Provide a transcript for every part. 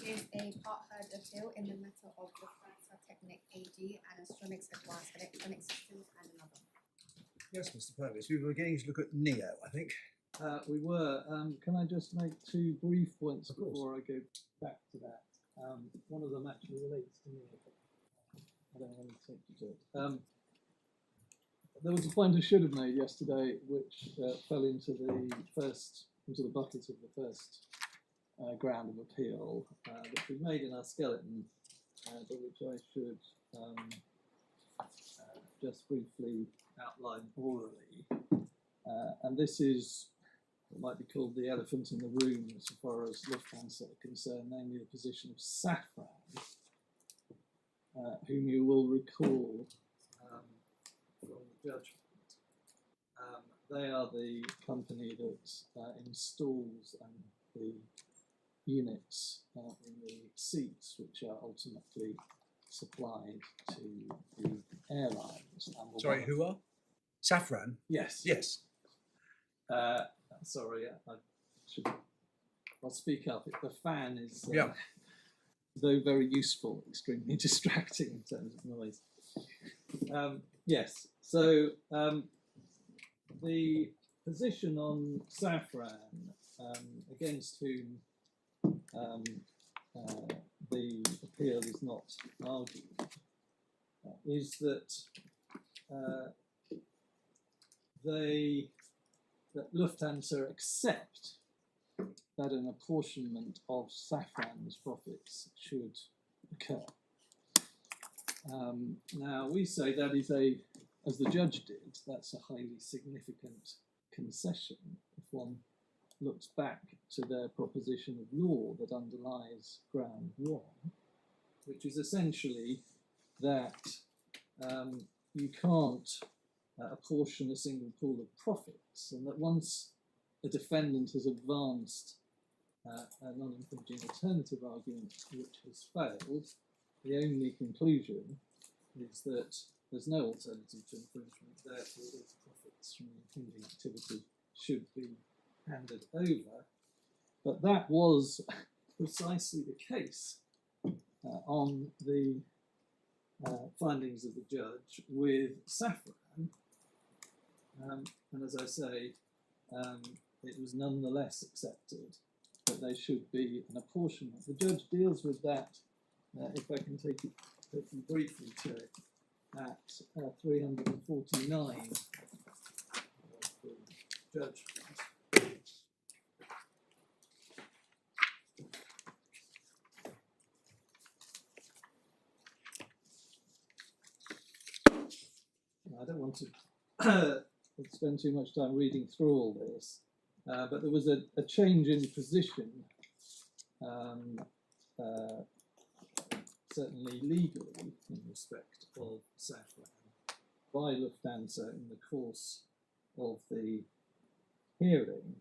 is a part heard appeal in the matter of Lufthansa Technik AG and Astronics Advanced Electronic Systems and another. Yes, Mr. Purvis, we were beginning to look at NEO, I think. We were. Can I just make two brief points before I go back to that? One of them actually relates to NEO. I don't want to take you to it. There was a point I should have made yesterday, which fell into the bucket of the first ground of appeal, which we made in our skeleton, but which I should just briefly outline orally. And this is what might be called the elephant in the room as far as Lufthansa are concerned, namely the position of Safran, whom you will recall from the judgment. They are the company that installs the units in the seats, which are ultimately supplied to the airlines. Sorry, who are? Safran? Yes. Yes. Sorry, I'll speak up. The fan is, though very useful, extremely distracting in terms of noise. Yes, so the position on Safran, against whom the appeal is not argued, is that that Lufthansa accept that an apportionment of Safran's profits should occur. Now, we say that is as the judge did, that's a highly significant concession if one looks back to their proposition of law that underlies ground one, which is essentially that you can't apportion a single pool of profits, and that once a defendant has advanced a non-infringing alternative argument which has failed, the only conclusion is that there's no alternative to infringement, therefore those profits from the infringing activity should be handed over. But that was precisely the case on the findings of the judge with Safran. And as I say, it was nonetheless accepted that there should be an apportionment. The judge deals with that, if I can take you briefly to it, at 349 of the judgment. I don't want to spend too much time reading through all this, but there was a change in position, certainly legally, in respect of Safran by Lufthansa in the course of the hearing.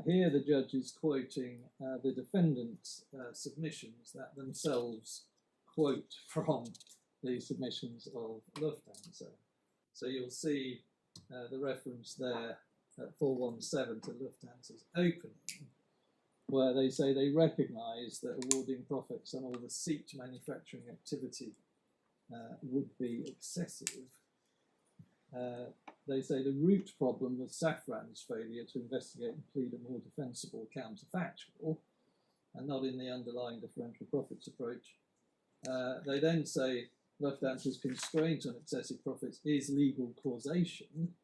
Here the judge is quoting the defendant's submissions that themselves quote from the submissions of Lufthansa. So you'll see the reference there at 417 to Lufthansa's opening, where they say they recognise that awarding profits on all the seat manufacturing activity would be excessive. They say the root problem was Safran's failure to investigate and plead a more defensible counterfactual, and not in the underlying differential profits approach. They then say Lufthansa's constraint on excessive profits is legal causation.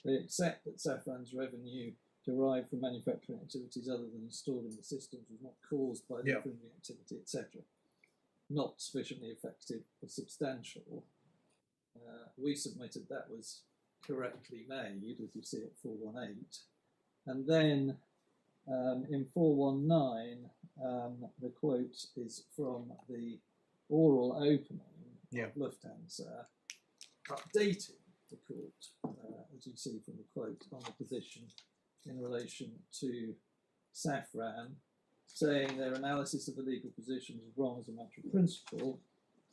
They accept that Safran's revenue derived from manufacturing activities other than installing the systems was not caused by the infringing activity, etc. Not sufficiently effective or substantial. We submitted that was correctly made, as you see at 418. And then in 419, the quote is from the oral opening of Lufthansa, updating the court, as you see from the quote, on the position in relation to Safran, saying their analysis of the legal position is wrong as a matter of principle.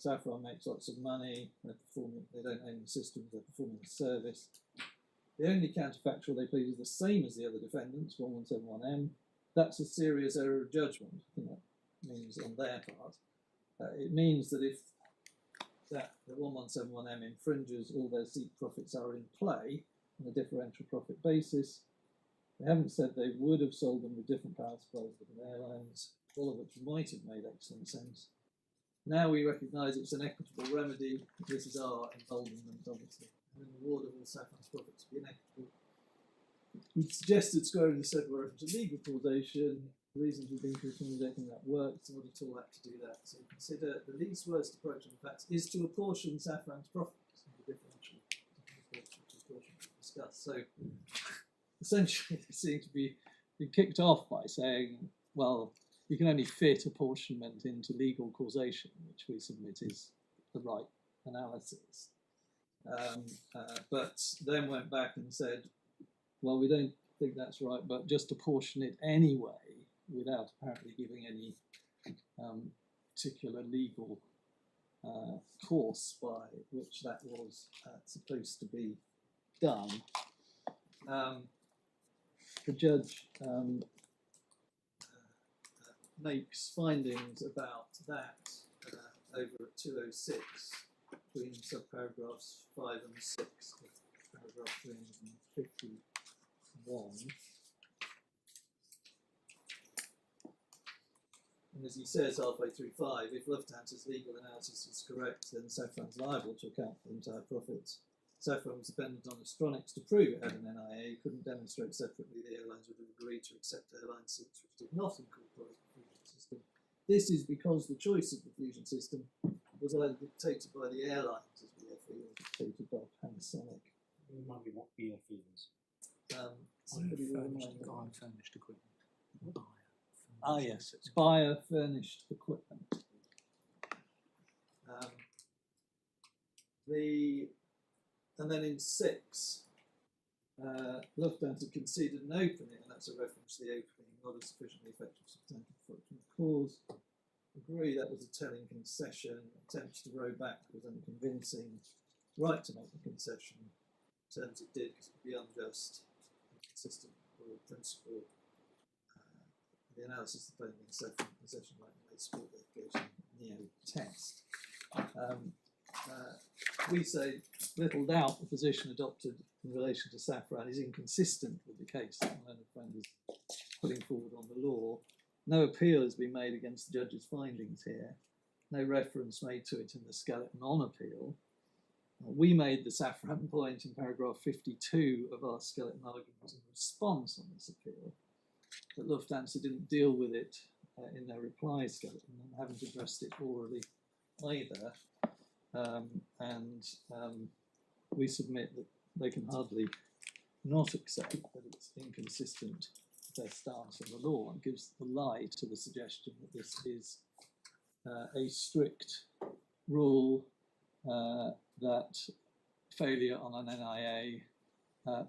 Safran makes lots of money, they don't own the systems, they're performing a service. The only counterfactual they plead is the same as the other defendants, 1171M. That's a serious error of judgment, isn't it? means on their part. It means that if the 1171M infringes, all their seat profits are in play on a differential profit basis. They haven't said they would have sold them with different power supplies to different airlines, all of which might have made excellent sense. Now we recognise it's an equitable remedy. This is our emboldenment, obviously. And an award of all Safran's profits to be inequitable. We suggested squaring the said were to legal causation. The reasons we've been concluding that works, in order to all have to do that. So consider the least worst approach on the facts is to apportion Safran's profits in the differential approach, which is portion to discuss. So essentially they seem to be kicked off by saying, well, you can only fit apportionment into legal causation, which we submit is the right analysis. But then went back and said, well, we don't think that's right, but just apportion it anyway, without apparently giving any particular legal course by which that was supposed to be done. The judge makes findings about that over at 206 between subparagraphs 5 and 6 of paragraph 351. And as he says halfway through 5, if Lufthansa's legal analysis is correct, then Safran's liable to account for the entire profits. Safran was dependent on Astronics to prove it had an NIA. He couldn't demonstrate separately the airlines would have agreed to accept airline seats which did not incorporate the fusion system. This is because the choice of the fusion system was either dictated by the airlines as BFE or dictated by Panasonic. Remind me what BFE is. Somebody will remind me. Buyer furnished equipment. Ah, yes, it's buyer furnished equipment. And then in 6, Lufthansa conceded an opening, and that's a reference to the opening, not a sufficiently effective substantive function cause. Agree that was a telling concession. Attempts to row back was unconvincing. Right to make the concession. Terms it did because it would be unjust, inconsistent with the principle. The analysis of claiming possession right and sport litigation neo test. We say little doubt the position adopted in relation to Safran is inconsistent with the case that my learned friend is putting forward on the law. No appeal has been made against the judge's findings here. No reference made to it in the skeleton on appeal. We made the Safran point in paragraph 52 of our skeleton arguments in response on this appeal, but Lufthansa didn't deal with it in their reply skeleton and haven't addressed it orally either. We submit that they can hardly not accept that it's inconsistent with their stance on the law and gives the lie to the suggestion that this is a strict rule that failure on an NIA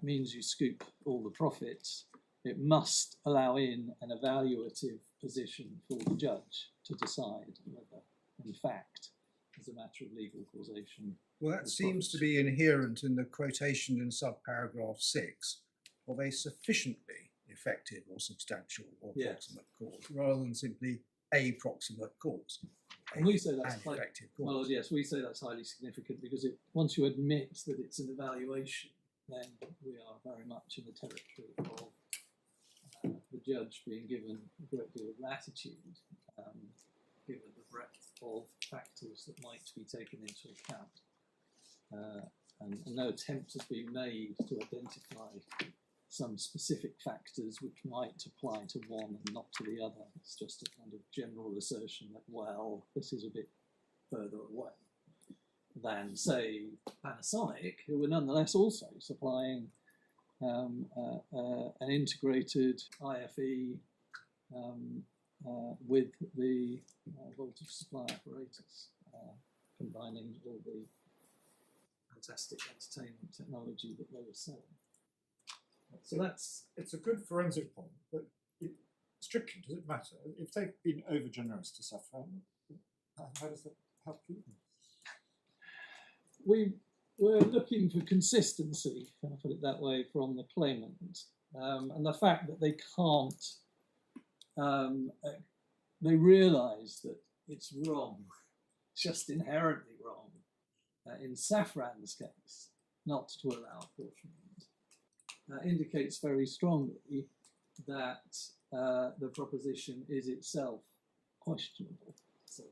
means you scoop all the profits. It must allow in an evaluative position for the judge to decide whether, in fact, as a matter of legal causation. Well, that seems to be inherent in the quotation in subparagraph 6 of a sufficiently effective or substantial or proximate cause, rather than simply a proximate cause. And we say that's an effective cause. Well, yes, we say that's highly significant because once you admit that it's an evaluation, then we are very much in the territory of the judge being given a great deal of latitude, given the breadth of factors that might be taken into account. And no attempt has been made to identify some specific factors which might apply to one and not to the other. It's just a kind of general assertion that, well, this is a bit further away than, say, Panasonic, who were nonetheless also supplying an integrated IFE with the voltage supply apparatus, combining all the fantastic entertainment technology that they were selling. So it's a good forensic point, but strictly, does it matter? If they've been over generous to Safran, how does that help you? We're looking for consistency, can I put it that way, from the claimant. And the fact that they can't they realise that it's wrong, just inherently wrong, in Safran's case, not to allow apportionment, indicates very strongly that the proposition is itself questionable. So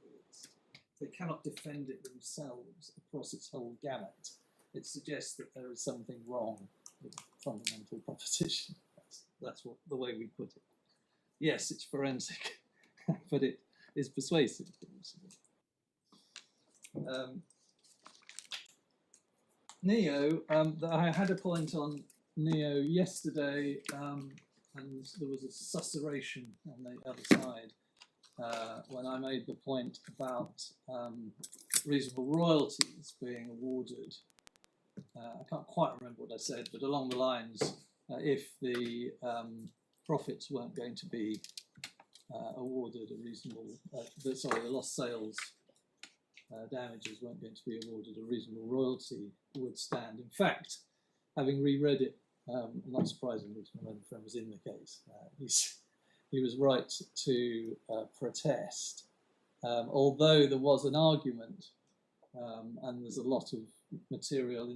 they cannot defend it themselves across its whole gamut. It suggests that there is something wrong with the fundamental proposition. That's what the way we put it. Yes, it's forensic, but it is persuasive. Neo, I had a point on Neo yesterday, and there was a susurration on the other side when I made the point about reasonable royalties being awarded. I can't quite remember what I said, but along the lines, if the profits weren't going to be awarded a reasonable, the lost sales damages weren't going to be awarded a reasonable royalty would stand. In fact, having reread it, not surprisingly, my own friend was in the case, he was right to protest, although there was an argument, and there's a lot of material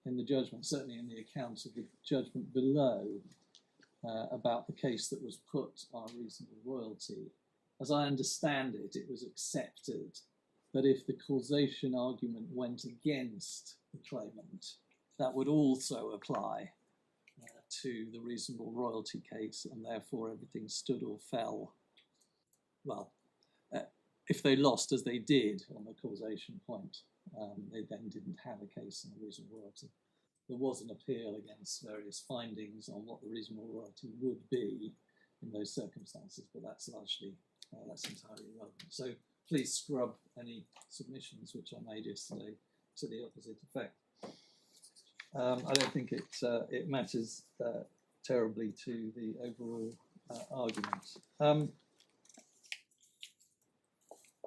in the judgment, certainly in the account of the judgment below, about the case that was put on a reasonable royalty. As I understand it, it was accepted that if the causation argument went against the claimant, that would also apply to the reasonable royalty case, and therefore everything stood or fell. Well, if they lost as they did on the causation point, they then didn't have a case on the reasonable royalty. There was an appeal against various findings on what the reasonable royalty would be in those circumstances, but that's largely, that's entirely irrelevant. So please scrub any submissions which I made yesterday to the opposite effect. I don't think it matters terribly to the overall argument.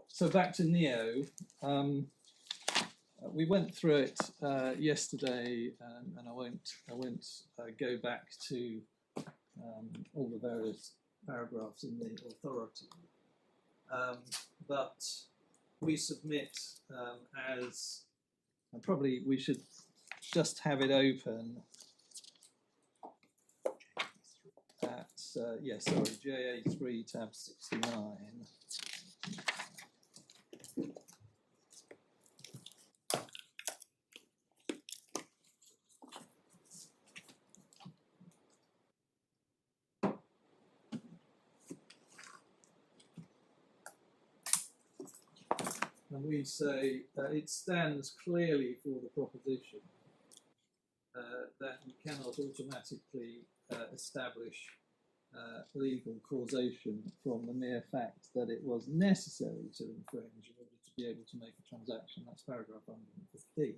So back to Neo. We went through it yesterday, and I won't go back to all the various paragraphs in the authority. But we submit as, and probably we should just have it open at, JA3 tab 69. And we say it stands clearly for the proposition that you cannot automatically establish legal causation from the mere fact that it was necessary to infringe in order to be able to make a transaction. That's paragraph 115.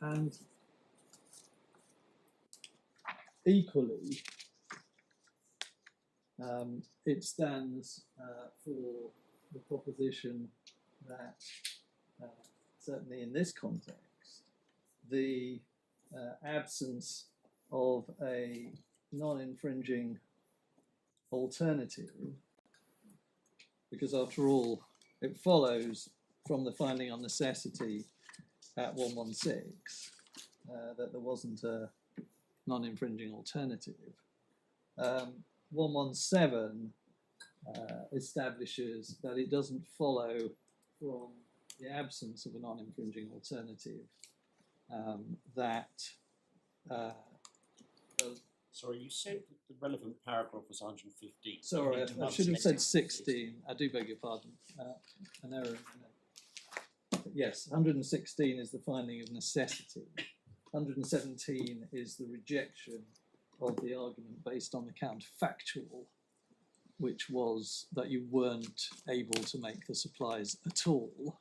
And equally, it stands for the proposition that, certainly in this context, the absence of a non-infringing alternative, because after all, it follows from the finding on necessity at 116 that there wasn't a non-infringing alternative. 117 establishes that it doesn't follow from the absence of a non-infringing alternative that sorry, you said that the relevant paragraph was 115. Sorry, I should have said 16. I do beg your pardon. An error. Yes, 116 is the finding of necessity. 117 is the rejection of the argument based on the counterfactual, which was that you weren't able to make the supplies at all.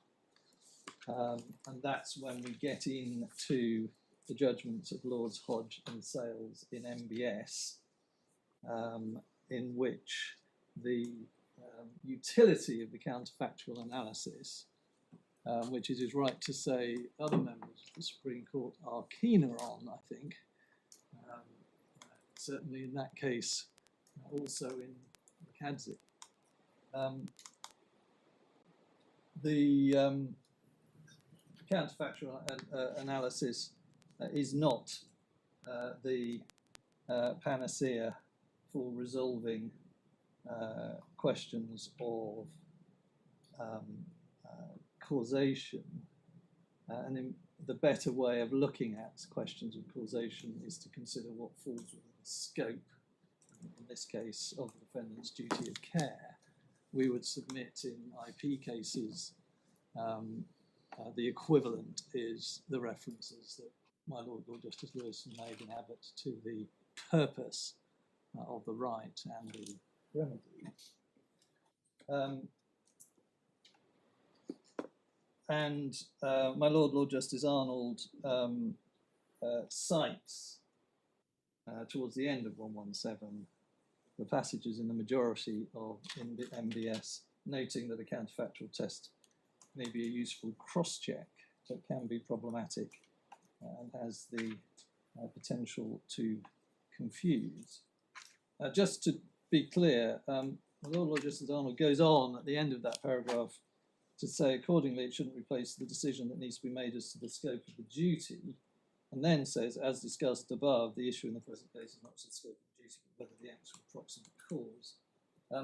And that's when we get into the judgments of Lords, Hodge and Sales in MBS, in which the utility of the counterfactual analysis, which it is right to say other members of the Supreme Court are keener on, I think. Certainly in that case, also in the CADSIC. The counterfactual analysis is not the panacea for resolving questions of causation, and the better way of looking at questions of causation is to consider what falls within the scope, in this case, of the defendant's duty of care. We would submit in IP cases the equivalent is the references that my Lord Justice Lewison made in Abbott to the purpose of the right and the remedy. My Lord Justice Arnold cites towards the end of 117 the passages in the majority of MBS, noting that a counterfactual test may be a useful cross-check, but can be problematic and has the potential to confuse. Just to be clear, my Lord Justice Arnold goes on at the end of that paragraph to say, accordingly, it shouldn't replace the decision that needs to be made as to the scope of the duty, and then says, as discussed above, the issue in the present case is not the scope of the duty, but whether the actual proximate cause.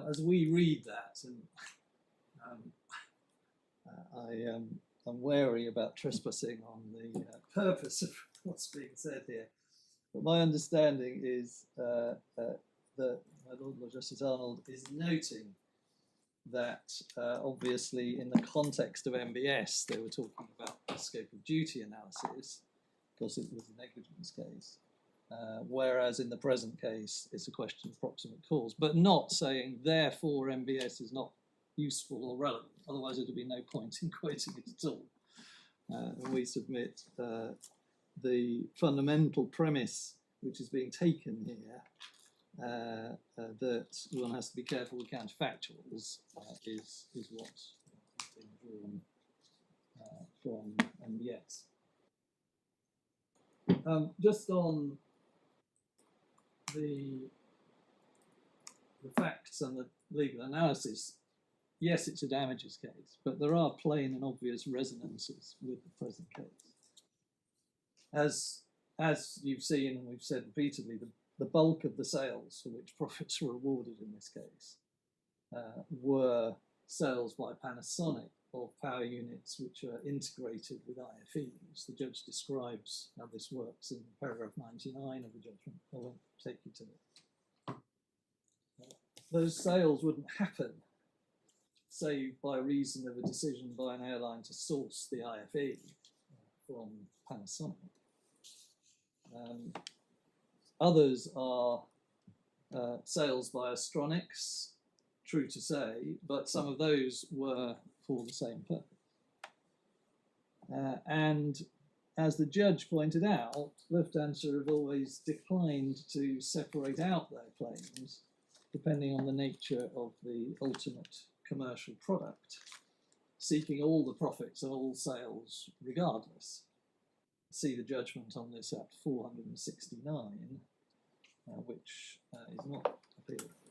As we read that, and I'm wary about trespassing on the purpose of what's being said here, but my understanding is that my Lord Justice Arnold is noting that obviously in the context of MBS they were talking about the scope of duty analysis because it was a negligence case, whereas in the present case it's a question of proximate cause, but not saying therefore MBS is not useful or relevant, otherwise there would be no point in quoting it at all. And we submit the fundamental premise which is being taken here, that one has to be careful with counterfactuals, is what has been drawn from MBS. Just on the facts and the legal analysis, yes, it's a damages case, but there are plain and obvious resonances with the present case. As you've seen and we've said repeatedly, the bulk of the sales for which profits were awarded in this case were sales by Panasonic of power units which are integrated with IFEs. The judge describes how this works in paragraph 99 of the judgment. I won't take you to it. Those sales wouldn't happen, say, by reason of a decision by an airline to source the IFE from Panasonic. Others are sales by Astronics, true to say, but some of those were for the same purpose. And as the judge pointed out, Lufthansa have always declined to separate out their claims depending on the nature of the ultimate commercial product, seeking all the profits of all sales regardless. See the judgment on this at 469, which is not appealable.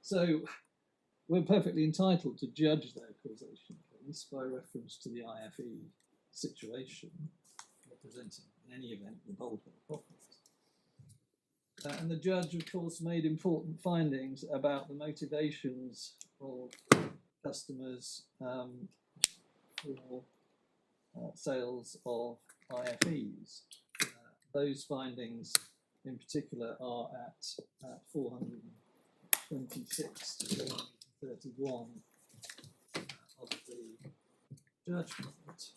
So we're perfectly entitled to judge their causation case by reference to the IFE situation, representing in any event the bulk of the profit. And the judge, of course, made important findings about the motivations of customers for sales of IFEs. Those findings in particular are at 426 to 431 of the judgment.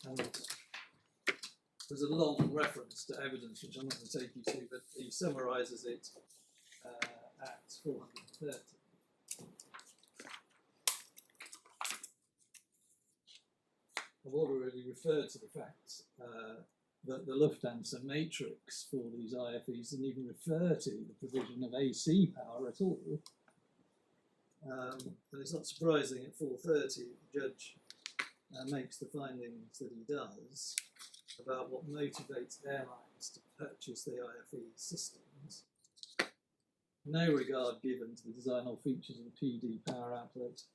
And there's a long reference to evidence, which I'm not going to take you to, but he summarises it at 430. I've already referred to the fact that the Lufthansa matrix for these IFEs didn't even refer to the provision of AC power at all. And it's not surprising at 4:30 the judge makes the findings that he does about what motivates airlines to purchase the IFE systems. No regard given to the design or features of the PD power outlet.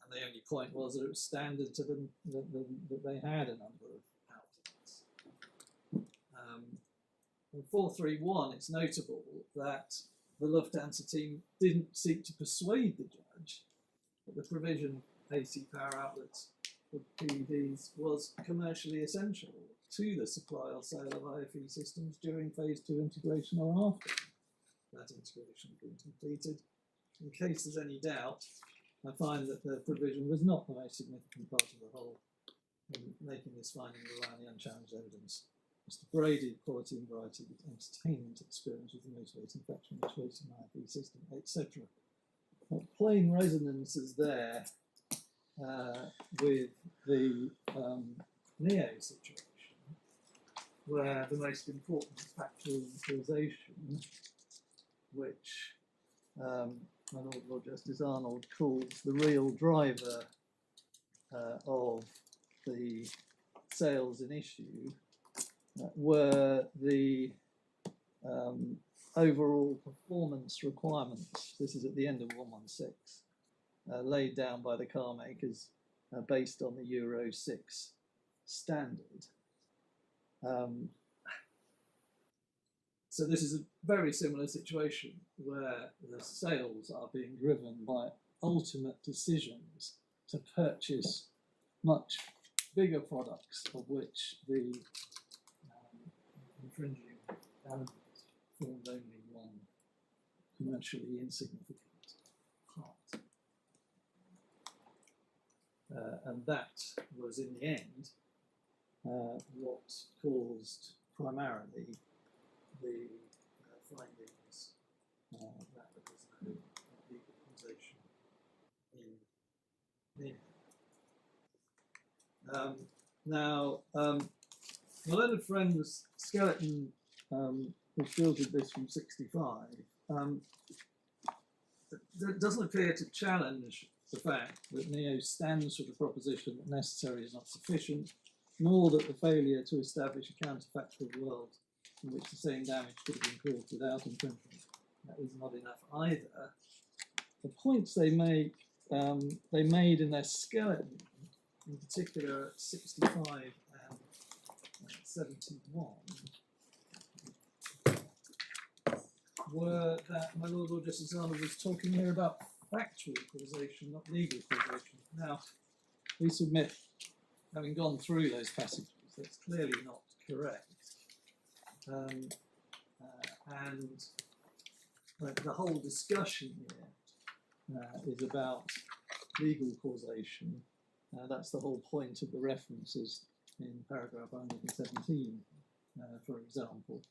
And the only point was that it was standard to them that they had a number of outlets. In 431, it's notable that the Lufthansa team didn't seek to persuade the judge that the provision of AC power outlets for PEDs was commercially essential to the supply or sale of IFE systems during phase 2 integration or after that integration had been completed. In case there's any doubt, I find that the provision was not the most significant part of the whole in making this finding rely on the unchallenged evidence. Mr. Brady, quality and variety, entertainment experience with the motivating factor in the choice of an IFE system, etc. Plain resonances there with the NEO situation, where the most important factual causation, which my Lord Justice Arnold calls the real driver of the sales in issue, were the overall performance requirements. This is at the end of 116, laid down by the car makers based on the Euro 6 standard. So this is a very similar situation where the sales are being driven by ultimate decisions to purchase much bigger products, of which the infringing element formed only one commercially insignificant part. And that was in the end what caused primarily the findings that there was no legal causation in here. Now, my learned friend's skeleton, which deals with this from 65, doesn't appear to challenge the fact that NEO stands for the proposition that necessary is not sufficient, nor that the failure to establish a counterfactual world in which the same damage could have been caused without infringement is not enough either. The points they make, they made in their skeleton, in particular at 65 and 71, were that my Lord Justice Arnold was talking here about factual causation, not legal causation. Now, we submit, having gone through those passages, that's clearly not correct. And the whole discussion here is about legal causation. That's the whole point of the references in paragraph 117, for example,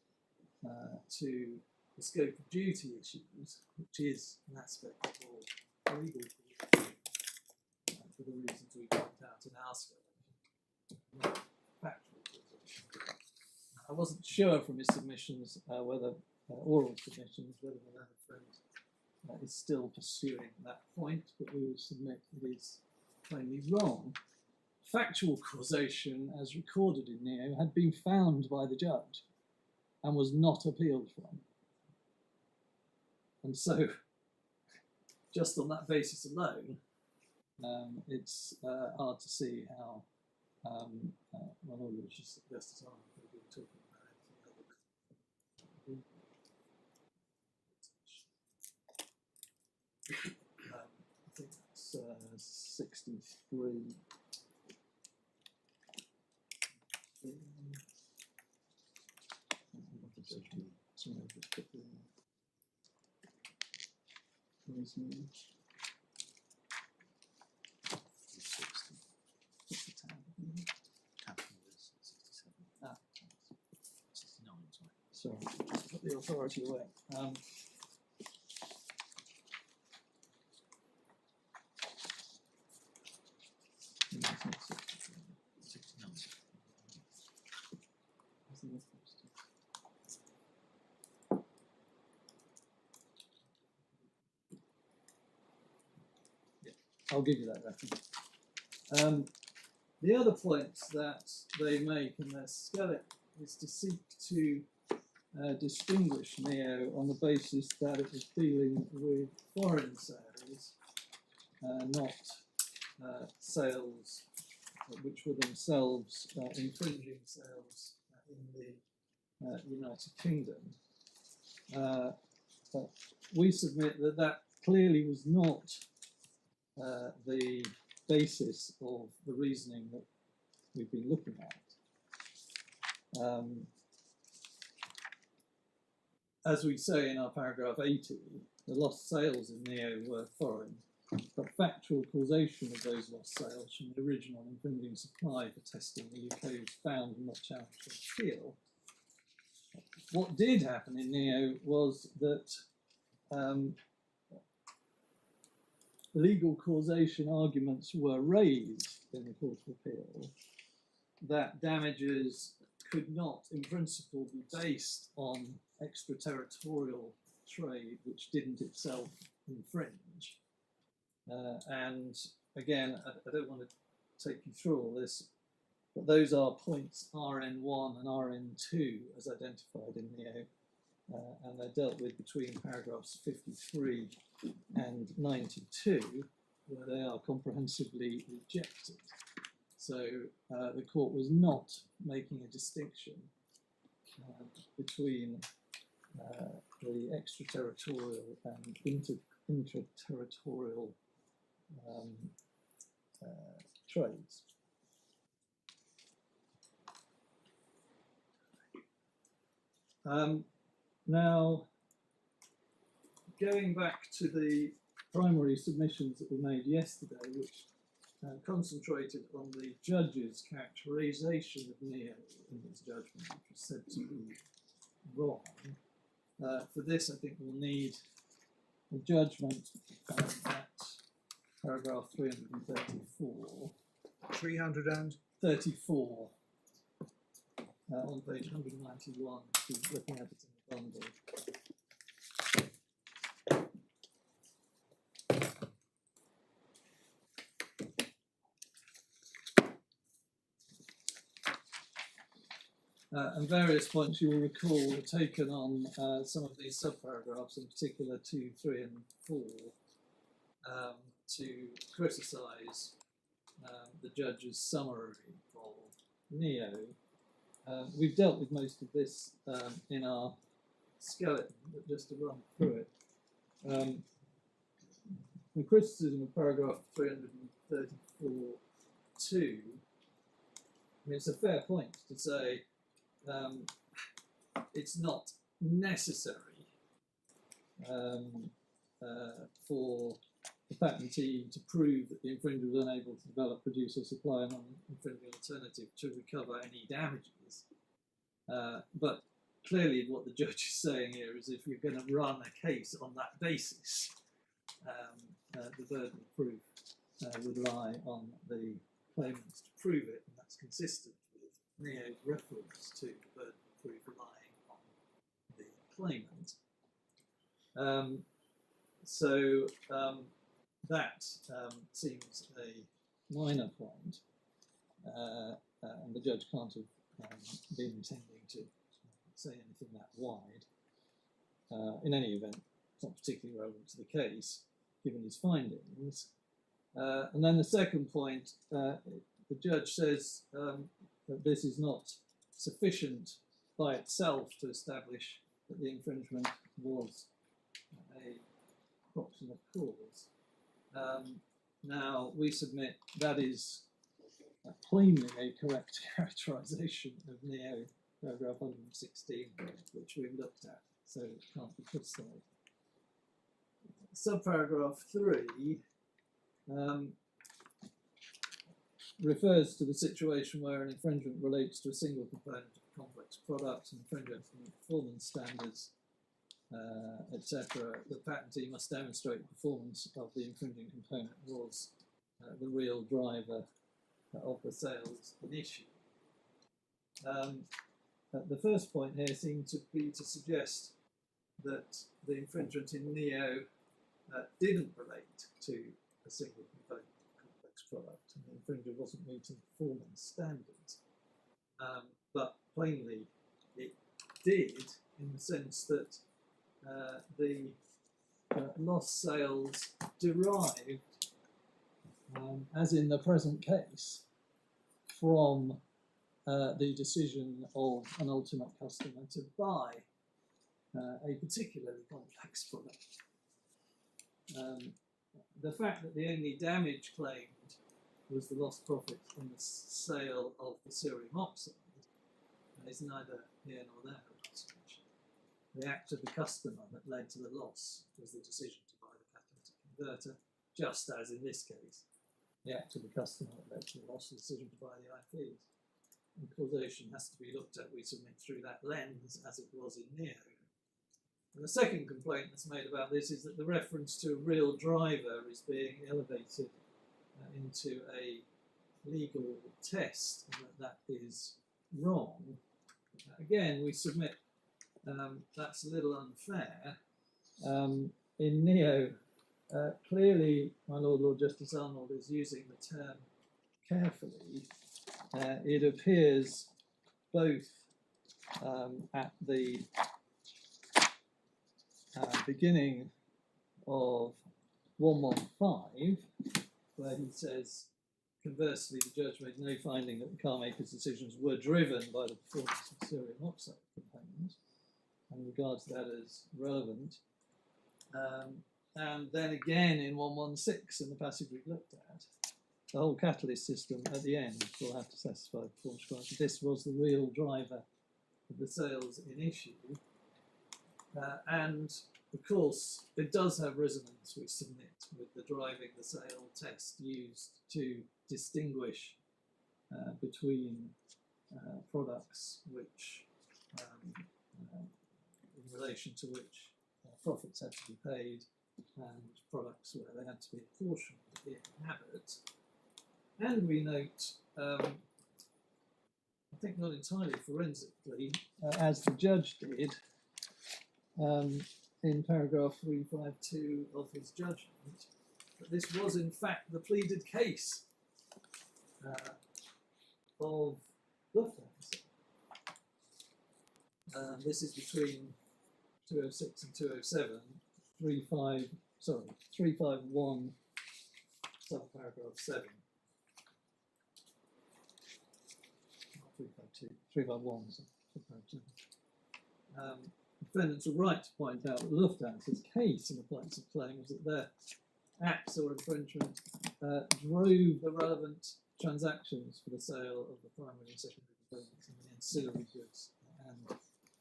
to the scope of duty issues, which is an aspect of legal causation, for the reasons we point out in our skeleton, factual causation. I wasn't sure from his submissions whether oral submissions, whether the learned friend is still pursuing that point, but we will submit it is plainly wrong. Factual causation, as recorded in NEO, had been found by the judge and was not appealed from. And so, just on that basis alone, it's hard to see how my Lord Justice Arnold could be talking about anything other. I think that's 63. Sorry, put the authority away. I'll give you that reference. The other points that they make in their skeleton is to seek to distinguish Neo on the basis that it was dealing with foreign sales, not sales which were themselves infringing sales in the United Kingdom. But we submit that that clearly was not the basis of the reasoning that we've been looking at. As we say in our paragraph 80, the lost sales in Neo were foreign, but factual causation of those lost sales from the original infringing supply for testing in the UK was found and not challenged on appeal. What did happen in Neo was that legal causation arguments were raised in the Court of Appeal that damages could not, in principle, be based on extraterritorial trade which didn't itself infringe. And again, I don't want to take you through all this, but those are points RN1 and RN2 as identified in Neo, and they're dealt with between paragraphs 53 and 92, where they are comprehensively rejected. So the court was not making a distinction between the extraterritorial and intraterritorial trades. Now, going back to the primary submissions that were made yesterday, which concentrated on the judge's characterisation of Neo in his judgment, which was said to be wrong. For this, I think we'll need a judgment at paragraph 334. 334. On page 191, if you're looking at it in the bundle. And various points you will recall were taken on some of these subparagraphs, in particular 2, 3 and 4, to criticise the judge's summary of Neo. We've dealt with most of this in our skeleton, but just to run through it. The criticism of paragraph 334.2, I mean, it's a fair point to say it's not necessary for the patentee to prove that the infringer was unable to develop, produce or supply a non-infringing alternative to recover any damages. But clearly what the judge is saying here is if you're going to run a case on that basis, the burden of proof would lie on the claimants to prove it, and that's consistent with Neo's reference to the burden of proof relying on the claimant. That seems a minor point, and the judge can't have been intending to say anything that wide. In any event, it's not particularly relevant to the case, given his findings. And then the second point, the judge says that this is not sufficient by itself to establish that the infringement was a proximate cause. Now, we submit that is plainly a correct characterisation of Neo, paragraph 116, which we've looked at, so it can't be criticised. Subparagraph 3 refers to the situation where an infringement relates to a single component of a complex product, and infringement from performance standards, etc. The patentee must demonstrate the performance of the infringing component was the real driver of the sales in issue. The first point here seemed to be to suggest that the infringement in Neo didn't relate to a single component complex product, and the infringer wasn't meeting performance standards. But plainly, it did, in the sense that the lost sales derived, as in the present case, from the decision of an ultimate customer to buy a particularly complex product. The fact that the only damage claimed was the lost profit from the sale of the cerium oxide is neither here nor there. The act of the customer that led to the loss was the decision to buy the catalytic converter, just as in this case, the act of the customer that led to the loss was the decision to buy the IPs. And causation has to be looked at, we submit, through that lens, as it was in Neo. And the second complaint that's made about this is that the reference to a real driver is being elevated into a legal test, and that is wrong. Again, we submit that's a little unfair. In Neo, clearly, my Lord Justice Arnold is using the term carefully. It appears both at the beginning of 115, where he says, conversely, the judge made no finding that the car maker's decisions were driven by the performance of cerium oxide components, and regards that as relevant. And then again in 116, in the passage we've looked at, the whole catalyst system at the end will have to satisfy performance requirements. This was the real driver of the sales in issue. And of course, it does have resonance, we submit, with the driving the sale test used to distinguish between products which, in relation to which profits had to be paid, and products where they had to be apportioned in habit. And we note, I think not entirely forensically, as the judge did, in paragraph 352 of his judgment, that this was in fact the pleaded case of Lufthansa. This is between 206 and 207, 351 subparagraph 7. 352, 351 subparagraph 7. Defendants are right to point out that Lufthansa's case in the points of claim was that their acts or infringement drove the relevant transactions for the sale of the primary and secondary components and the ancillary goods and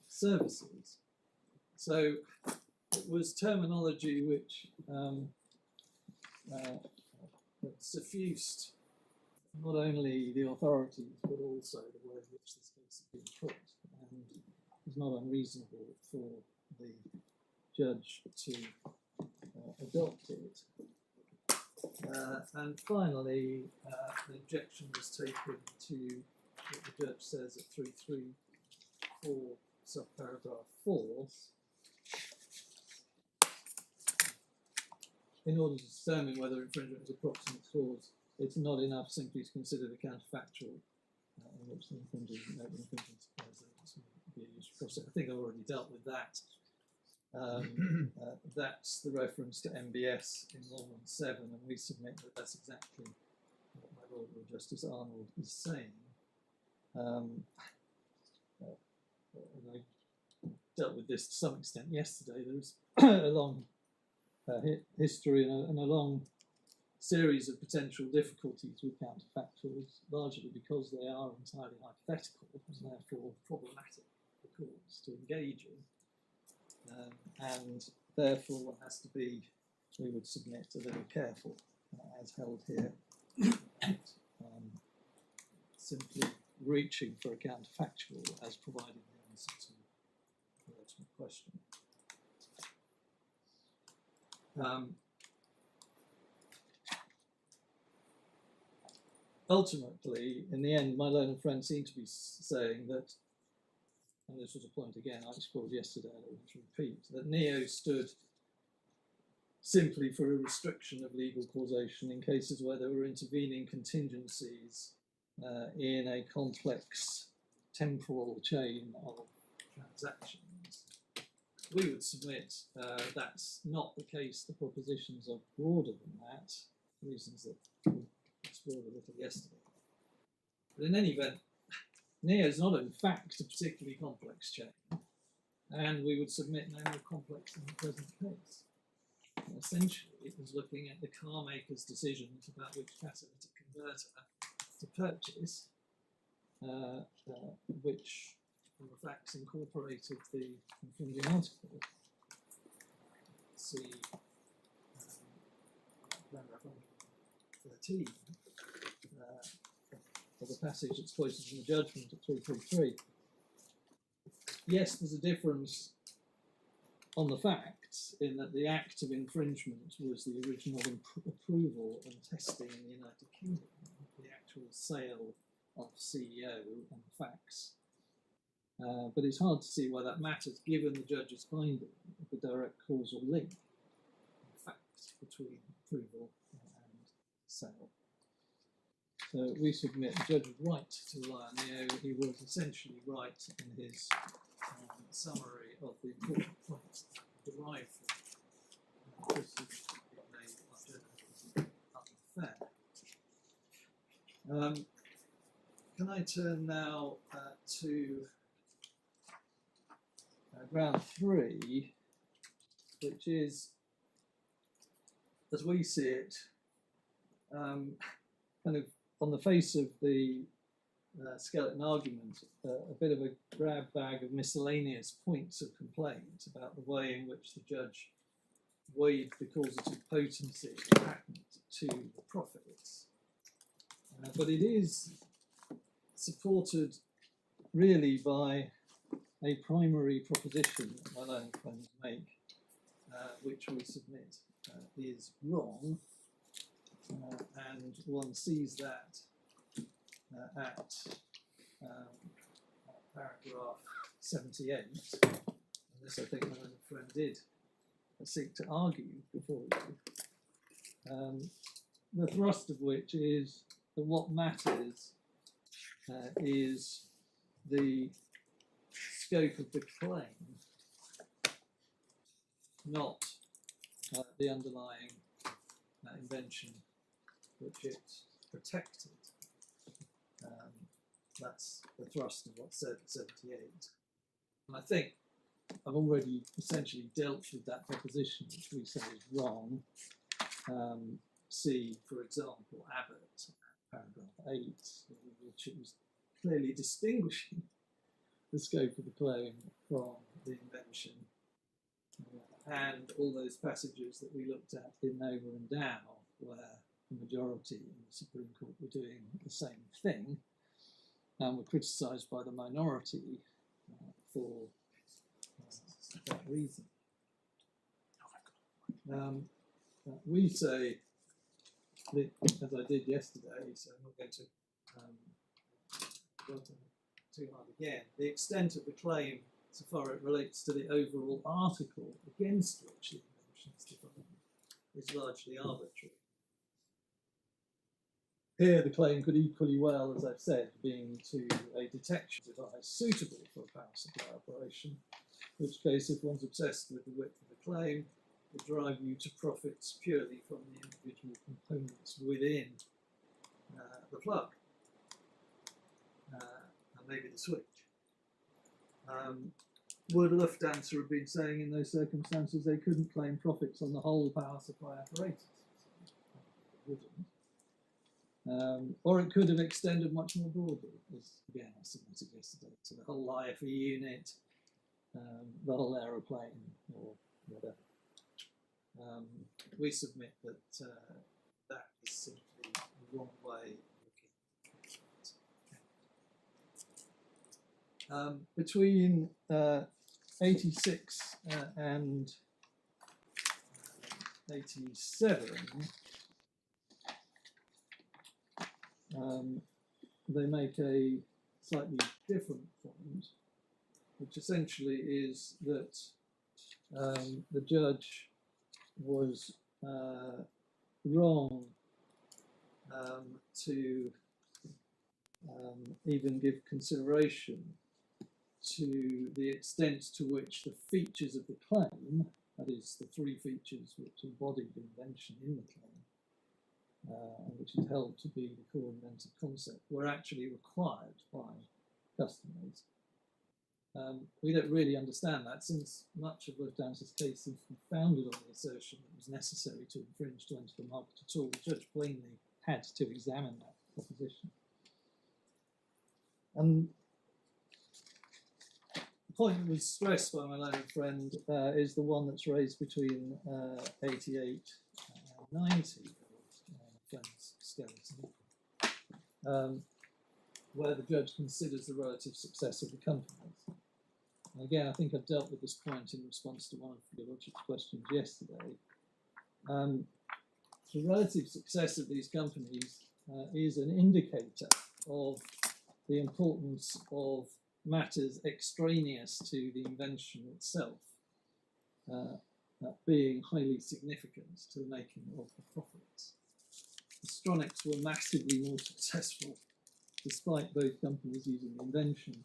services. So it was terminology which suffused not only the authorities but also the way in which this case had been put, and it was not unreasonable for the judge to adopt it. And finally, the objection was taken to what the judge says at 334 subparagraph 4. In order to determine whether infringement is a proximate cause, it's not enough simply to consider the counterfactual in which the infringement supplies be a useful process. I think I've already dealt with that. That's the reference to MBS in 117, and we submit that that's exactly what my Lord Justice Arnold is saying. And I dealt with this to some extent yesterday. There was a long history and a long series of potential difficulties with counterfactuals, largely because they are entirely hypothetical and therefore problematic for courts to engage in. And therefore one has to be, we would submit, a little careful, as held here, simply reaching for a counterfactual as providing the answer to the ultimate question. Ultimately, in the end, my learned friend seemed to be saying that, and this was a point again I explored yesterday, and I want to repeat, that Neo stood simply for a restriction of legal causation in cases where there were intervening contingencies in a complex temporal chain of transactions. We would submit that's not the case. The propositions are broader than that, reasons that we explored a little yesterday. But in any event, NEA is not in fact a particularly complex chain, and we would submit no more complex than the present case. Essentially, it was looking at the car maker's decisions about which catalytic converter to purchase, which in fact incorporated the infringing article. See paragraph 113 of the passage that's quoted in the judgment at 333. Yes, there's a difference on the facts in that the act of infringement was the original approval and testing in the United Kingdom, the actual sale of CEO and facts. But it's hard to see why that matters given the judge's finding of the direct causal link in fact between approval and sale. So we submit the judge was right to rely on the He was essentially right in his summary of the important points derived from proceedings that made unfair. Can I turn now to ground 3, which is, as we see it, kind of on the face of the skeleton argument, a bit of a grab bag of miscellaneous points of complaint about the way in which the judge weighed the causative potency of the patent to the profits. But it is supported really by a primary proposition that my learned friends make, which we submit is wrong, and one sees that at paragraph 78, and this I think my learned friend did seek to argue before we do, the thrust of which is that what matters is the scope of the claim, not the underlying invention which it protected. That's the thrust of what's said at 78. And I think I've already essentially dealt with that proposition, which we say is wrong. See, for example, Abbott, paragraph 8, which it was clearly distinguishing the scope of the claim from the invention, and all those passages that we looked at in Over and Dow, where the majority in the Supreme Court were doing the same thing, and were criticised by the minority for that reason. We say, that, as I did yesterday, so I'm not going to go too hard again, the extent of the claim, so far it relates to the overall article against which the invention is defined, is largely arbitrary. Here the claim could equally well, as I've said, being to a detection device suitable for a power supply operation, in which case if one's obsessed with the width of the claim, it will drive you to profits purely from the individual components within the plug, and maybe the switch. Would Lufthansa have been saying in those circumstances they couldn't claim profits on the whole power supply apparatus? It wouldn't. Or it could have extended much more broadly, as again I submitted yesterday, to the whole IFE unit, the whole aeroplane, or whatever. We submit that that is simply the wrong way of looking at it. Between 86 and 87, they make a slightly different point, which essentially is that the judge was wrong to even give consideration to the extent to which the features of the claim, that is, the three features which embodied the invention in the claim, and which is held to be the core inventive concept, were actually required by customers. We don't really understand that, since much of Lufthansa's case seems to be founded on the assertion that it was necessary to infringe to enter the market at all. The judge plainly had to examine that proposition. And the point that was stressed by my learned friend is the one that's raised between 88 and 90, friend's skeleton, where the judge considers the relative success of the companies. And again, I think I've dealt with this point in response to one of your lordship's questions yesterday. The relative success of these companies is an indicator of the importance of matters extraneous to the invention itself being highly significant to the making of the profits. Astronics were massively more successful despite both companies using the invention.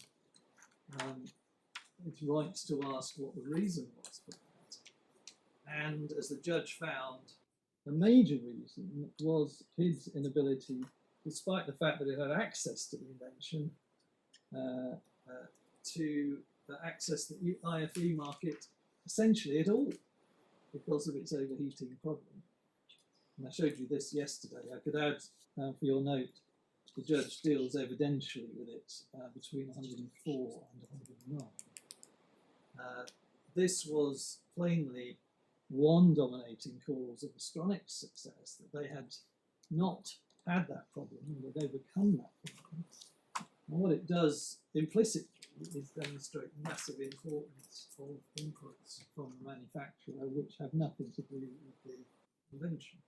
It's right to ask what the reason was for that. And as the judge found, the major reason was his inability, despite the fact that it had access to the invention, to access the IFE market essentially at all because of its overheating problem. And I showed you this yesterday. I could add, for your note, the judge deals evidentially with it between 104 and 109. This was plainly one dominating cause of Astronics' success, that they had not had that problem and had overcome that problem. And what it does implicitly is demonstrate the massive importance of inputs from the manufacturer which have nothing to do with the invention.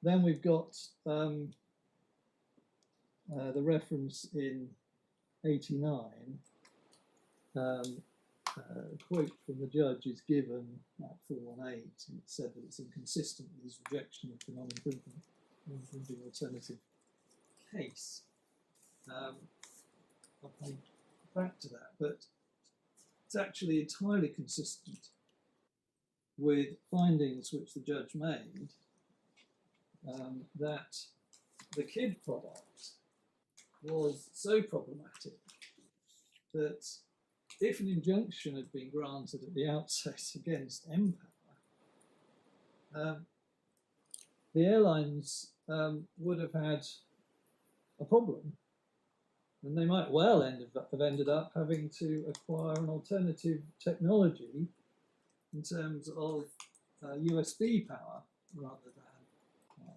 Then we've got the reference in 89. A quote from the judge is given at 418. It said that it's inconsistent with his rejection of the non-infringing alternative case. I'll come back to that, but it's actually entirely consistent with findings which the judge made that the KID product was so problematic that if an injunction had been granted at the outset against Empower, the airlines would have had a problem, and they might well have ended up having to acquire an alternative technology in terms of USB power rather than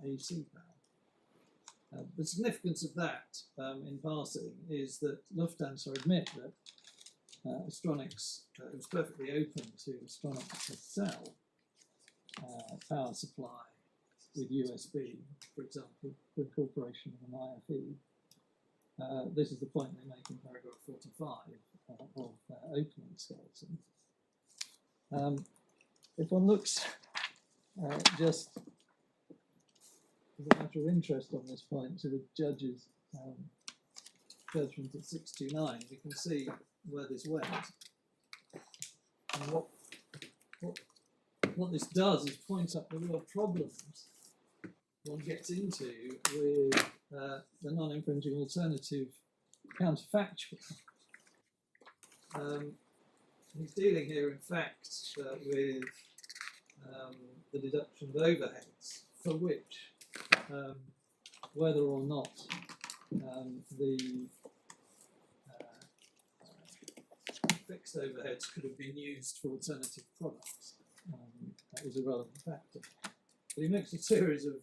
AC power. The significance of that, in passing, is that Lufthansa admit that Astronics, it was perfectly open to Astronics to sell power supply with USB, for example, for incorporation of an IFE. This is the point they make in paragraph 45 of their opening skeleton. If one looks just as a matter of interest on this point to the judge's judgment at 629, we can see where this went. And what this does is point up the real problems one gets into with the non-infringing alternative counterfactual. He's dealing here, in fact, with the deduction of overheads, for which, whether or not the fixed overheads could have been used for alternative products, that is a relevant factor. But he makes a series of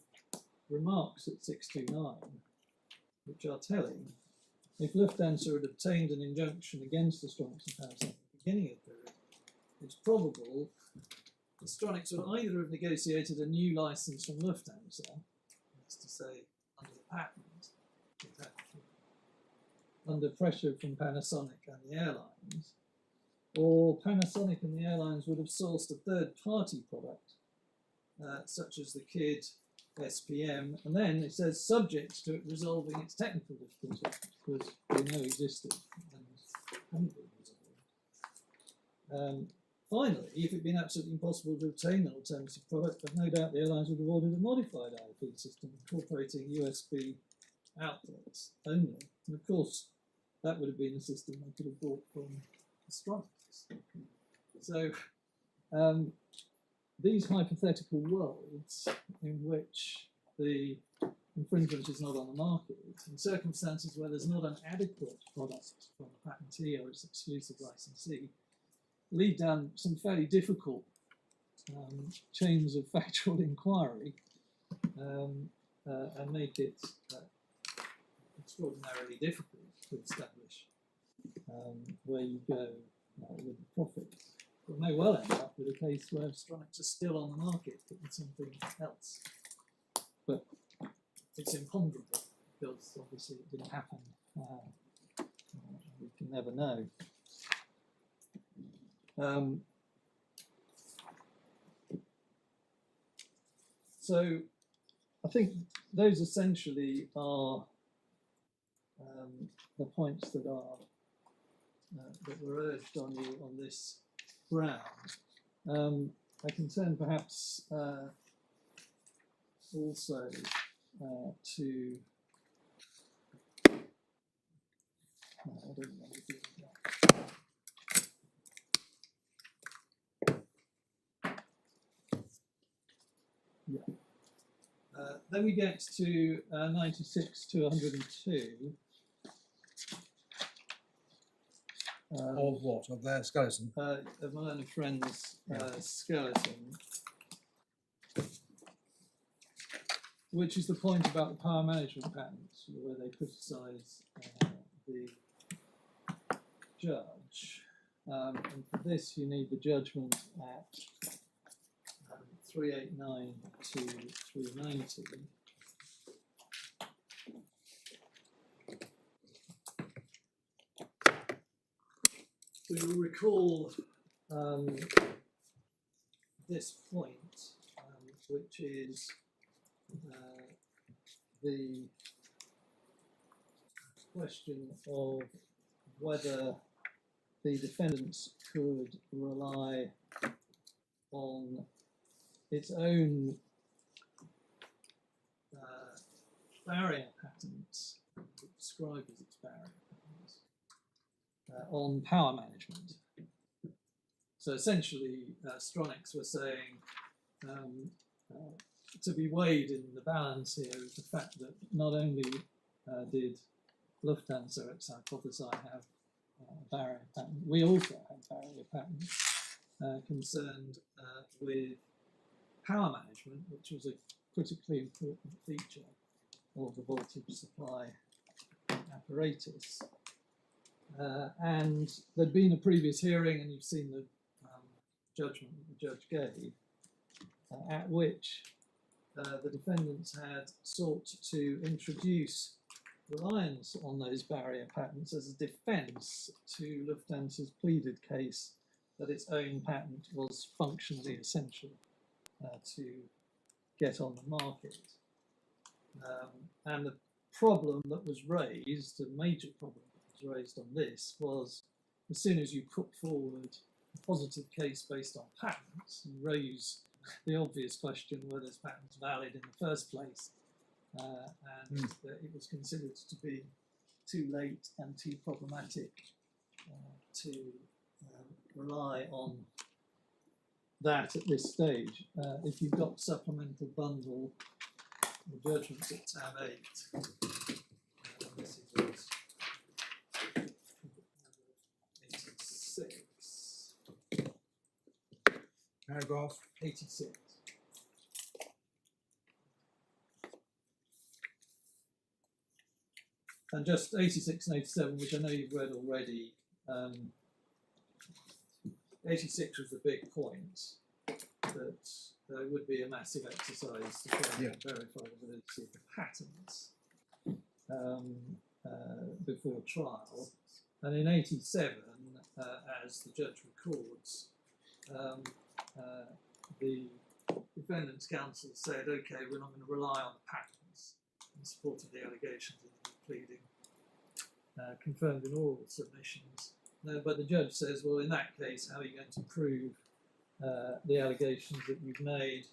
remarks at 629, which are telling. If Lufthansa had obtained an injunction against Astronics and Panasonic at the beginning of the period, it's probable Astronics would either have negotiated a new license from Lufthansa, that's to say, under the patent, under pressure from Panasonic and the airlines, or Panasonic and the airlines would have sourced a third-party product, such as the KID SPM, and then it says subject to it resolving its technical difficulties, because we know existed and haven't been resolved. Finally, if it had been absolutely impossible to obtain an alternative product, but no doubt the airlines would have ordered a modified IFE system incorporating USB outlets only. And of course, that would have been a system they could have bought from Astronics. So, these hypothetical worlds in which the infringement is not on the market, in circumstances where there's not an adequate product from the patentee or its exclusive licensee, lead down some fairly difficult chains of factual inquiry and make it extraordinarily difficult to establish where you go with the profits. We may well end up with a case where Astronics are still on the market, but with something else. But it's imponderable because obviously it didn't happen. We can never know. So I think those essentially are the points that are that were urged on you on this ground. I can turn perhaps also to I don't know if you do that. Yeah. Then we get to 96 to 102. Of what? Of their skeleton? Of my learned friend's skeleton, which is the point about the power management patents, where they criticise the judge. And for this, you need the judgment at 389 to 390. So you'll recall this point, which is the question of whether the defendants could rely on its own barrier patents, described as its barrier patents, on power management. So essentially, Astronics were saying to be weighed in the balance here is the fact that not only did Lufthansa at hypothesise have a barrier patent, we also have barrier patents concerned with power management, which was a critically important feature of the voltage supply apparatus. And there'd been a previous hearing, and you've seen the judgment that the judge gave, at which the defendants had sought to introduce reliance on those barrier patents as a defence to Lufthansa's pleaded case that its own patent was functionally essential to get on the market. And the problem that was raised, the major problem that was raised on this, was as soon as you put forward a positive case based on patents, you raise the obvious question whether this patent's valid in the first place, and that it was considered to be too late and too problematic to rely on that at this stage. If you've got supplemental bundle, the judgment's at tab 8. This is 86. Paragraph 86. And just 86 and 87, which I know you've read already. 86 was the big point, that there would be a massive exercise to try and verify the validity of the patents before trial. And in 87, as the judge records, the defendant's counsel said, okay, we're not going to rely on the patents in support of the allegations in the pleading, confirmed in oral submissions. But the judge says, well, in that case, how are you going to prove the allegations that you've made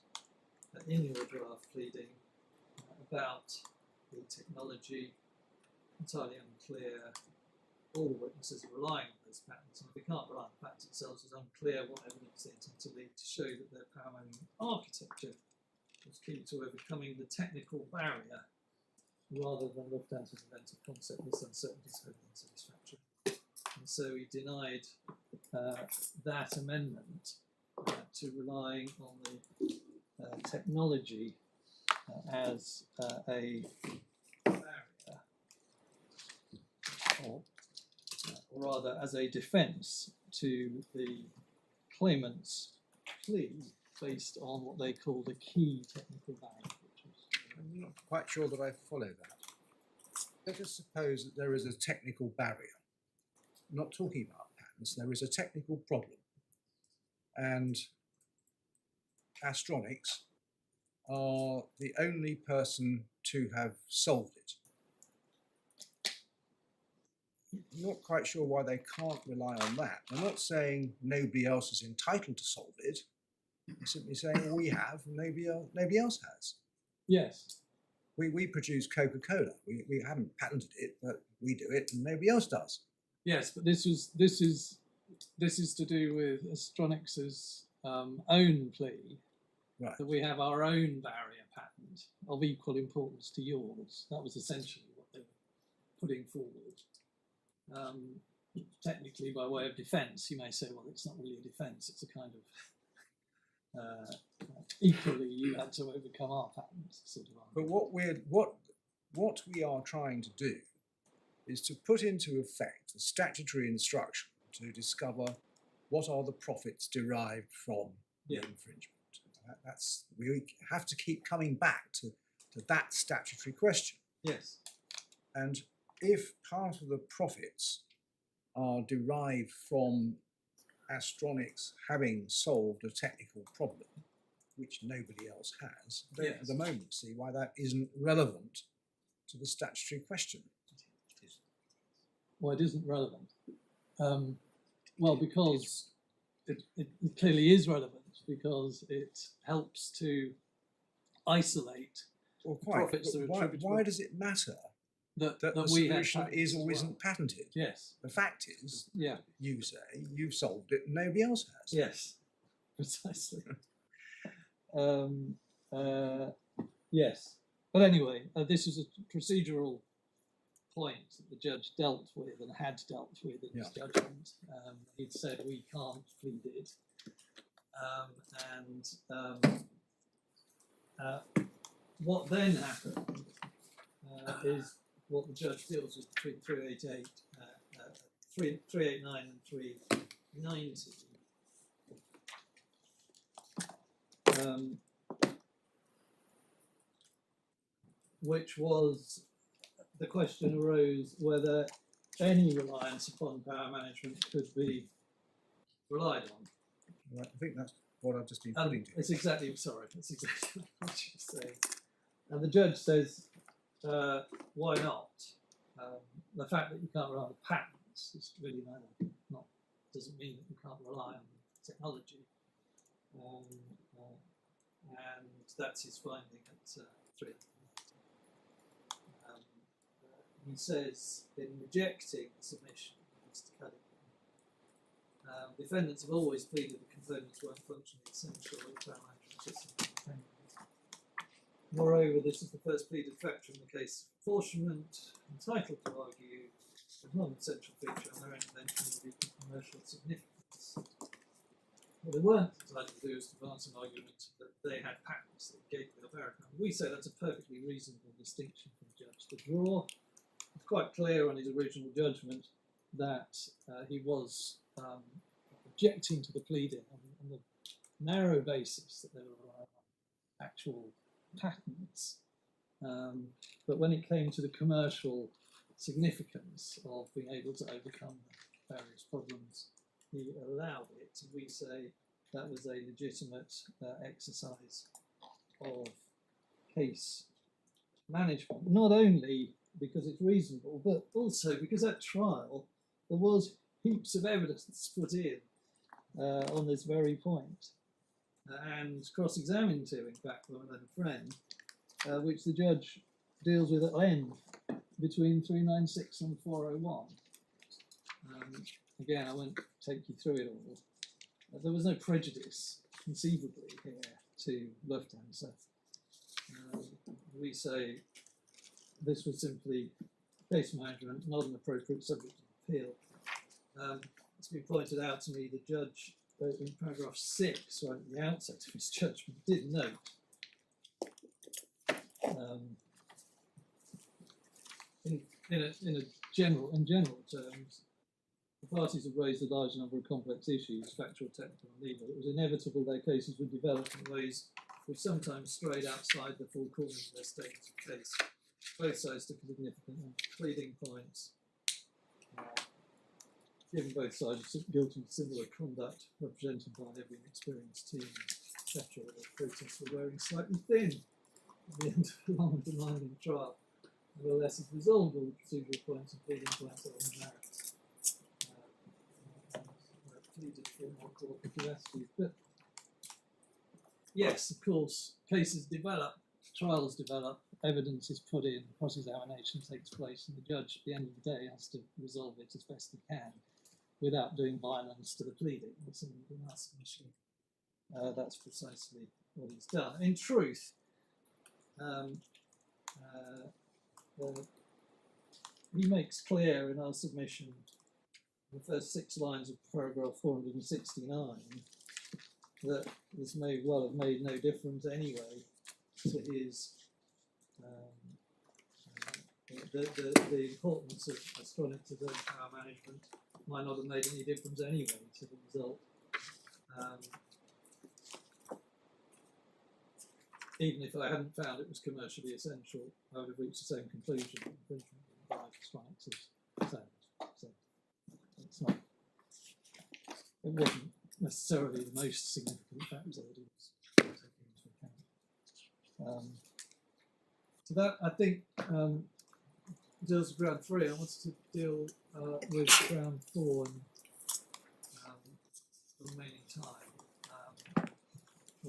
in your draft pleading about the technology? Entirely unclear. All the witnesses are relying on those patents, and if they can't rely on the patents themselves, it's unclear what evidence they intend to lead to show that their power management architecture was key to overcoming the technical barrier rather than Lufthansa's inventive concept. This uncertainty is wholly unsatisfactory. And so he denied that amendment to relying on the technology as a barrier, or rather as a defence to the claimant's plea based on what they called a key technical barrier. I'm not quite sure that I follow that. Let us suppose that there is a technical barrier. I'm not talking about patents, there is a technical problem. And Astronics are the only person to have solved it. I'm not quite sure why they can't rely on that. I'm not saying nobody else is entitled to solve it. I'm simply saying we have, and nobody else has. Yes. We produce Coca-Cola. We haven't patented it, but we do it, and nobody else does. Yes, but this is to do with Astronics's own plea, Right. that we have our own barrier patent of equal importance to yours. That was essentially what they were putting forward. Technically, by way of defence, you may say, well, it's not really a defence; it's a kind of equally you had to overcome our patent sort of argument. But what we are trying to do is to put into effect a statutory instruction to discover what are the profits derived from the infringement. We have to keep coming back to that statutory question. Yes. And if part of the profits are derived from Astronics having solved a technical problem, which nobody else has, I don't at the moment see why that isn't relevant to the statutory question. Well, it isn't relevant. Well, because it clearly is relevant, because it helps to isolate profits that are attributable. Why does it matter that the we solution have is or patents as isn't patented? Yes. The fact is, Yeah. you say you've solved it and nobody else has. Yes. Precisely. Yes. But anyway, this is a procedural point that the judge dealt with and had dealt with in his judgment. He'd said we can't plead it. What then happened is what the judge deals with between 389 and 390. Which was, the question arose whether any reliance upon power management could be relied on. Right, I think that's what I've just been putting to you. That's exactly what you're saying. And the judge says, why not? The fact that you can't rely on patents is really doesn't mean that you can't rely on technology. And that's his finding at 3. He says, in rejecting the submission of Mr. Cunningham, defendants have always pleaded that components weren't functionally essential in power management systems. Moreover, this is the first pleaded factor in the case. Apportionment, entitled to argue, is not an essential feature and their intervention would be commercial significance. What they weren't entitled to do is to advance an argument that they had patents that gave their barrier. We say that's a perfectly reasonable distinction from the judge to draw. It's quite clear on his original judgment that he was objecting to the pleading on the narrow basis that there were actual patents. But when it came to the commercial significance of being able to overcome various problems, he allowed it. We say that was a legitimate exercise of case management, not only because it's reasonable, but also because at trial there was heaps of evidence put in on this very point, and cross-examined to, in fact, by my friend, which the judge deals with at length between 396 and 401. Again, I won't take you through it all. There was no prejudice, conceivably, here to Lufthansa. We say this was simply case management, not an appropriate subject of appeal. It's been pointed out to me the judge, in paragraph 6, right at the outset of his judgment, did note in general terms, the parties have raised a large number of complex issues, factual, technical, and legal. It was inevitable their cases would develop in ways which sometimes strayed outside the full corners of their statements of case. Both sides took significant pleading points, given both sides guilty of similar conduct, represented by every inexperienced team, etc. The protests were wearing slightly thin at the end of a long and demanding trial. Nevertheless, it resolved all the procedural points and pleading points on the merits. Pleaded for more cooperative attitude. But yes, of course, cases develop, trials develop, evidence is put in, cross-examination takes place, and the judge at the end of the day has to resolve it as best he can without doing violence to the pleadings. And in our submission, that's precisely what he's done. In truth, he makes clear in our submission, the first 6 lines of paragraph 469, that this may well have made no difference anyway to his the importance of Astronics as power management might not have made any difference anyway to the result. Even if I hadn't found it was commercially essential, I would have reached the same conclusion that infringement by Astronics is sound. So it's not. It wasn't necessarily the most significant factor that he was taking into account. So that, I think, deals with ground 3. I wanted to deal with ground 4 and the remaining time. I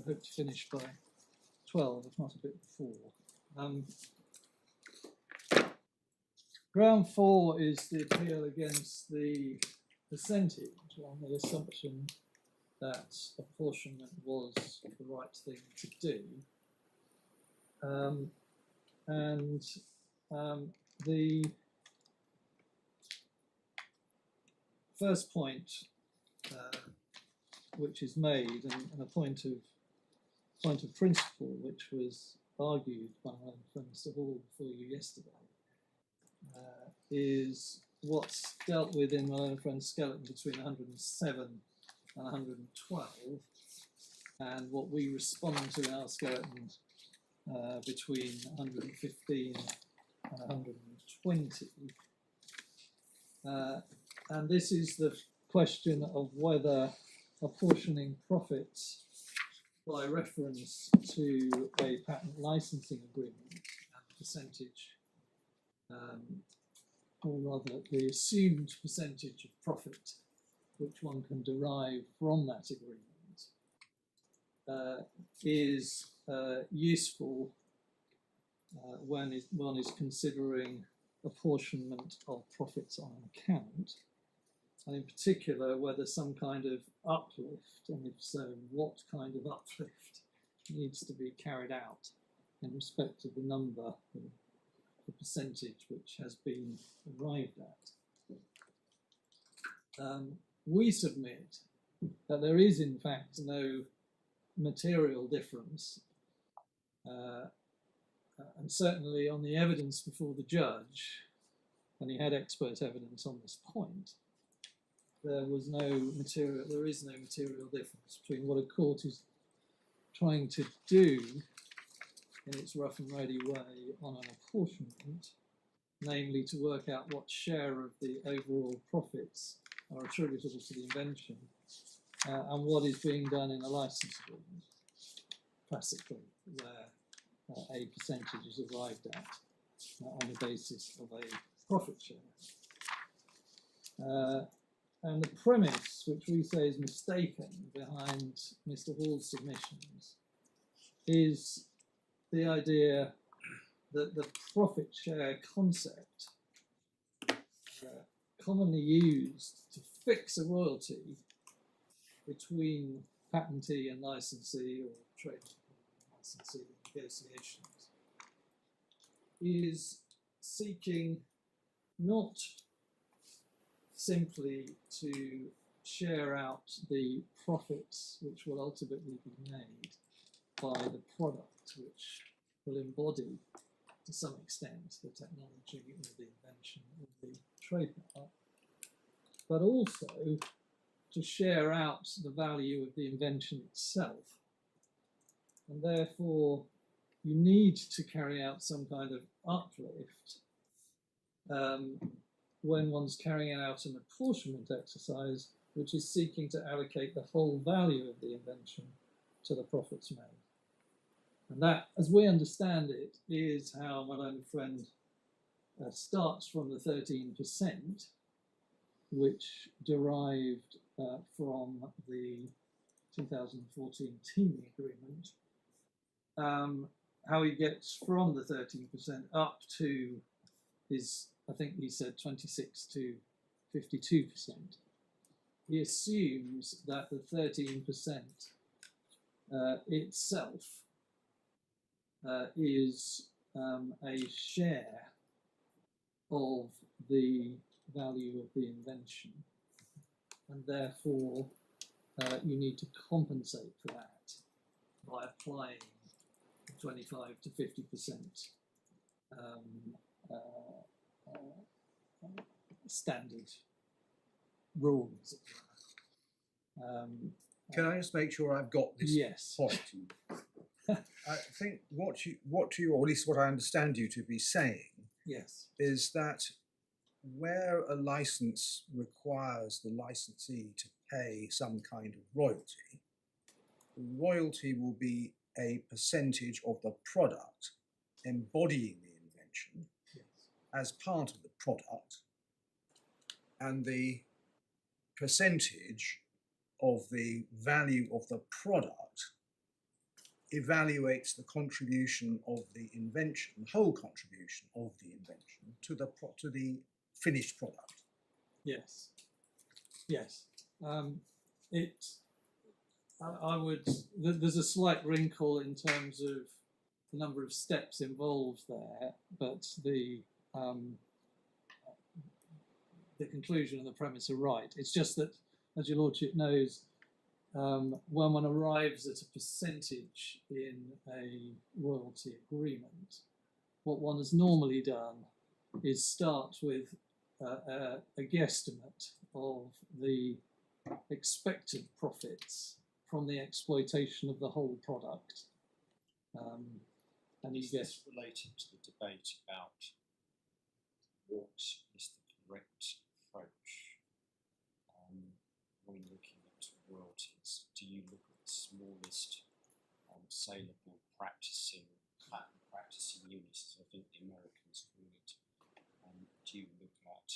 hope to finish by 12, if not a bit before. Ground 4 is the appeal against the percentage on the assumption that apportionment was the right thing to do. The first point which is made, and a point of principle which was argued by my friend Mr. Hall before you yesterday, is what's dealt with in my own friend's skeleton between 107 and 112, and what we respond to in our skeleton between 115 and 120. And this is the question of whether apportioning profits by reference to a patent licensing agreement and percentage, or rather the assumed percentage of profit which one can derive from that agreement, is useful when one is considering apportionment of profits on an account, and in particular whether some kind of uplift, and if so, what kind of uplift needs to be carried out in respect of the number, the percentage which has been arrived at. We submit that there is in fact no material difference, and certainly on the evidence before the judge, and he had expert evidence on this point, there is no material difference between what a court is trying to do in its rough and ready way on an apportionment, namely to work out what share of the overall profits are attributable to the invention, and what is being done in a license agreement, classically, where a percentage is arrived at on the basis of a profit share. And the premise, which we say is mistaken behind Mr. Hall's submissions, is the idea that the profit share concept, commonly used to fix a royalty between patentee and licensee or trade licensee negotiations, is seeking not simply to share out the profits which will ultimately be made by the product which will embody to some extent the technology or the invention or the trademark, but also to share out the value of the invention itself. And therefore, you need to carry out some kind of uplift when one's carrying out an apportionment exercise, which is seeking to allocate the whole value of the invention to the profits made. And that, as we understand it, is how my own friend starts from the 13%, which derived from the 2014 teaming agreement, how he gets from the 13% up to his, I think he said 26 to 52%. He assumes that the 13% itself is a share of the value of the invention, and therefore you need to compensate for that by applying 25 to 50% standard rules. Can I just make sure I've got this Yes. point? I think what you, or at least what I understand you to be saying, Yes. is that where a license requires the licensee to pay some kind of royalty, the royalty will be a percentage of the product embodying the invention as part of the product, and the percentage of the value of the product evaluates the contribution of the invention, the whole contribution of the invention to the finished product. Yes. Yes. I would. There's a slight wrinkle in terms of the number of steps involved there, but the conclusion and the premise are right. It's just that, as your lordship knows, when one arrives at a percentage in a royalty agreement, what one has normally done is start with a guesstimate of the expected profits from the exploitation of the whole product. And you Is get this related to the debate about what is the correct approach when looking at royalties? Do you look at the smallest saleable practicing units, as I think the Americans call it? Do you look at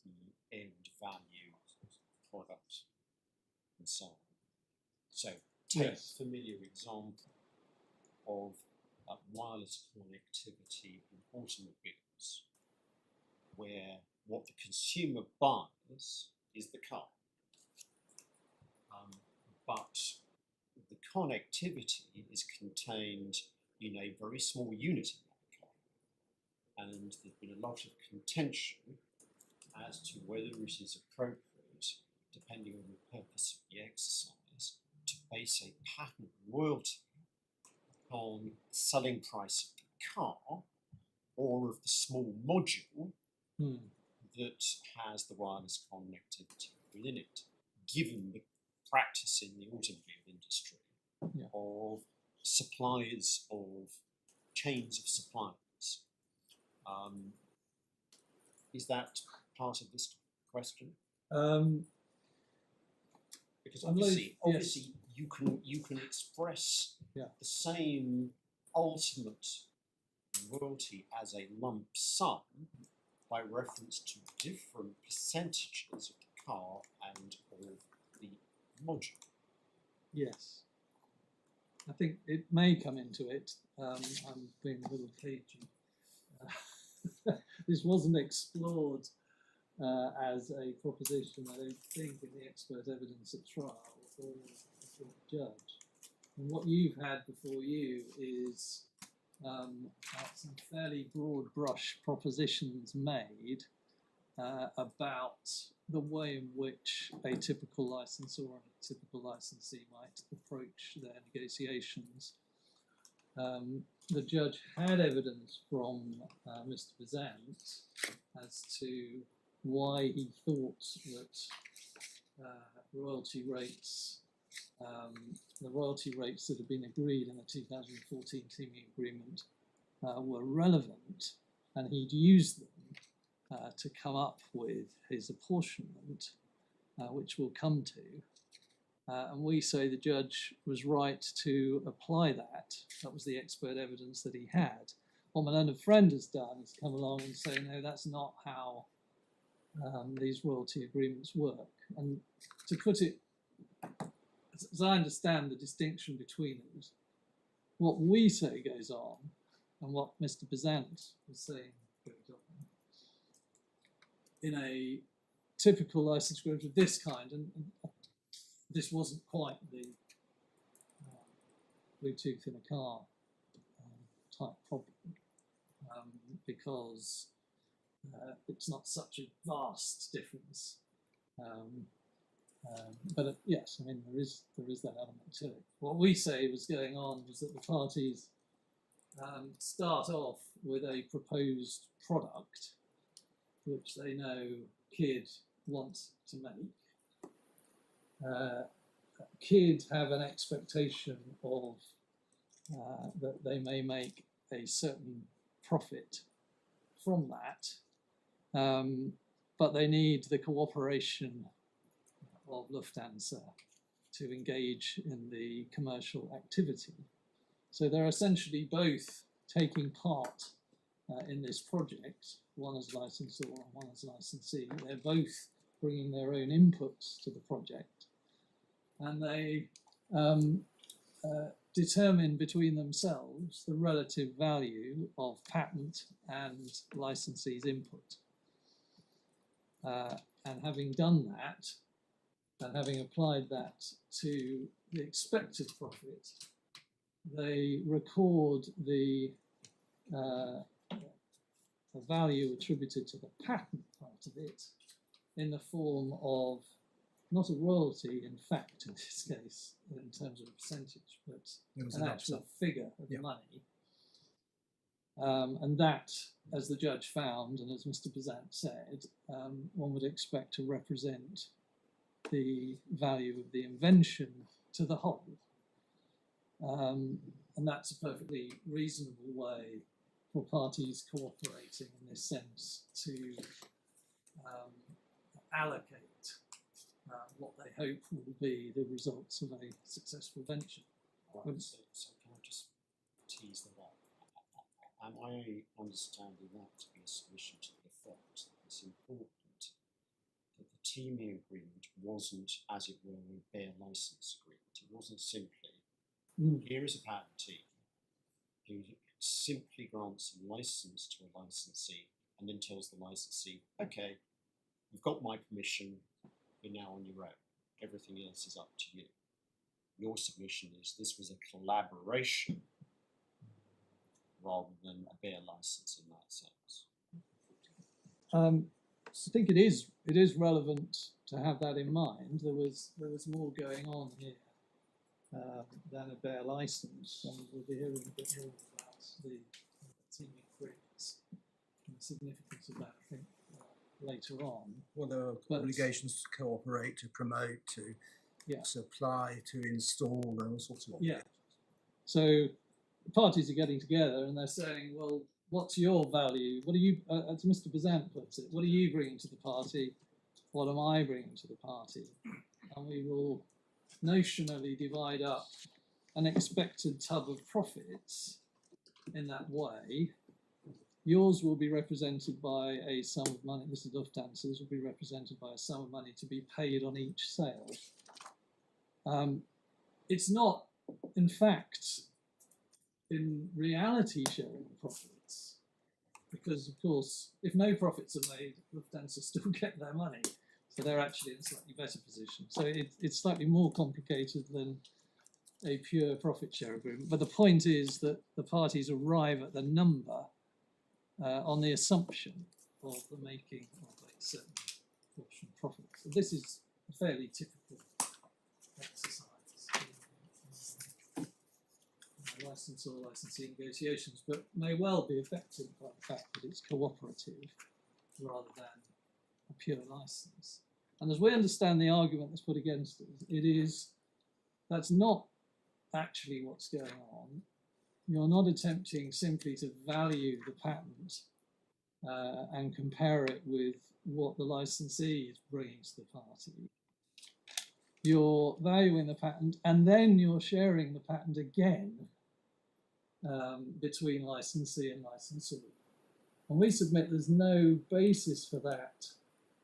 the end value of the product and so on? So take Yes. a familiar example of wireless connectivity in automobiles, where what the consumer buys is the car, but the connectivity is contained in a very small unit in that car, and there's been a lot of contention as to whether it is appropriate, depending on the purpose of the exercise, to base a patent royalty on the selling price of the car or of the small module that has the wireless connectivity within it, given the practice in the automobile industry of suppliers of chains of suppliers. Is that part of this? question? Um, Because I'm loath- obviously, you can express Yeah. the same ultimate royalty as a lump sum by reference to different percentages of the car and of the module. Yes. I think it may come into it. I'm being a little cagey. This wasn't explored as a proposition, I don't think, in the expert evidence at trial or before the judge. And what you've had before you is some fairly broad brush propositions made about the way in which a typical licensor and a typical licensee might approach their negotiations. The judge had evidence from Mr. Bezant as to why he thought that royalty rates, the royalty rates that had been agreed in the 2014 teaming agreement were relevant, and he'd used them to come up with his apportionment, which we'll come to. And we say the judge was right to apply that. That was the expert evidence that he had. What my learned friend has done is come along and say, no, that's not how these royalty agreements work. And to put it, as I understand the distinction between them, what we say goes on and what Mr. Bezant was saying goes on in a typical license agreement of this kind, and this wasn't quite the Bluetooth in a car type problem, because it's not such a vast difference. But yes, I mean there is that element to it. What we say was going on was that the parties start off with a proposed product which they know KID wants to make. KID have an expectation of that they may make a certain profit from that, but they need the cooperation of Lufthansa to engage in the commercial activity. So they're essentially both taking part in this project, one as licensor and one as licensee. They're both bringing their own inputs to the project, and they determine between themselves the relative value of patent and licensee's input. And having done that, and having applied that to the expected profit, they record the value attributed to the patent part of it in the form of not a royalty, in fact, in this case, in terms of a percentage, but an actual figure of money. And that, as the judge found, and as Mr. Bezant said, one would expect to represent the value of the invention to the whole. And that's a perfectly reasonable way for parties cooperating in this sense to allocate what they hope will be the results of a successful venture. Right, so can I just tease that out? Am I understanding that to be a submission to the effect that it's important that the teaming agreement wasn't, as it were, a bare license agreement? It wasn't simply, here is a patentee who simply grants a license to a licensee and then tells the licensee, okay, you've got my permission, you're now on your own. Everything else is up to you. Your submission is this was a collaboration rather than a bare license in that sense. So I think it is relevant to have that in mind. There was more going on here than a bare license, and we'll be hearing a bit more about the teaming agreements and the significance of that, I think, later on. Well, there are obligations to cooperate, to promote, to supply, to install, and all sorts of obligations. So the parties are getting together and they're saying, well, what's your value? What are you, as Mr. Bezant puts it, what are you bringing to the party? what am I bringing to the party? And we will notionally divide up an expected tub of profits in that way. Yours will be represented by a sum of money, Mr. Lufthansa's will be represented by a sum of money to be paid on each sale. It's not, in fact, in reality sharing the profits, because of course, if no profits are made, Lufthansa still get their money, so they're actually in a slightly better position. So it's slightly more complicated than a pure profit share agreement. But the point is that the parties arrive at the number on the assumption of the making of a certain portion of profit. So this is a fairly typical exercise in license or licensee negotiations, but may well be affected by the fact that it's cooperative rather than a pure license. And as we understand the argument that's put against it, that's not actually what's going on. You're not attempting simply to value the patent and compare it with what the licensee is bringing to the party. You're valuing the patent and then you're sharing the patent again between licensee and licensor. And we submit there's no basis for that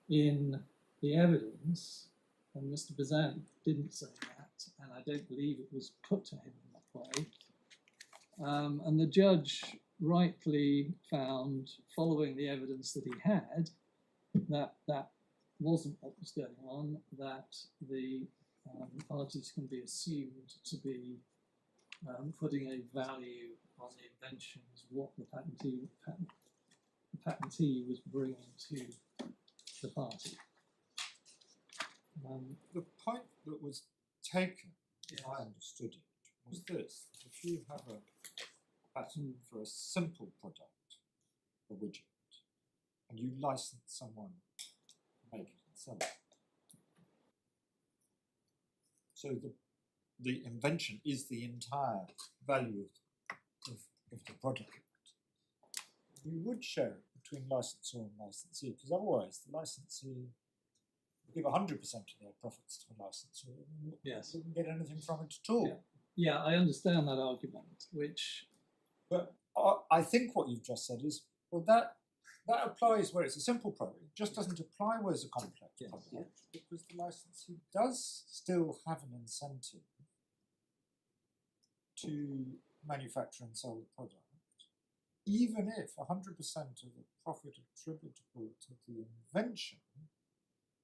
in the evidence, and Mr. Bazant didn't say that, and I don't believe it was put to him in that way. And the judge rightly found, following the evidence that he had, that that wasn't what was going on, that the parties can be assumed to be putting a value on the inventions, what the patentee was bringing to the party. The point that was taken, as I understood it, was this: if you have a patent for a simple product, a widget, and you license someone to make it and sell it, so the invention is the entire value of the product, you would share it between licensor and licensee, because otherwise the licensee give 100% of their profits to the licensor and wouldn't get anything from it at all. Yeah, I understand that argument, which... But I think what you've just said is, well, that applies where it's a simple product. It just doesn't apply where it's a complex product, because the licensee does still have an incentive to manufacture and sell the product, even if 100% of the profit attributable to the invention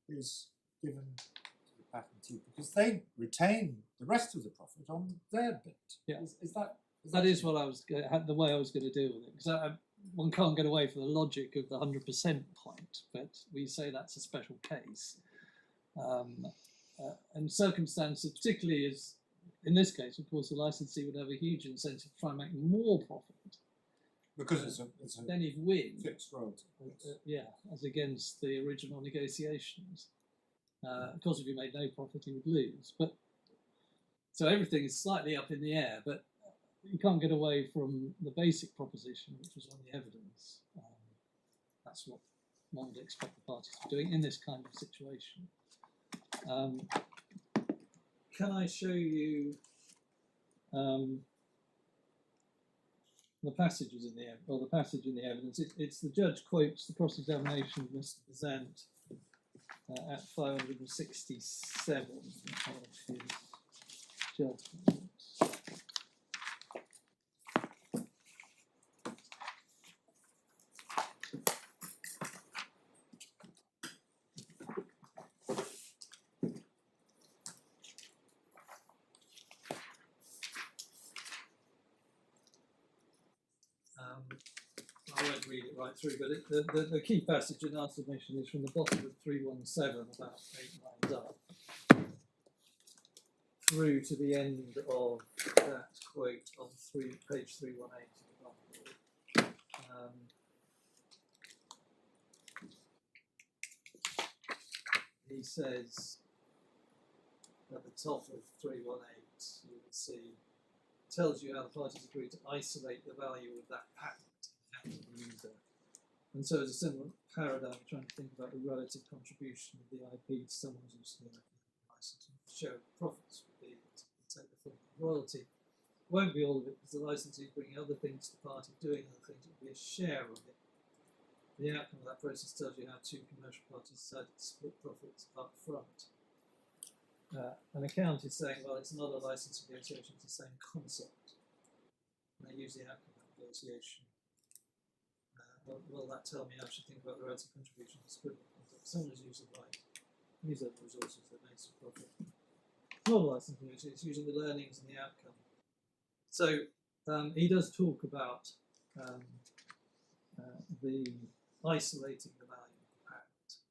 is given to the patentee, because they retain the rest of the profit on their bit. Yeah. Is that what I was the way I was going to deal with it, because one can't get away from the logic of the 100% point, but we say that's a special case. And circumstances, particularly as in this case, of course, the licensee would have a huge incentive to try and make more profit. Because it's a then he'd win. Fixed royalty. As against the original negotiations. Of course, if he made no profit, he would lose. But so everything is slightly up in the air, but you can't get away from the basic proposition, which was on the evidence. That's what one would expect the parties to be doing in this kind of situation. Can I show you the passages in the passage in the evidence? It's the judge quotes the cross-examination of Mr. Bazant at 567 of his judgment. I won't read it right through, but the key passage in our submission is from the bottom of 317, about 8 lines up, through to the end of that quote on page 318 of the Arnold. He says at the top of 318, you will see, tells you how the parties agreed to isolate the value of that patent and the user. And so as a similar paradigm trying to think about the relative contribution of the IP to someone's use of the IP license and share profits would be to take the form of royalty. Won't be all of it because the licensee is bringing other things to the party, doing other things. It will be a share of it. The outcome of that process tells you how two commercial parties decide to split profits up front. An account is saying, well, it's not a license negotiation, it's the same concept. And they use the outcome of negotiation. Will that tell me I should think about the relative contribution to split it? Someone has used the right, use other resources that makes a profit. It's not a license negotiation, it's using the learnings and the outcome. So he does talk about the isolating the value of the patent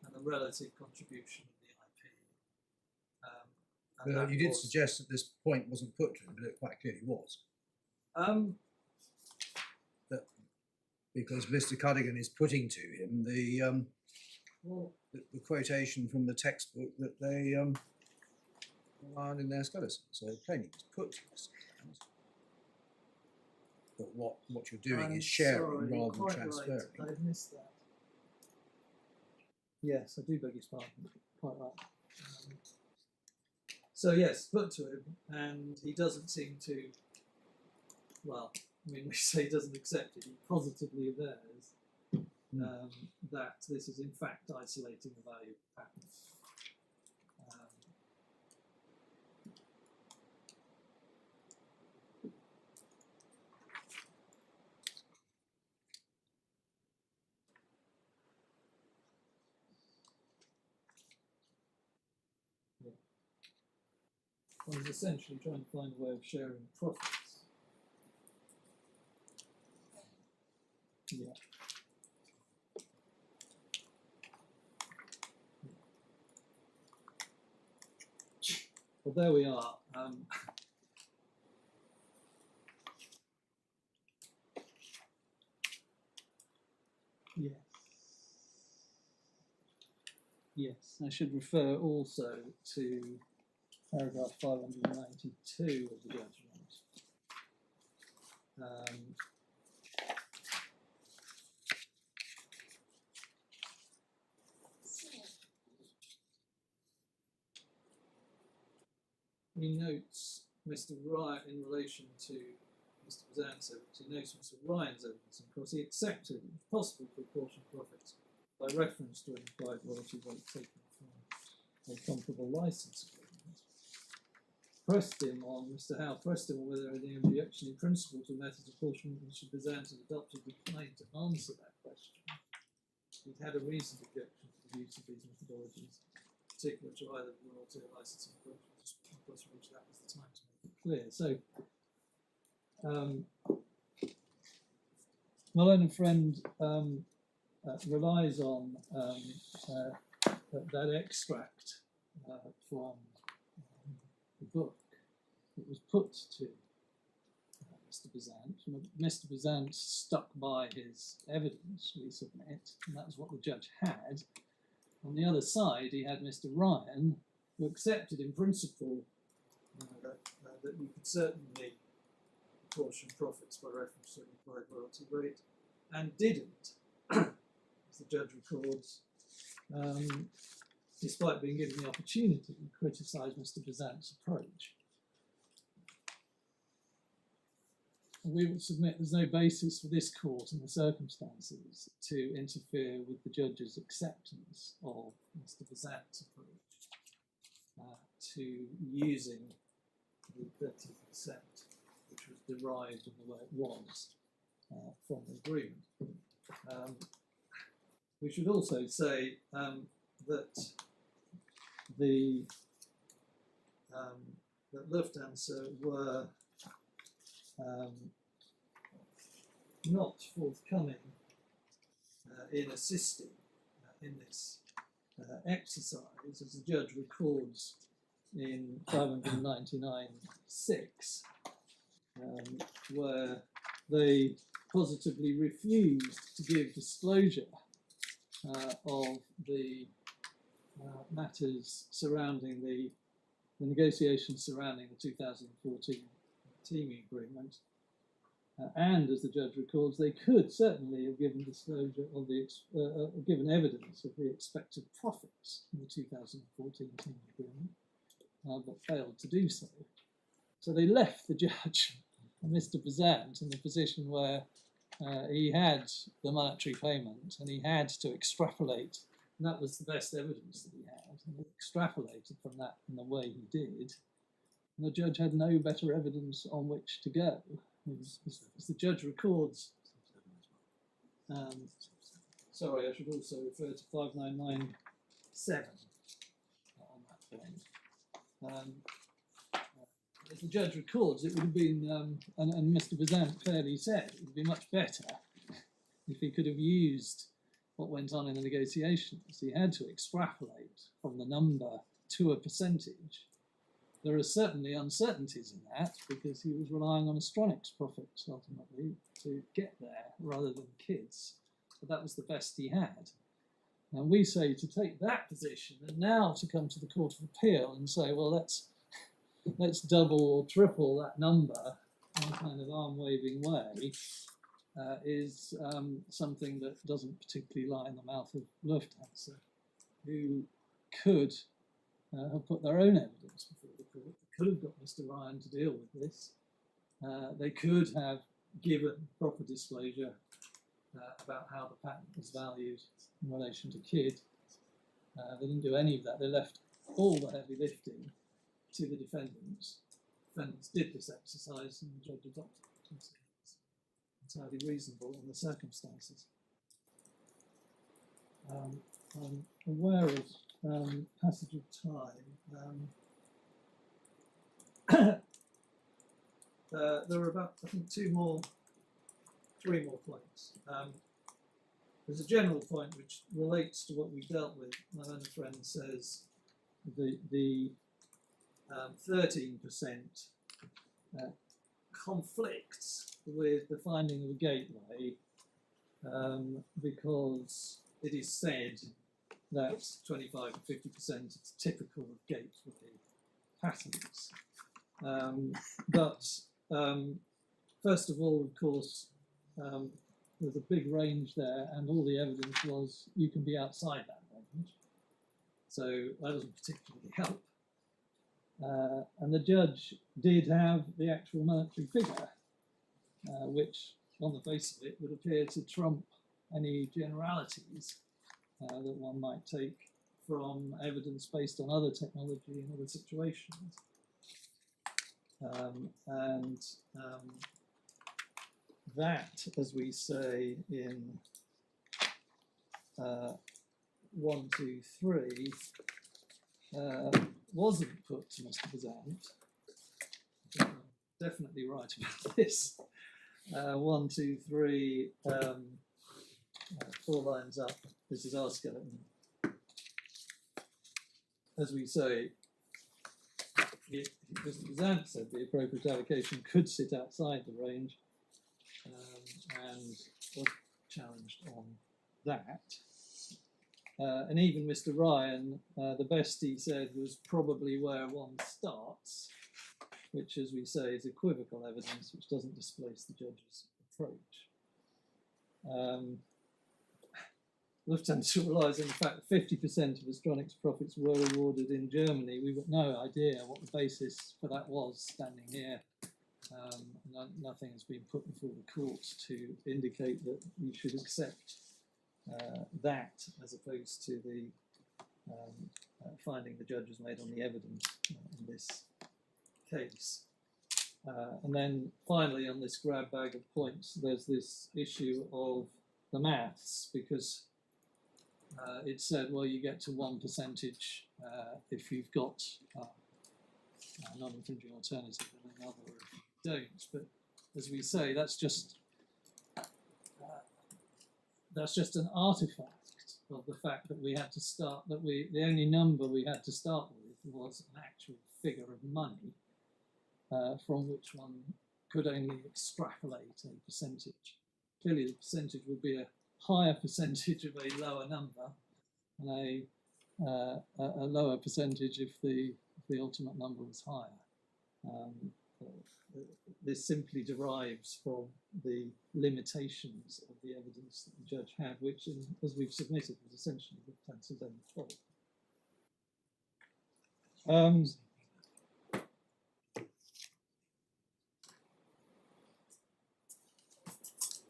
and the relative contribution of the IP. You did suggest that this point wasn't put to him, but it quite clearly was. Because Mr. Cuddigan is putting to him the quotation from the textbook that they found in their scholars. So plainly it's put to us. But what you're doing is sharing rather than transferring. Right. I've missed that. Yes, I do beg his pardon. Quite right. So yes, put to him, and he doesn't seem to. Well, I mean, we say he doesn't accept it. He positively avers that this is in fact isolating the value of the patent. One is essentially trying to find a way of sharing profits. Yeah. Well, there we are. Yes. Yes, I should refer also to paragraph 592 of the judgment. He notes Mr. Ryan in relation to Mr. Bazan's evidence. He notes Mr. Ryan's evidence, and of course he accepted a possible proportion of profits by reference to an implied royalty rate taken from a comparable license agreement. Pressed him on, Mr. Howe pressed him on whether any objection in principle to a method of apportionment Mr. Bazan had adopted, declined to answer that question. He'd had a reasoned objection to the use of these methodologies, particularly to either royalty or licensing approaches, which that was the time to make it clear. So, my learned friend relies on that extract from the book that was put to Mr. Bazant. Mr. Bazant stuck by his evidence, we submit, and that's what the judge had. On the other side, he had Mr. Ryan, who accepted in principle that you could certainly apportion profits by reference to an implied royalty rate, and didn't, as the judge records, despite being given the opportunity to criticise Mr. Bazant's approach. And we would submit there's no basis for this court in the circumstances to interfere with the judge's acceptance of Mr. Bazant's approach to using the 30%, which was derived in the way it was from the agreement. We should also say that that Lufthansa were not forthcoming in assisting in this exercise, as the judge records in 599(6), where they positively refused to give disclosure of the matters surrounding the negotiations surrounding the 2014 teaming agreement, and as the judge records, they could certainly have given disclosure of the given evidence of the expected profits in the 2014 team agreement, but failed to do so. So they left the judge, Mr. Bezant, in the position where he had the monetary payment and he had to extrapolate, and that was the best evidence that he had, and he extrapolated from that in the way he did. And the judge had no better evidence on which to go. As the judge records, sorry, I should also refer to 5997 on that point. As the judge records, it would have been, and Mr. Bezant fairly said, it would be much better if he could have used what went on in the negotiations. He had to extrapolate from the number to a percentage. There are certainly uncertainties in that because he was relying on Astronics profits ultimately to get there rather than kids. But that was the best he had. And we say to take that position and now to come to the Court of Appeal and say, well, let's double or triple that number in a kind of arm-waving way is something that doesn't particularly lie in the mouth of Lufthansa, who could have put their own evidence before the court. They could have got Mr. Ryan to deal with this. They could have given proper disclosure about how the patent was valued in relation to KID. They didn't do any of that. They left all the heavy lifting to the defendants. Defendants did this exercise and the judge adopted it. It's entirely reasonable in the circumstances. I'm aware of passage of time. There are about, I think, three more points. There's a general point which relates to what we dealt with. My learned friend says the 13% conflicts with the finding of a gateway because it is said that 25 to 50% is typical of gateway patents. But first of all, of course, there's a big range there, and all the evidence was you can be outside that range. So that doesn't particularly help. And the judge did have the actual monetary figure, which on the face of it would appear to trump any generalities that one might take from evidence based on other technology and other situations. That, as we say in 1, 2, 3, wasn't put to Mr. Bezant. I'm definitely right about this. 1, 2, 3, 4 lines up. This is our skeleton. As we say, Mr. Bezant said the appropriate allocation could sit outside the range and was challenged on that. And even Mr. Ryan, the best he said was probably where one starts, which, as we say, is equivocal evidence, which doesn't displace the judge's approach. Lufthansa relies on the fact that 50% of Astronics profits were awarded in Germany. We've got no idea what the basis for that was standing here. Nothing has been put before the court to indicate that we should accept that as opposed to the finding the judge has made on the evidence in this case. And then finally, on this grab bag of points, there's this issue of the maths, because it said, well, you get to 1% if you've got a non-infringing alternative and another if you don't. But as we say, that's just an artifact of the fact that we had to start, the only number we had to start with was an actual figure of money from which one could only extrapolate a percentage. Clearly the percentage would be a higher percentage of a lower number and a lower percentage if the ultimate number was higher. this simply derives from the limitations of the evidence that the judge had, which, as we've submitted, was essentially Lufthansa's own fault.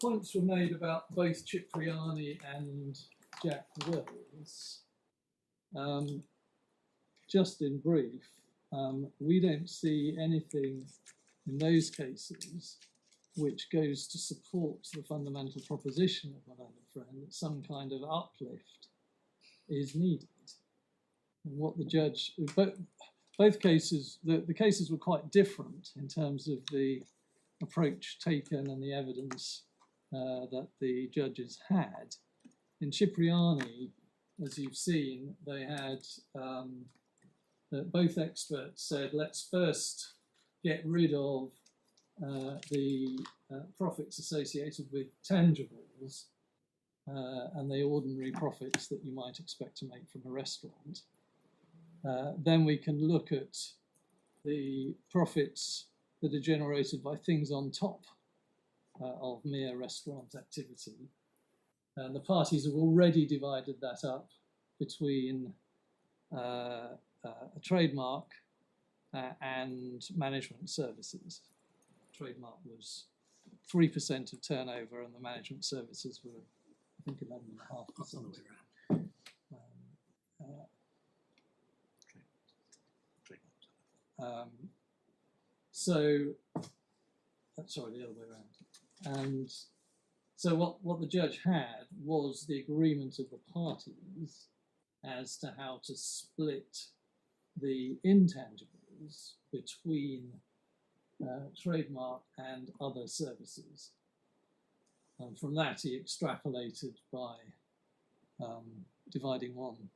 Points were made about both Cipriani and Jack Wells. Just in brief, we don't see anything in those cases which goes to support the fundamental proposition of my learned friend that some kind of uplift is needed. And what the judge, both cases, the cases were quite different in terms of the approach taken and the evidence that the judges had. In Cipriani, as you've seen, they had both experts said, let's first get rid of the profits associated with tangibles and the ordinary profits that you might expect to make from a restaurant. Then we can look at the profits that are generated by things on top of mere restaurant activity. And the parties have already divided that up between a trademark and management services. Trademark was 3% of turnover, and the management services were, I think, 11.5%. Sorry, the other way around. And so what the judge had was the agreement of the parties as to how to split the intangibles between trademark and other services. And from that, he extrapolated by dividing one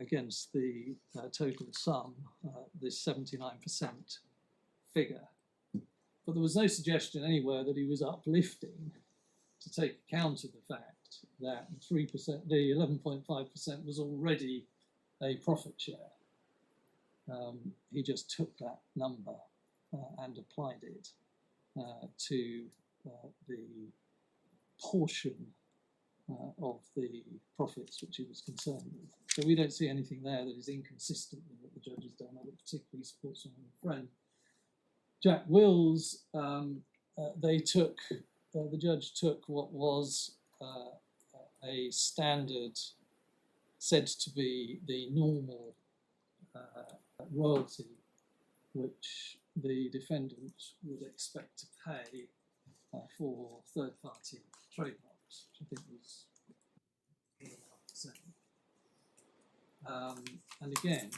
against the total sum, this 79% figure. But there was no suggestion anywhere that he was uplifting to take account of the fact that 3%, the 11.5% was already a profit share. He just took that number and applied it to the portion of the profits which he was concerned with. So we don't see anything there that is inconsistent with what the judge has done, or that particularly supports my friend. Jack Wills, the judge took what was a standard, said to be the normal royalty which the defendant would expect to pay for third-party trademarks, which I think was 1.5%. And again,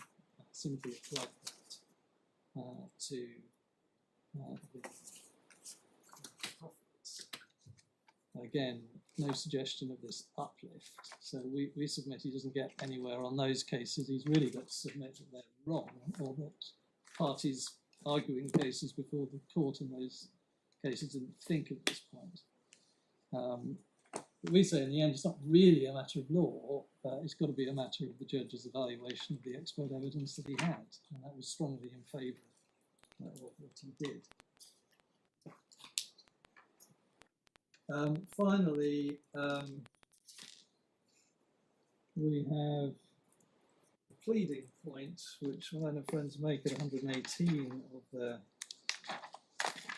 simply applied that to the profits. Again, no suggestion of this uplift. So we submit he doesn't get anywhere on those cases. He's really got to submit that they're wrong, or that parties arguing cases before the court in those cases didn't think at this point. But we say in the end it's not really a matter of law, it's got to be a matter of the judge's evaluation of the expert evidence that he had, and that was strongly in favour of what he did. Finally, we have a pleading point, which my friends make at 118 of their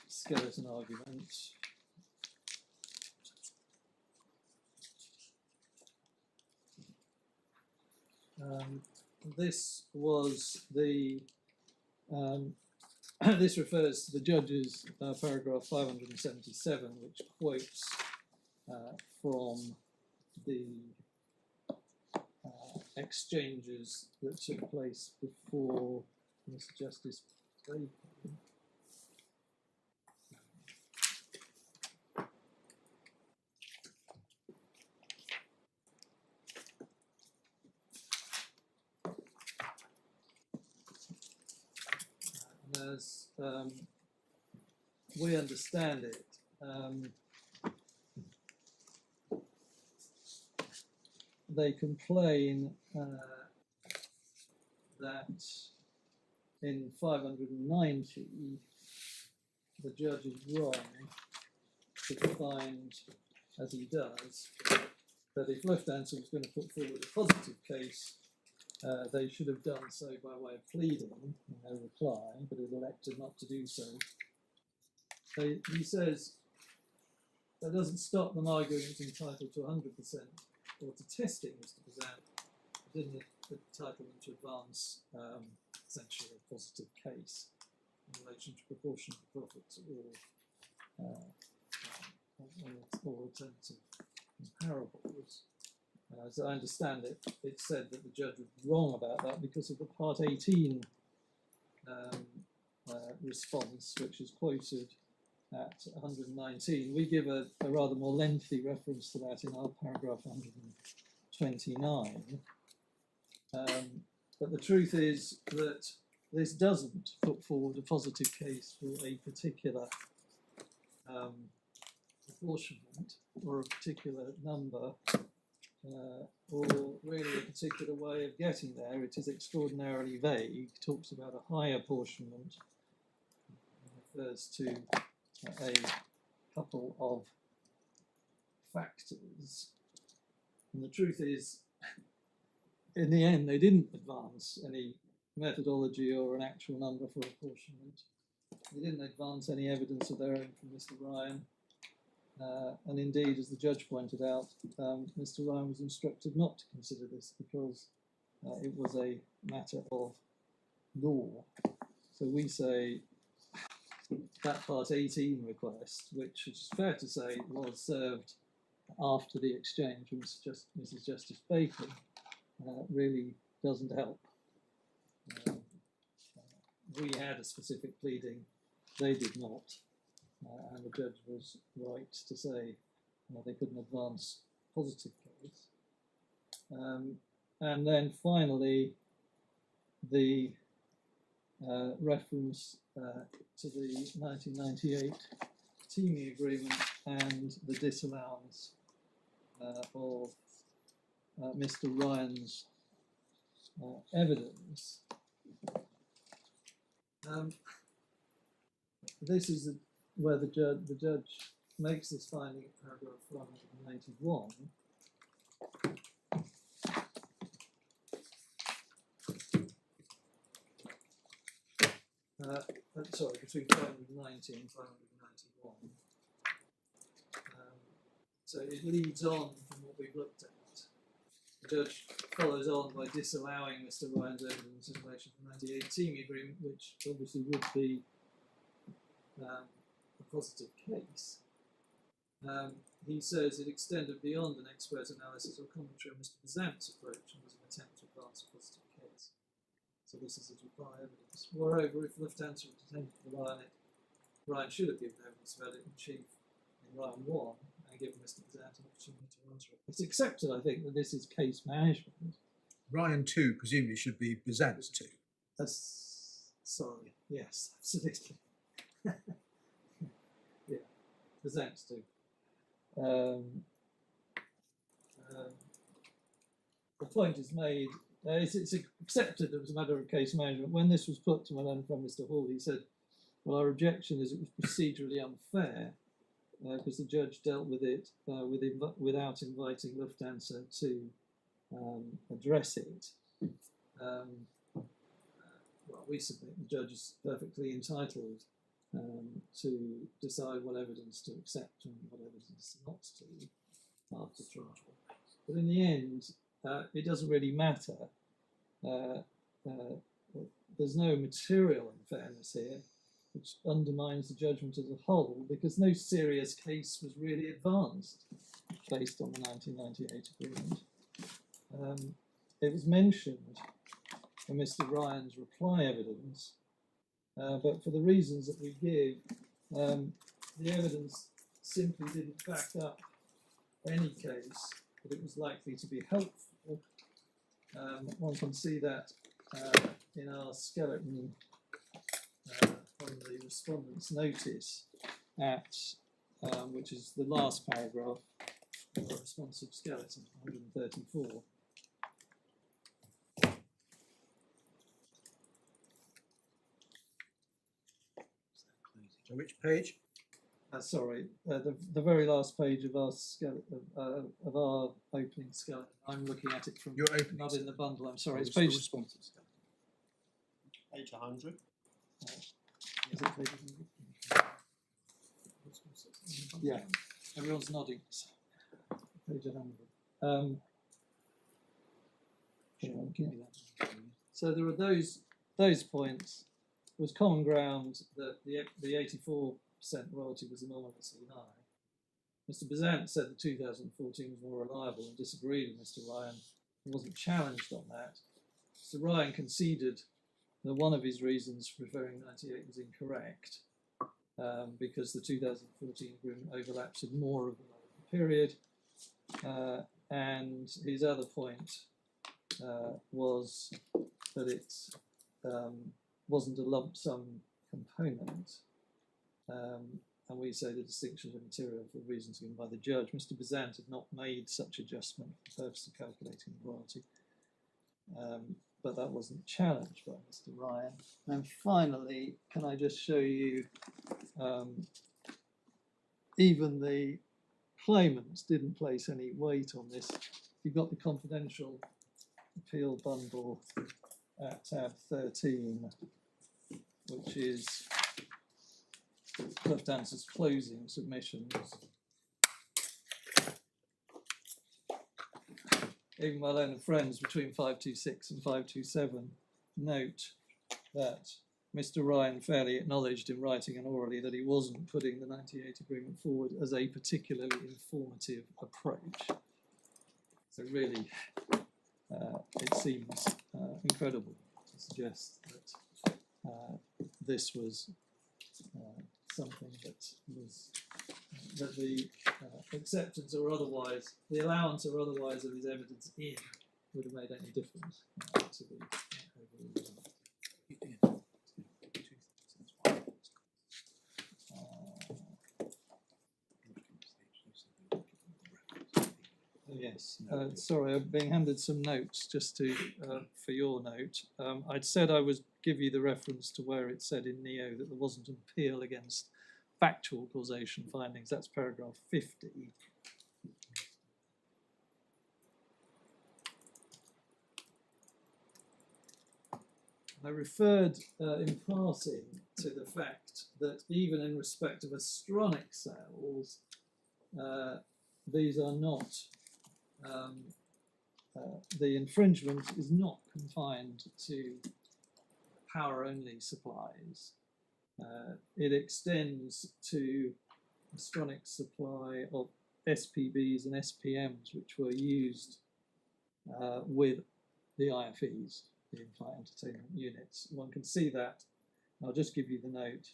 skeleton argument. This was the this refers to the judge's paragraph 577, which quotes from the exchanges that took place before Mr. Justice Bacon. As we understand it, they complain that in 590, the judge is wrong to find, as he does, that if Lufthansa was going to put forward a positive case, they should have done so by way of pleading in their reply, but it elected not to do so. He says that doesn't stop them arguing it's entitled to 100% or to testing Mr. Bazant, but didn't entitle them to advance essentially a positive case in relation to proportion of profits or alternative comparables. As I understand it, it's said that the judge was wrong about that because of the Part 18 response, which is quoted at 119. We give a rather more lengthy reference to that in our paragraph 129. But the truth is that this doesn't put forward a positive case for a particular apportionment or a particular number, or really a particular way of getting there. It is extraordinarily vague, talks about a high apportionment, refers to a couple of factors. And the truth is, in the end, they didn't advance any methodology or an actual number for apportionment. They didn't advance any evidence of their own from Mr. Ryan. And indeed, as the judge pointed out, Mr. Ryan was instructed not to consider this because it was a matter of law. So we say that Part 18 request, which is fair to say was served after the exchange with Mrs. Justice Bacon, really doesn't help. We had a specific pleading, they did not. And the judge was right to say they couldn't advance positive case. And then finally, the reference to the 1998 teaming agreement and the disallowance of Mr. Ryan's evidence. This is where the judge makes this finding in paragraph 191. Sorry, between 590 and 591. So it leads on from what we've looked at. The judge follows on by disallowing Mr. Ryan's evidence in relation to the 1998 teaming agreement, which obviously would be a positive case. He says it extended beyond an expert analysis or commentary on Mr. Bazant's approach and was an attempt to advance a positive case. So this is his reply evidence. Moreover, if Lufthansa had intended to rely on it, Ryan should have given evidence about it in chief in Ryan 1 and given Mr. Bazant an opportunity to answer it. It's accepted, I think, that this is case management. Ryan 2 presumably should be Bazant 2. Sorry, yes, absolutely. Yeah, Bazant 2. The point is made. It's accepted as a matter of case management. When this was put to my learned friend Mr. Hall, he said, well, our objection is it was procedurally unfair because the judge dealt with it without inviting Lufthansa to address it. Well, we submit the judge is perfectly entitled to decide what evidence to accept and what evidence not to after trial. But in the end, it doesn't really matter. There's no material unfairness here, which undermines the judgment as a whole, because no serious case was really advanced based on the 1998 agreement. It was mentioned in Mr. Ryan's reply evidence, but for the reasons that we give, the evidence simply didn't back up any case that it was likely to be helpful. One can see that in our skeleton on the respondent's notice at which is the last paragraph of the responsive skeleton, 134. So which page? Sorry, the very last page of our skeleton, of our opening skeleton. I'm looking at it from Your opening not in the bundle. I'm sorry. Oh, It's the page. responses. Page 100. Is it page 100? Yeah, everyone's nodding. Page 100. So there are those points. It was common ground that the 84% royalty was enormously high. Mr. Bezant said the 2014 was more reliable and disagreed with Mr. Ryan. He wasn't challenged on that. Mr. Ryan conceded that one of his reasons for referring 98 was incorrect, because the 2014 agreement overlaps with more of the period, and his other point was that it wasn't a lump sum component, and we say the distinctions are material for reasons given by the judge. Mr. Bezant had not made such adjustment for the purpose of calculating the royalty, but that wasn't challenged by Mr. Ryan. And finally, can I just show you, even the claimants didn't place any weight on this. You've got the confidential appeal bundle at tab 13, which is Lufthansa's closing submissions. Even my learned friends between 526 and 527 note that Mr. Ryan fairly acknowledged in writing and orally that he wasn't putting the 98 agreement forward as a particularly informative approach. So really, it seems incredible to suggest that this was something that was that the acceptance or otherwise, the allowance or otherwise of his evidence in would have made any difference to the overall. Yes, sorry, I'm being handed some notes just to for your note. I'd said I would give you the reference to where it said in Neo that there wasn't an appeal against factual causation findings. That's paragraph 50. I referred in passing to the fact that even in respect of Astronics sales, these are not, the infringement is not confined to power-only supplies. It extends to Astronics supply of SPBs and SPMs, which were used with the IFEs, the in-flight entertainment units. One can see that. I'll just give you the note,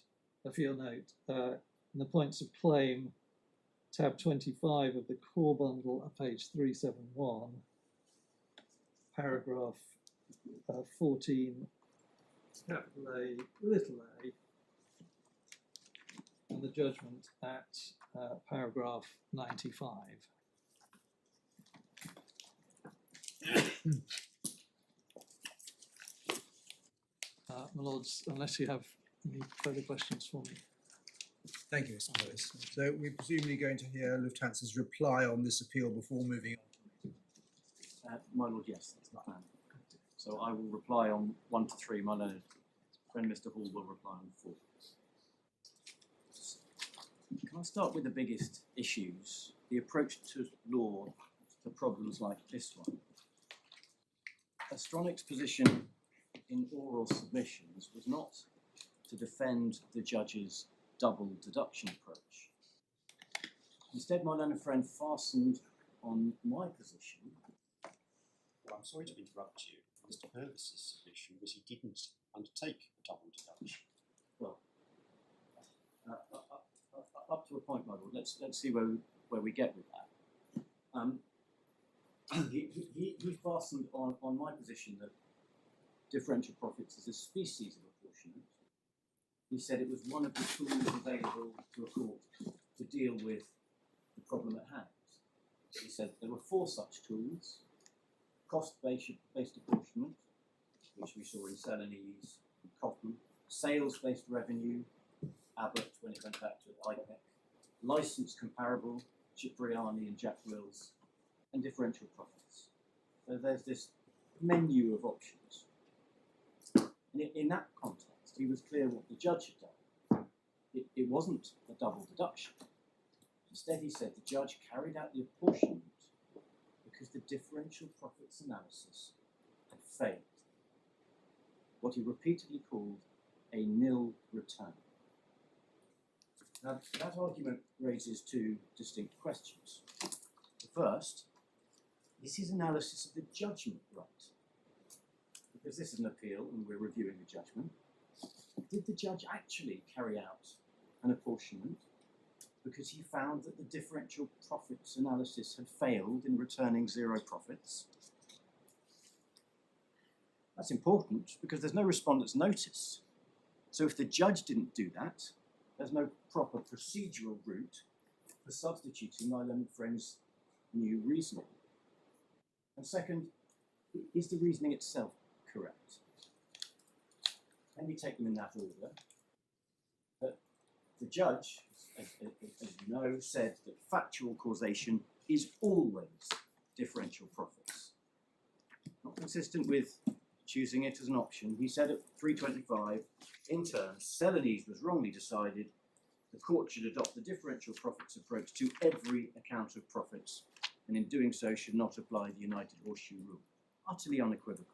a field note. In the points of claim, tab 25 of the core bundle at page 371, paragraph 14, capital A, little a, and the judgment at paragraph 95. My lords, unless you have any further questions for me. Thank you, Mr. Lewis. So we're presumably going to hear Lufthansa's reply on this appeal before moving on. My lord, yes, that's the plan. So I will reply on 1 to 3. My learned friend Mr. Hall will reply on 4. Can I start with the biggest issues? The approach to law to problems like this one. Astronics' position in oral submissions was not to defend the judge's double deduction approach. Instead, my learned friend fastened on my position. Well, I'm sorry to interrupt you. Mr. Purvis's submission was he didn't undertake double deduction. Well, up to a point, my lord. Let's see where we get with that. He fastened on my position that differential profits is a species of apportionment. He said it was one of the tools available to a court to deal with the problem at hand. He said there were 4 such tools: cost-based apportionment, which we saw in Celanese and Cotton; sales-based revenue; Abbott when it went back to IPEC, license comparable, Cipriani and Jack Wills, and differential profits. So there's this menu of options. And in that context, he was clear what the judge had done. It wasn't a double deduction. Instead, he said the judge carried out the apportionment because the differential profits analysis had failed. What he repeatedly called a nil return. Now, that argument raises two distinct questions. The first is his analysis of the judgment right. Because this is an appeal and we're reviewing the judgment. Did the judge actually carry out an apportionment because he found that the differential profits analysis had failed in returning zero profits? That's important because there's no respondent's notice. So if the judge didn't do that, there's no proper procedural route for substituting my learned friend's new reasoning. And second, is the reasoning itself correct? Let me take them in that order. But the judge, as you know, said that factual causation is always differential profits. Not consistent with choosing it as an option, he said at 325, in terms, Celanese was wrongly decided. The court should adopt the differential profits approach to every account of profits, and in doing so should not apply the United Horseshoe Rule. Utterly unequivocal.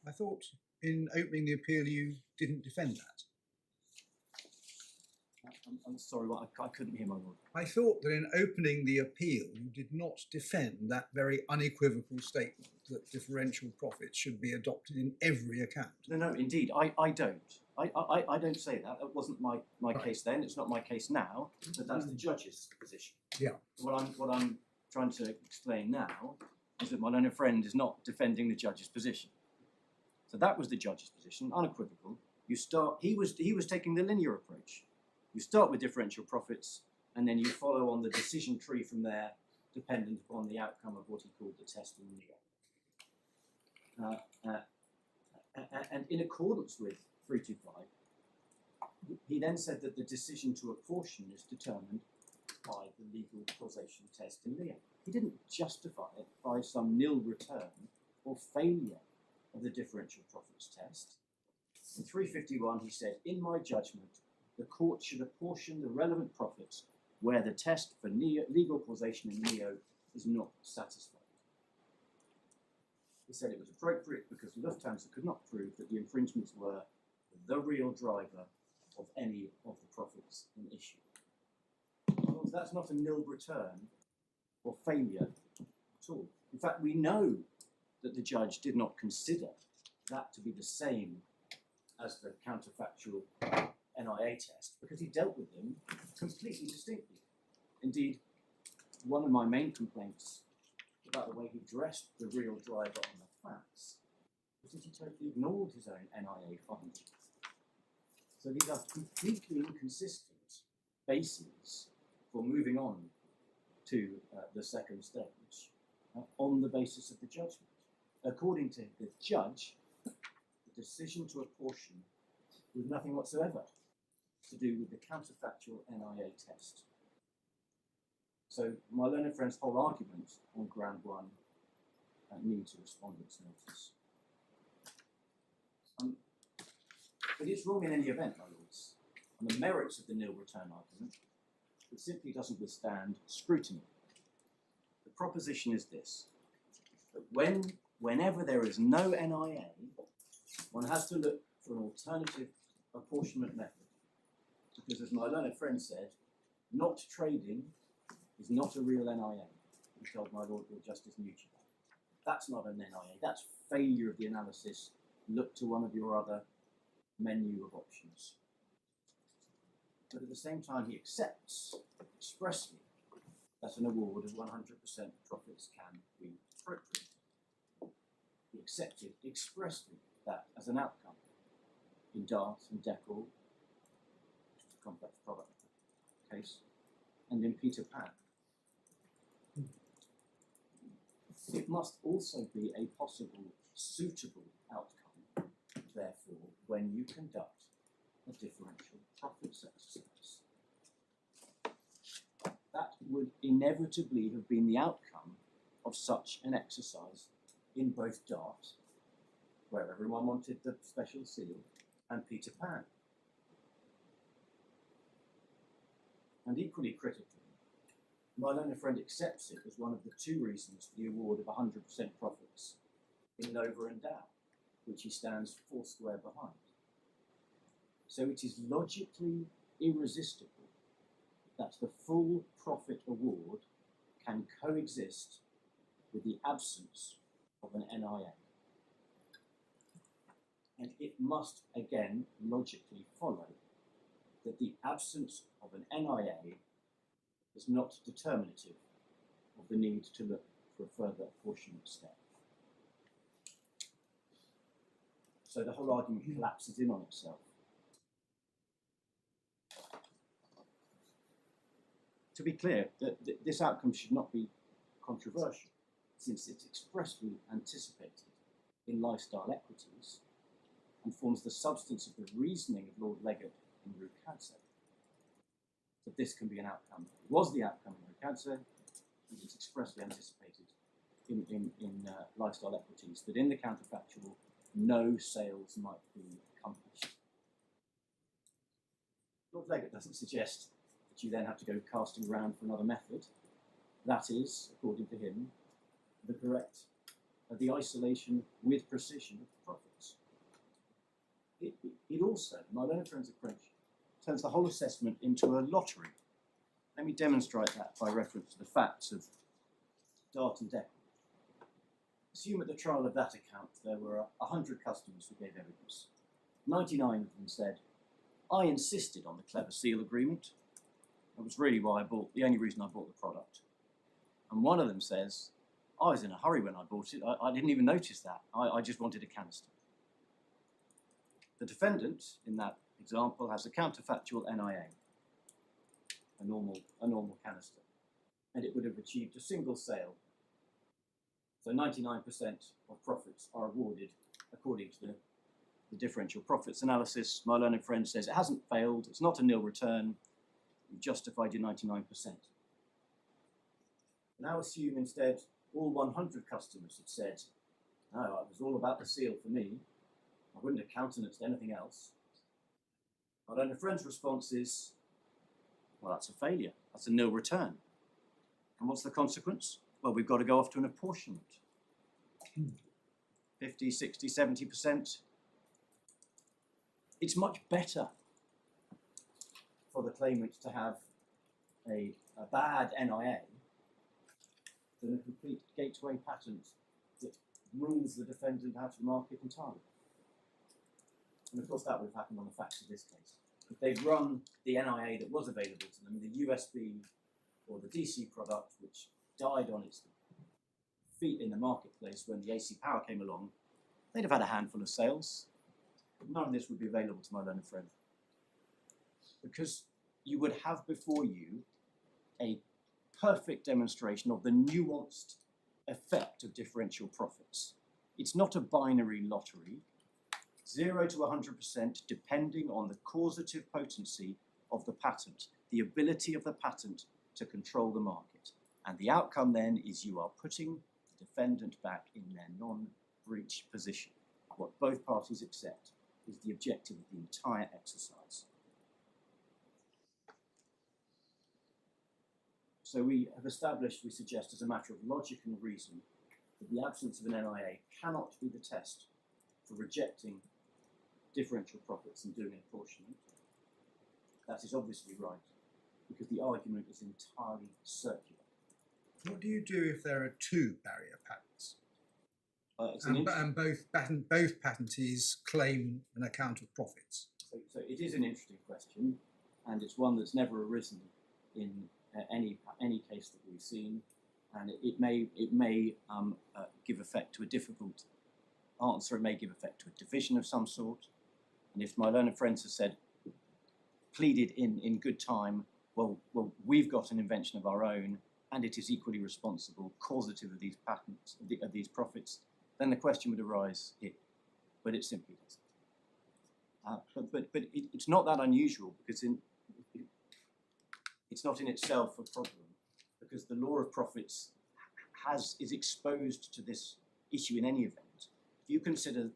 I thought in opening the appeal you didn't defend that. I'm sorry, I couldn't hear my word. I thought that in opening the appeal you did not defend that very unequivocal statement that differential profits should be adopted in every account. No, indeed, I don't. I don't say that. That wasn't my Right. case then. It's not my case now. But that's the judge's position. Yeah. What I'm trying to explain now is that my learned friend is not defending the judge's position. So that was the judge's position, unequivocal. He was taking the linear approach. You start with differential profits, and then you follow on the decision tree from there, dependent upon the outcome of what he called the test in Leo. And in accordance with 325, he then said that the decision to apportion is determined by the legal causation test in Leo. He didn't justify it by some nil return or failure of the differential profits test. In 351, he said, in my judgment, the court should apportion the relevant profits where the test for legal causation in Leo is not satisfied. He said it was appropriate because Lufthansa could not prove that the infringements were the real driver of any of the profits in issue. Well, that's not a nil return or failure at all. In fact, we know that the judge did not consider that to be the same as the counterfactual NIA test because he dealt with them completely distinctly. Indeed, one of my main complaints about the way he addressed the real driver on the facts was that he totally ignored his own NIA findings. So these are completely inconsistent bases for moving on to the second stage on the basis of the judgment. According to the judge, the decision to apportion was nothing whatsoever to do with the counterfactual NIA test. So my learned friend's whole argument on ground one needs a respondent's notice. But it's wrong in any event, my lords. On the merits of the nil return argument, it simply doesn't withstand scrutiny. The proposition is this, that whenever there is no NIA, one has to look for an alternative apportionment method. Because as my learned friend said, not trading is not a real NIA. He told my Lord Justice Nugee. That's not an NIA, that's failure of the analysis. Look to one of your other menu of options. But at the same time, he accepts expressly that an award of 100% profits can be appropriate. He accepted expressly that as an outcome in Dart and Deckel, which is a complex product case, and in Peter Pan. It must also be a possible suitable outcome, therefore, when you conduct a differential profits exercise. That would inevitably have been the outcome of such an exercise in both Dart, where everyone wanted the special seal, and Peter Pan. And equally critically, my learned friend accepts it as one of the two reasons for the award of 100% profits in Nova and Dow, which he stands foursquare behind. So it is logically irresistible that the full profit award can coexist with the absence of an NIA. And it must again logically follow that the absence of an NIA is not determinative of the need to look for a further apportionment step. So the whole argument collapses in on itself. To be clear, this outcome should not be controversial, since it's expressly anticipated in lifestyle equities and forms the substance of the reasoning of Lord Legate in Rucadse. That this can be an outcome. It was the outcome in Rucadse, and it's expressly anticipated in lifestyle equities, that in the counterfactual, no sales might be accomplished. Lord Legate doesn't suggest that you then have to go casting around for another method. That is, according to him, the correct, the isolation with precision of profits. It also, my learned friend's approach, turns the whole assessment into a lottery. Let me demonstrate that by reference to the facts of Dart and Decker. Assume at the trial of that account there were 100 customers who gave evidence. 99 of them said, I insisted on the clever seal agreement. That was really why the only reason I bought the product. And one of them says, I was in a hurry when I bought it. I didn't even notice that. I just wanted a canister. The defendant, in that example, has a counterfactual NIA, a normal canister, and it would have achieved a single sale. So 99% of profits are awarded according to the differential profits analysis. My learned friend says it hasn't failed, it's not a nil return, you've justified your 99%. Now assume instead all 100 customers had said, no, it was all about the seal for me, I wouldn't have countenanced anything else. My learned friend's response is, well, that's a failure, that's a nil return. And what's the consequence? Well, we've got to go off to an apportionment. 50, 60, 70%. It's much better for the claimant to have a bad NIA than a complete gateway patent that rules the defendant out of the market entirely. And of course that would have happened on the facts of this case. If they'd run the NIA that was available to them, the USB or the DC product, which died on its feet in the marketplace when the AC power came along, they'd have had a handful of sales. None of this would be available to my learned friend. Because you would have before you a perfect demonstration of the nuanced effect of differential profits. It's not a binary lottery, 0 to 100% depending on the causative potency of the patent, the ability of the patent to control the market. And the outcome then is you are putting the defendant back in their non-breach position. What both parties accept is the objective of the entire exercise. So we have established, we suggest, as a matter of logic and reason, that the absence of an NIA cannot be the test for rejecting differential profits and doing an apportionment. That is obviously right, because the argument is entirely circular. What do you do if there are two barrier patents? It's And both patentees claim an account of profits? So it is an interesting question, and it's one that's never arisen in any case that we've seen, and it may give effect to a difficult answer. It may give effect to a division of some sort. And if my learned friends have said, pleaded in good time, well, we've got an invention of our own, and it is equally responsible, causative of these patents, of these profits, then the question would arise, but it simply doesn't. But it's not that unusual because it's not in itself a problem because the law of profits is exposed to this issue in any event. If you consider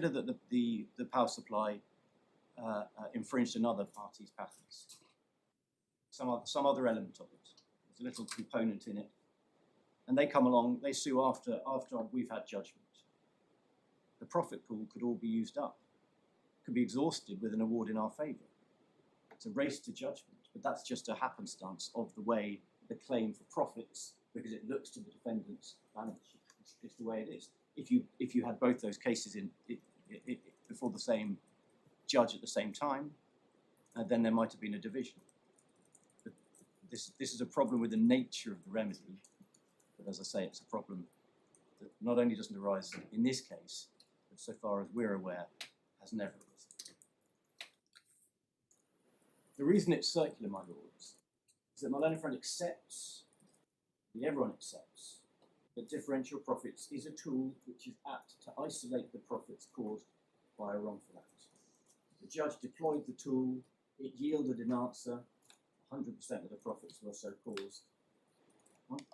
that the power supply infringed another party's patents, some other element of it, there's a little component in it, and they come along, they sue after we've had judgment. The profit pool could all be used up, could be exhausted with an award in our favour. It's a race to judgment, but that's just a happenstance of the way the claim for profits, because it looks to the defendant's balance sheet. It's the way it is. If you had both those cases before the same judge at the same time, then there might have been a division. But this is a problem with the nature of the remedy, but as I say, it's a problem that not only doesn't arise in this case, but so far as we're aware, has never arisen. The reason it's circular, my lords, is that my learned friend accepts, everyone accepts, that differential profits is a tool which is apt to isolate the profits caused by a wrongful act. The judge deployed the tool, it yielded an answer, 100% of the profits were so caused.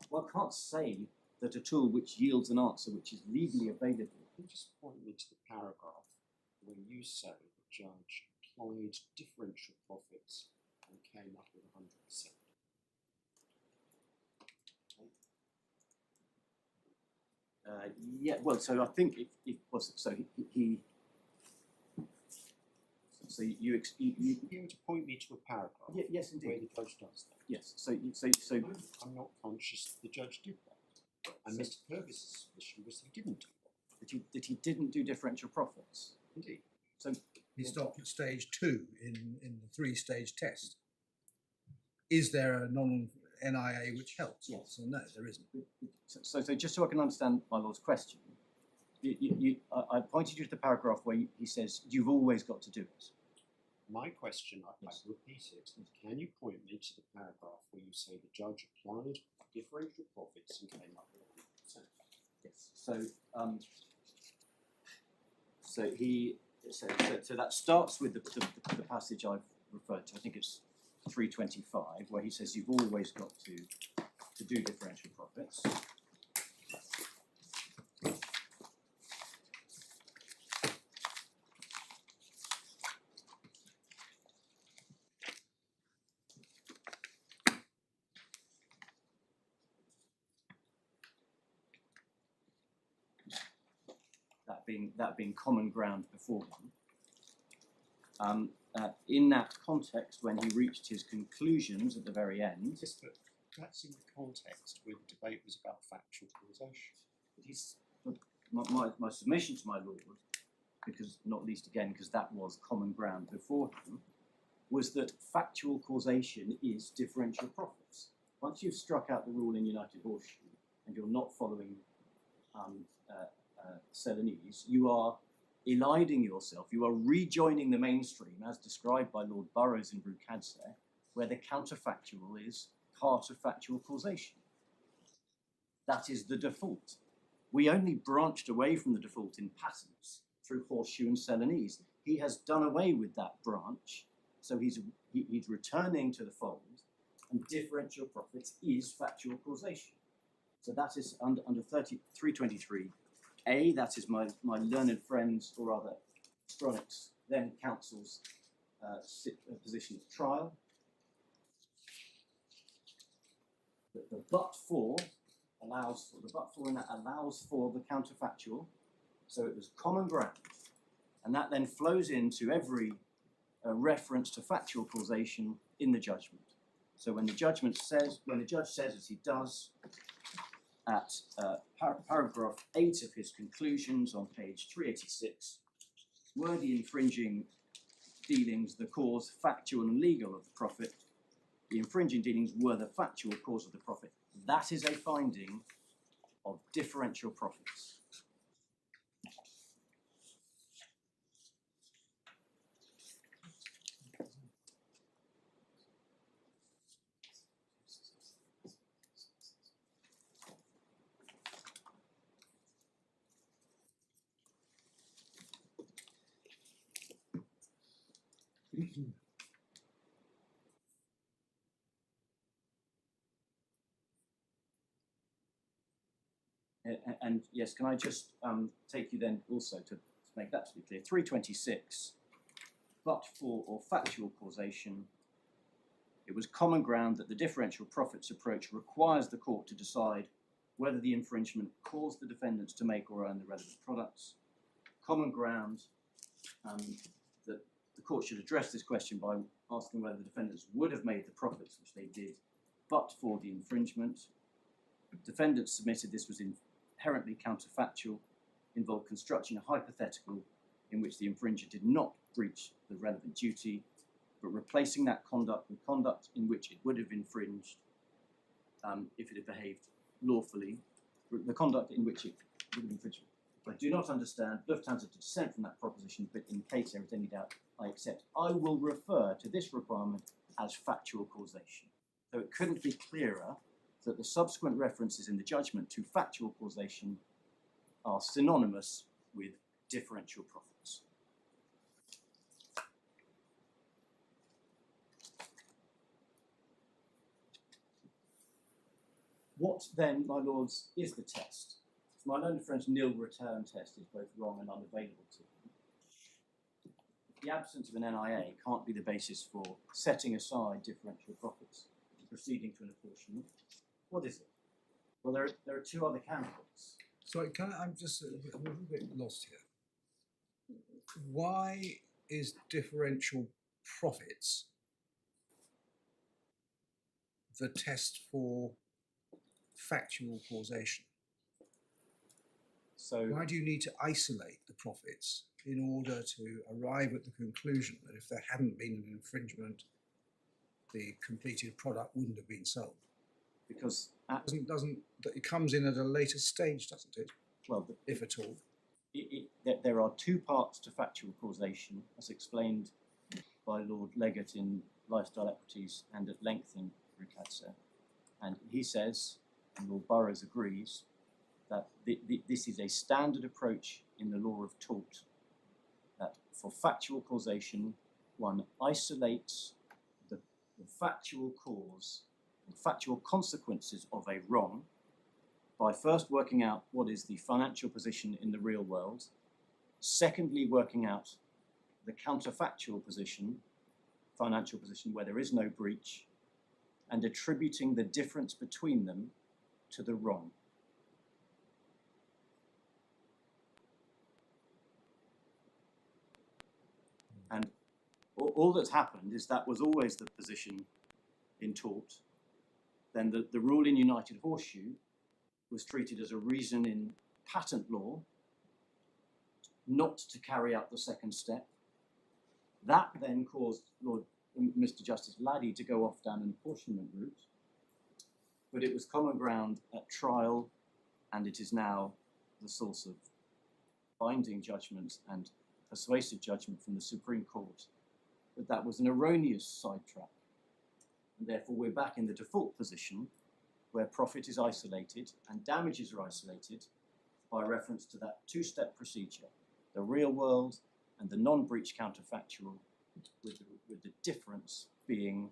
One can't say that a tool which yields an answer which is legally available. Can you just point me to the paragraph where you say the judge applied differential profits and came up with 100%? Yeah, well, so I think it was so he so you You're to point me to a paragraph. yes, Where indeed. the judge does that. Yes, so I'm not conscious the judge did that. And So- Mr. Purvis's position was he didn't do that. that he didn't do differential profits. Indeed. So He stopped at stage 2 in the 3-stage test. Is there a non-NIA which helps? Yes. So no, there isn't. So just so I can understand my lord's question, I pointed you to the paragraph where he says you've always got to do it. My question, I Yes. repeat it, can you point me to the paragraph where you say the judge applied differential profits and came up with 100%? Yes. So that starts with the passage I've referred to. I think it's 325, where he says you've always got to do differential profits. That being common ground before him. In that context, when he reached his conclusions at the very end, Yes, but that's in the context where the debate was about factual causation. my submission to my lord, because not least again because that was common ground before him, was that factual causation is differential profits. Once you've struck out the rule in United Horseshoe and you're not following Celanese, you are eliding yourself, you are rejoining the mainstream as described by Lord Burroughs in Brucadse, where the counterfactual is part of factual causation. That is the default. We only branched away from the default in patents through Horseshoe and Celanese. He has done away with that branch, so he's returning to the fold, and differential profits is factual causation. So that is under 323A, that is my learned friend's, or rather Astronics, then counsel's position at trial. The but for allows for the counterfactual, so it was common ground, and that then flows into every reference to factual causation in the judgment. So when the judge says, as he does at paragraph 8 of his conclusions on page 386, were the infringing dealings the cause, factual and legal, of the profit, the infringing dealings were the factual cause of the profit. That is a finding of differential profits. And yes, can I just take you then also to make that absolutely clear? 326, but for or factual causation, it was common ground that the differential profits approach requires the court to decide whether the infringement caused the defendants to make or earn the relevant products. Common ground that the court should address this question by asking whether the defendants would have made the profits which they did, but for the infringement. Defendants submitted this was inherently counterfactual, involved constructing a hypothetical in which the infringer did not breach the relevant duty, but replacing that conduct with conduct in which it would have infringed if it had behaved lawfully, the conduct in which it would have infringed. I do not understand Lufthansa to dissent from that proposition, but in case there is any doubt, I accept. I will refer to this requirement as factual causation. So it couldn't be clearer that the subsequent references in the judgment to factual causation are synonymous with differential profits. What then, my lords, is the test? My learned friend's nil return test is both wrong and unavailable to them. The absence of an NIA can't be the basis for setting aside differential profits and proceeding to an apportionment. What is it? Well, there are two other candidates. Sorry, I'm just a little bit lost here. Why is differential profits the test for factual causation? So Why do you need to isolate the profits in order to arrive at the conclusion that if there hadn't been an infringement, the completed product wouldn't have been sold? because Doesn't it comes in at a later stage, doesn't it? well, If at all. there are two parts to factual causation, as explained by Lord Leggett in Lifestyle Equities and at length in Ricazzo. And he says, and Lord Burroughs agrees, that this is a standard approach in the law of tort, that for factual causation, one isolates the factual cause, the factual consequences of a wrong by first working out what is the financial position in the real world, secondly working out the counterfactual position, financial position where there is no breach, and attributing the difference between them to the wrong. And all that's happened is that was always the position in tort. Then the rule in United Horseshoe was treated as a reason in patent law not to carry out the second step. That then caused Mr. Justice Laddie to go off down an apportionment route, but it was common ground at trial, and it is now the source of binding judgment and persuasive judgment from the Supreme Court that was an erroneous sidetrack. And therefore we're back in the default position where profit is isolated and damages are isolated by reference to that two-step procedure, the real world and the non-breach counterfactual, with the difference being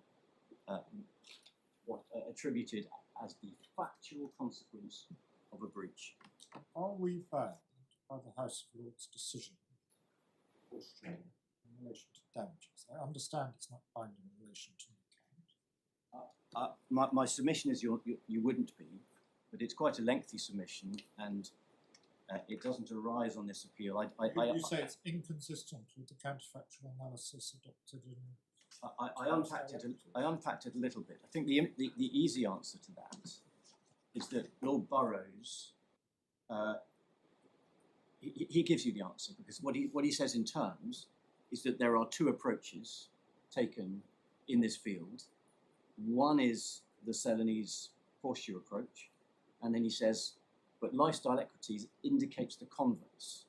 attributed as the factual consequence of a breach. Are we bound by the House of Lords decision in relation to damages? I understand it's not binding in relation to an account. My submission is you wouldn't be, but it's quite a lengthy submission, and it doesn't arise on this appeal. You say it's inconsistent with the counterfactual analysis adopted in. I unpacked it a little bit. I think the easy answer to that is that Lord Burroughs he gives you the answer, because what he says in terms is that there are two approaches taken in this field. One is the Celanese horseshoe approach, and then he says, but lifestyle equities indicates the converse.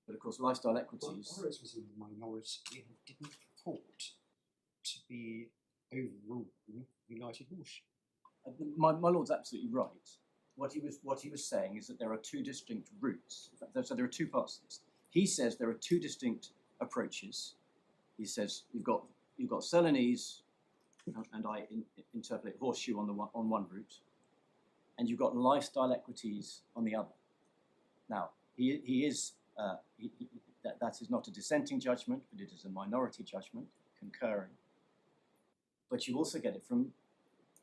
But of course, lifestyle equities. Burroughs was in the minority and didn't purport to be overruling United Horseshoe. My lord's absolutely right. What he was saying is that there are two distinct routes. So there are two parts to this. He says there are two distinct approaches, he says you've got Celanese, and I interpolate horseshoe on one route, and you've got lifestyle equities on the other. Now that is not a dissenting judgment, but it is a minority judgment concurring. But you also get it from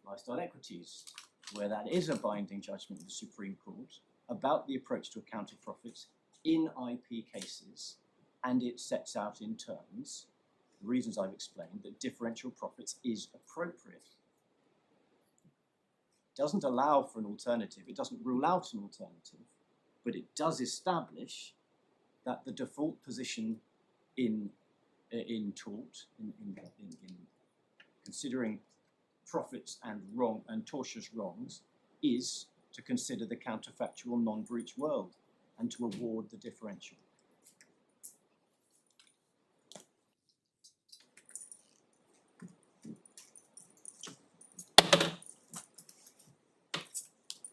lifestyle equities, where that is a binding judgment of the Supreme Court about the approach to account of profits in IP cases, and it sets out in terms the reasons I've explained that differential profits is appropriate. It doesn't allow for an alternative, it doesn't rule out an alternative, but it does establish that the default position in tort, in considering profits and tortious wrongs, is to consider the counterfactual non-breach world and to award the differential.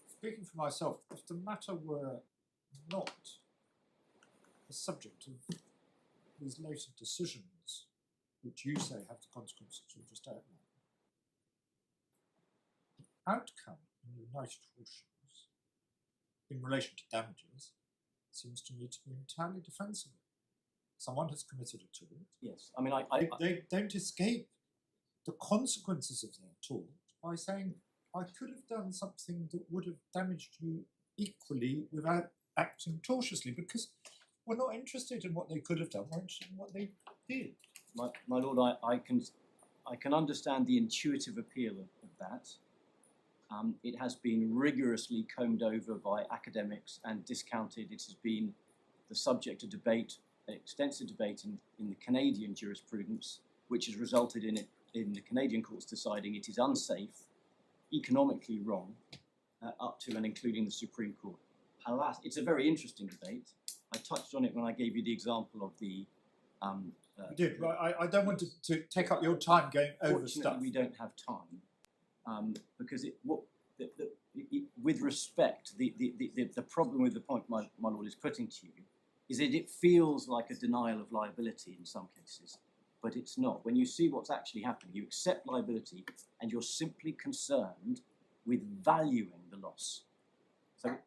Speaking for myself, if the matter were not the subject of these later decisions, which you say have the consequences you just outlined, the outcome in the United Horseshoes in relation to damages seems to me to be entirely defensible. Someone has committed a tort. Yes, I mean, They don't escape the consequences of their tort by saying, I could have done something that would have damaged you equally without acting tortiously, because we're not interested in what they could have done, we're interested in what they did. my lord, I can understand the intuitive appeal of that. It has been rigorously combed over by academics and discounted. It has been the subject of debate, extensive debate in the Canadian jurisprudence, which has resulted in the Canadian courts deciding it is unsafe, economically wrong, up to and including the Supreme Court. Alas, it's a very interesting debate. I touched on it when I gave you the example of the. You did. Right. I don't want to take up your time going over stuff. Fortunately, we don't have time, because with respect, the problem with the point my lord is putting to you is that it feels like a denial of liability in some cases, but it's not. When you see what's actually happening, you accept liability and you're simply concerned with valuing the loss.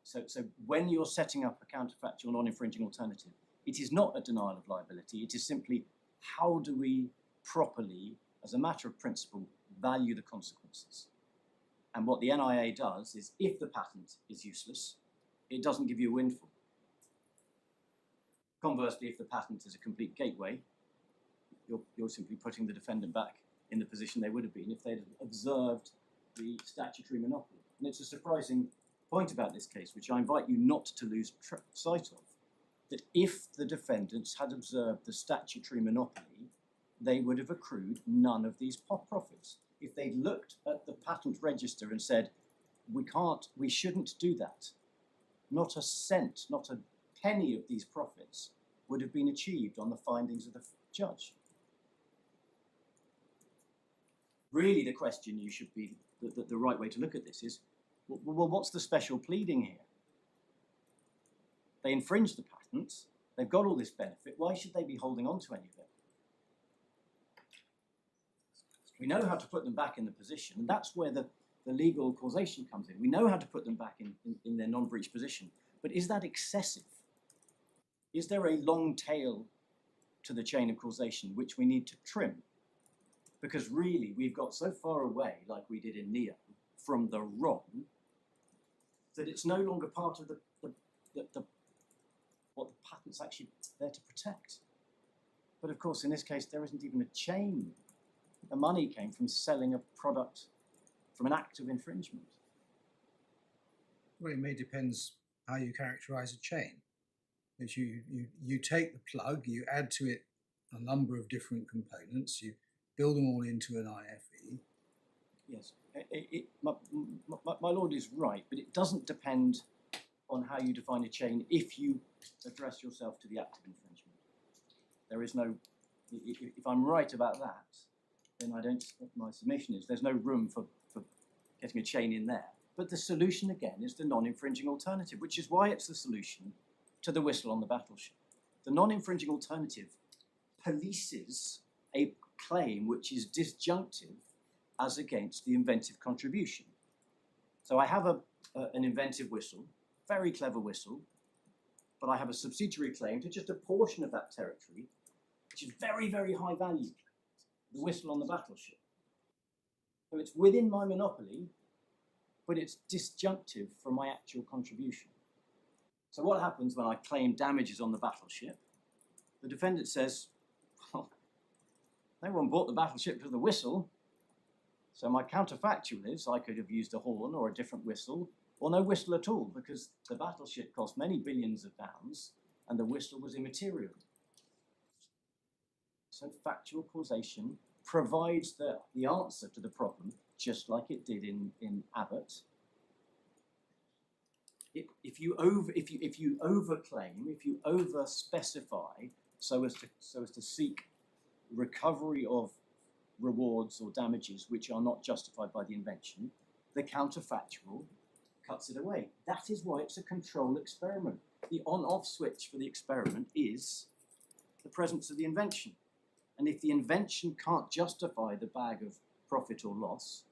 So when you're setting up a counterfactual non-infringing alternative, it is not a denial of liability, it is simply how do we properly, as a matter of principle, value the consequences. And what the NIA does is, if the patent is useless, it doesn't give you a windfall. Conversely, if the patent is a complete gateway, you're simply putting the defendant back in the position they would have been if they'd observed the statutory monopoly. And it's a surprising point about this case, which I invite you not to lose sight of, that if the defendants had observed the statutory monopoly, they would have accrued none of these profits. If they'd looked at the patent register and said, we shouldn't do that, not a cent, not a penny of these profits would have been achieved on the findings of the judge. Really, the question you should be, the right way to look at this is, well, what's the special pleading here? They infringed the patents, they've got all this benefit, why should they be holding on to any of it? We know how to put them back in the position, and that's where the legal causation comes in. We know how to put them back in their non-breach position, but is that excessive? Is there a long tail to the chain of causation which we need to trim? Because really, we've got so far away, like we did in Neo, from the wrong, that it's no longer part of what the patent's actually there to protect. But of course, in this case, there isn't even a chain. The money came from selling a product from an act of infringement. Well, it may depends how you characterise a chain. If you take the plug, you add to it a number of different components, you build them all into an IFE. Yes, my lord is right, but it doesn't depend on how you define a chain if you address yourself to the act of infringement. There is no, if I'm right about that, then my submission is there's no room for getting a chain in there. But the solution again is the non-infringing alternative, which is why it's the solution to the whistle on the battleship. The non-infringing alternative polices a claim which is disjunctive as against the inventive contribution. So I have an inventive whistle, very clever whistle, but I have a subsidiary claim to just a portion of that territory, which is very, very high value, the whistle on the battleship. So it's within my monopoly, but it's disjunctive from my actual contribution. So what happens when I claim damages on the battleship? The defendant says, well, no one bought the battleship for the whistle, so my counterfactual is I could have used a horn or a different whistle, or no whistle at all, because the battleship cost many billions of pounds and the whistle was immaterial. So factual causation provides the answer to the problem, just like it did in Abbott. If you overclaim, if you over specify, so as to seek recovery of rewards or damages which are not justified by the invention, the counterfactual cuts it away. That is why it's a control experiment. The on-off switch for the experiment is the presence of the invention. And if the invention can't justify the bag of profit or loss,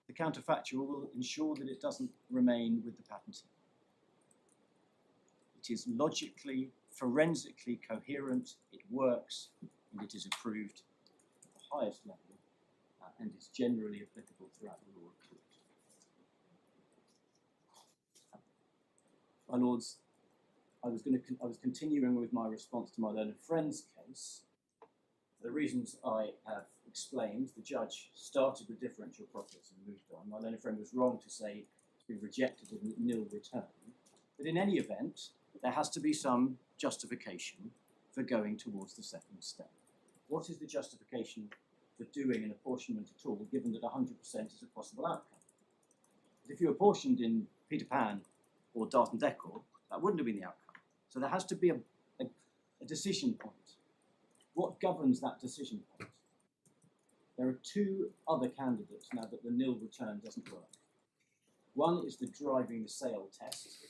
the counterfactual will ensure that it doesn't remain with the patentee. It is logically, forensically coherent, it works, and it is approved at the highest level, and is generally applicable throughout the law of tort. My lords, I was continuing with my response to my learned friend's case. For the reasons I have explained, the judge started with differential profits and moved on. My learned friend was wrong to say to be rejected in nil return. But in any event, there has to be some justification for going towards the second step. What is the justification for doing an apportionment at all, given that 100% is a possible outcome? If you apportioned in Peter Pan or Dart and Decor, that wouldn't have been the outcome. So there has to be a decision point. What governs that decision point? There are two other candidates now that the nil return doesn't work. One is the driving the sale test,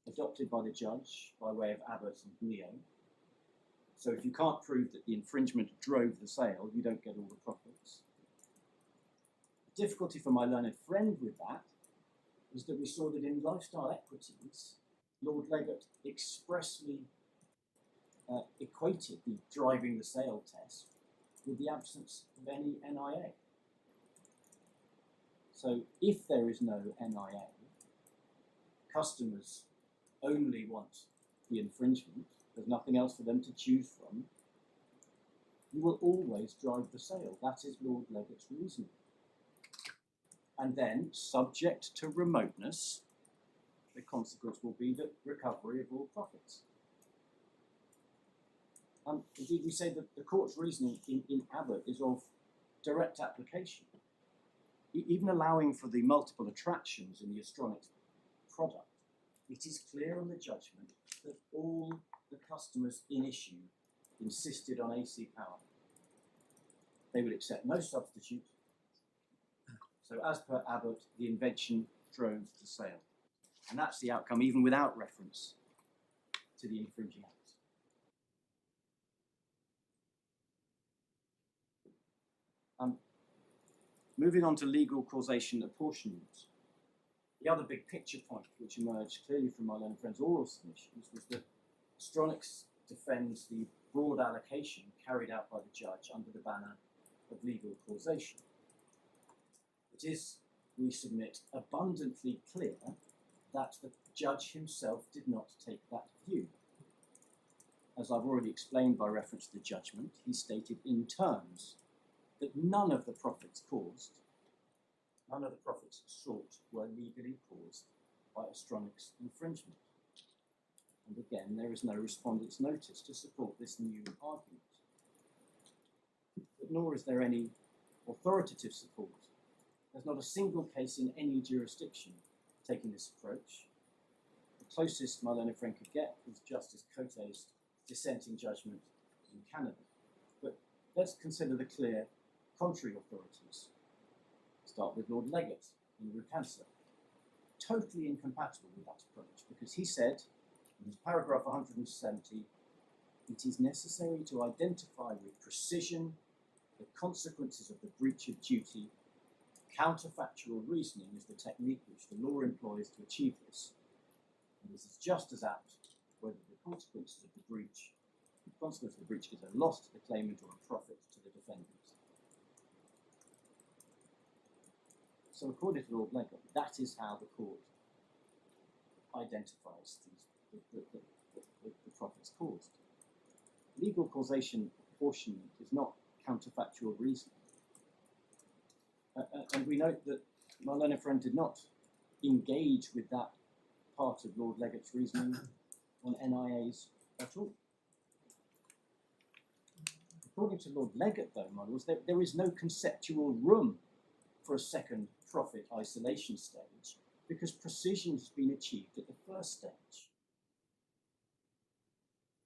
adopted by the judge by way of Abbott and Neo. So if you can't prove that the infringement drove the sale, you don't get all the profits. The difficulty for my learned friend with that is that we saw that in lifestyle equities, Lord Leggatt expressly equated the driving the sale test with the absence of any NIA. So if there is no NIA, customers only want the infringement, there's nothing else for them to choose from, you will always drive the sale. That is Lord Leggatt's reasoning. And then, subject to remoteness, the consequence will be the recovery of all profits. Indeed, we say that the court's reasoning in Abbott is of direct application. Even allowing for the multiple attractions in the Astronics product, it is clear on the judgment that all the customers in issue insisted on AC power. They would accept no substitute. So as per Abbott, the invention drove the sale. And that's the outcome even without reference to the infringing act. Moving on to legal causation apportionment. The other big picture point which emerged clearly from my learned friend's oral submissions was that Astronics defends the broad allocation carried out by the judge under the banner of legal causation. It is, we submit, abundantly clear that the judge himself did not take that view. As I've already explained by reference to the judgment, he stated in terms that none of the profits caused, none of the profits sought were legally caused by Astronics infringement. And again, there is no respondent's notice to support this new argument. But nor is there any authoritative support. There's not a single case in any jurisdiction taking this approach. The closest my learned friend could get was Justice Cote's dissenting judgment in Canada. But let's consider the clear contrary authorities. Start with Lord Leggatt in Lufthansa. Totally incompatible with that approach, because he said in his paragraph 170, it is necessary to identify with precision the consequences of the breach of duty. Counterfactual reasoning is the technique which the law employs to achieve this, and this is just as apt whether the consequences of the breach is a loss to the claimant or a profit to the defendant. So according to Lord Leggett, that is how the court identifies the profits caused. Legal causation apportionment is not counterfactual reasoning. And we note that my learned friend did not engage with that part of Lord Leggett's reasoning on NIAs at all. According to Lord Leggett, though, models, there is no conceptual room for a second profit isolation stage because precision has been achieved at the first stage.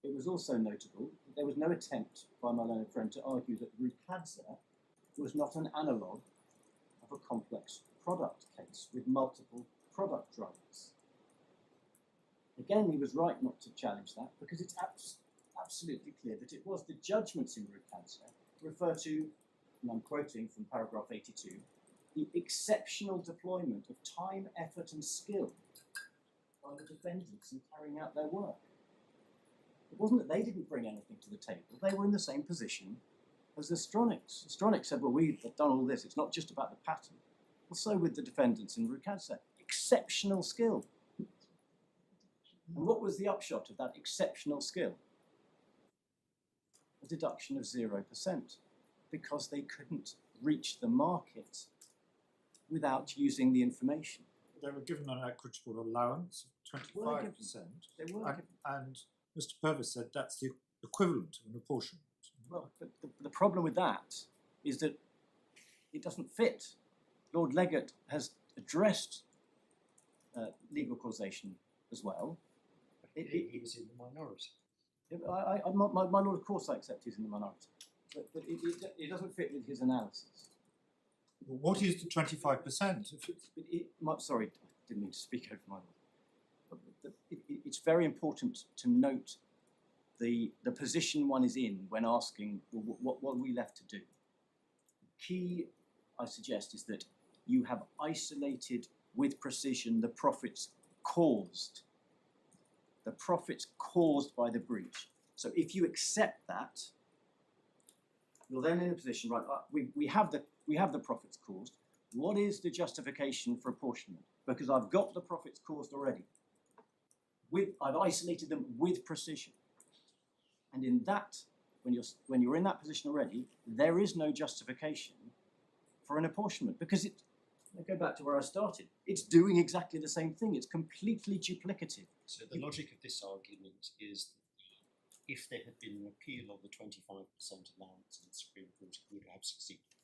It was also notable that there was no attempt by my learned friend to argue that Rupadza was not an analogue of a complex product case with multiple product drivers. Again, he was right not to challenge that because it's absolutely clear that it was. The judgments in Rupadza refer to, and I'm quoting from paragraph 82, the exceptional deployment of time, effort and skill by the defendants in carrying out their work. It wasn't that they didn't bring anything to the table, they were in the same position as Astronics. Astronics said, well, we've done all this, it's not just about the pattern. Well, so with the defendants in Rupadza. Exceptional skill. And what was the upshot of that exceptional skill? A deduction of 0%, because they couldn't reach the market without using the information. They were given an equitable allowance of 25%. They were. And Mr. Purvis said that's the equivalent of an apportionment. Well, but the problem with that is that it doesn't fit. Lord Leggett has addressed legal causation as well. He was in the minority. My Lord, of course I accept he's in the minority. But it doesn't fit with his analysis. Well, what is the 25%? Sorry, I didn't mean to speak over my Lord. It's very important to note the position one is in when asking, well, what are we left to do? The key, I suggest, is that you have isolated with precision the profits caused. The profits caused by the breach. So if you accept that, you're then in a position, right, we have the profits caused. What is the justification for apportionment? Because I've got the profits caused already. I've isolated them with precision. And in that, when you're in that position already, there is no justification for an apportionment because I go back to where I started. It's doing exactly the same thing. It's completely duplicative. So the logic of this argument is that if there had been an appeal of the 25% allowance in the Supreme Court, it would have succeeded.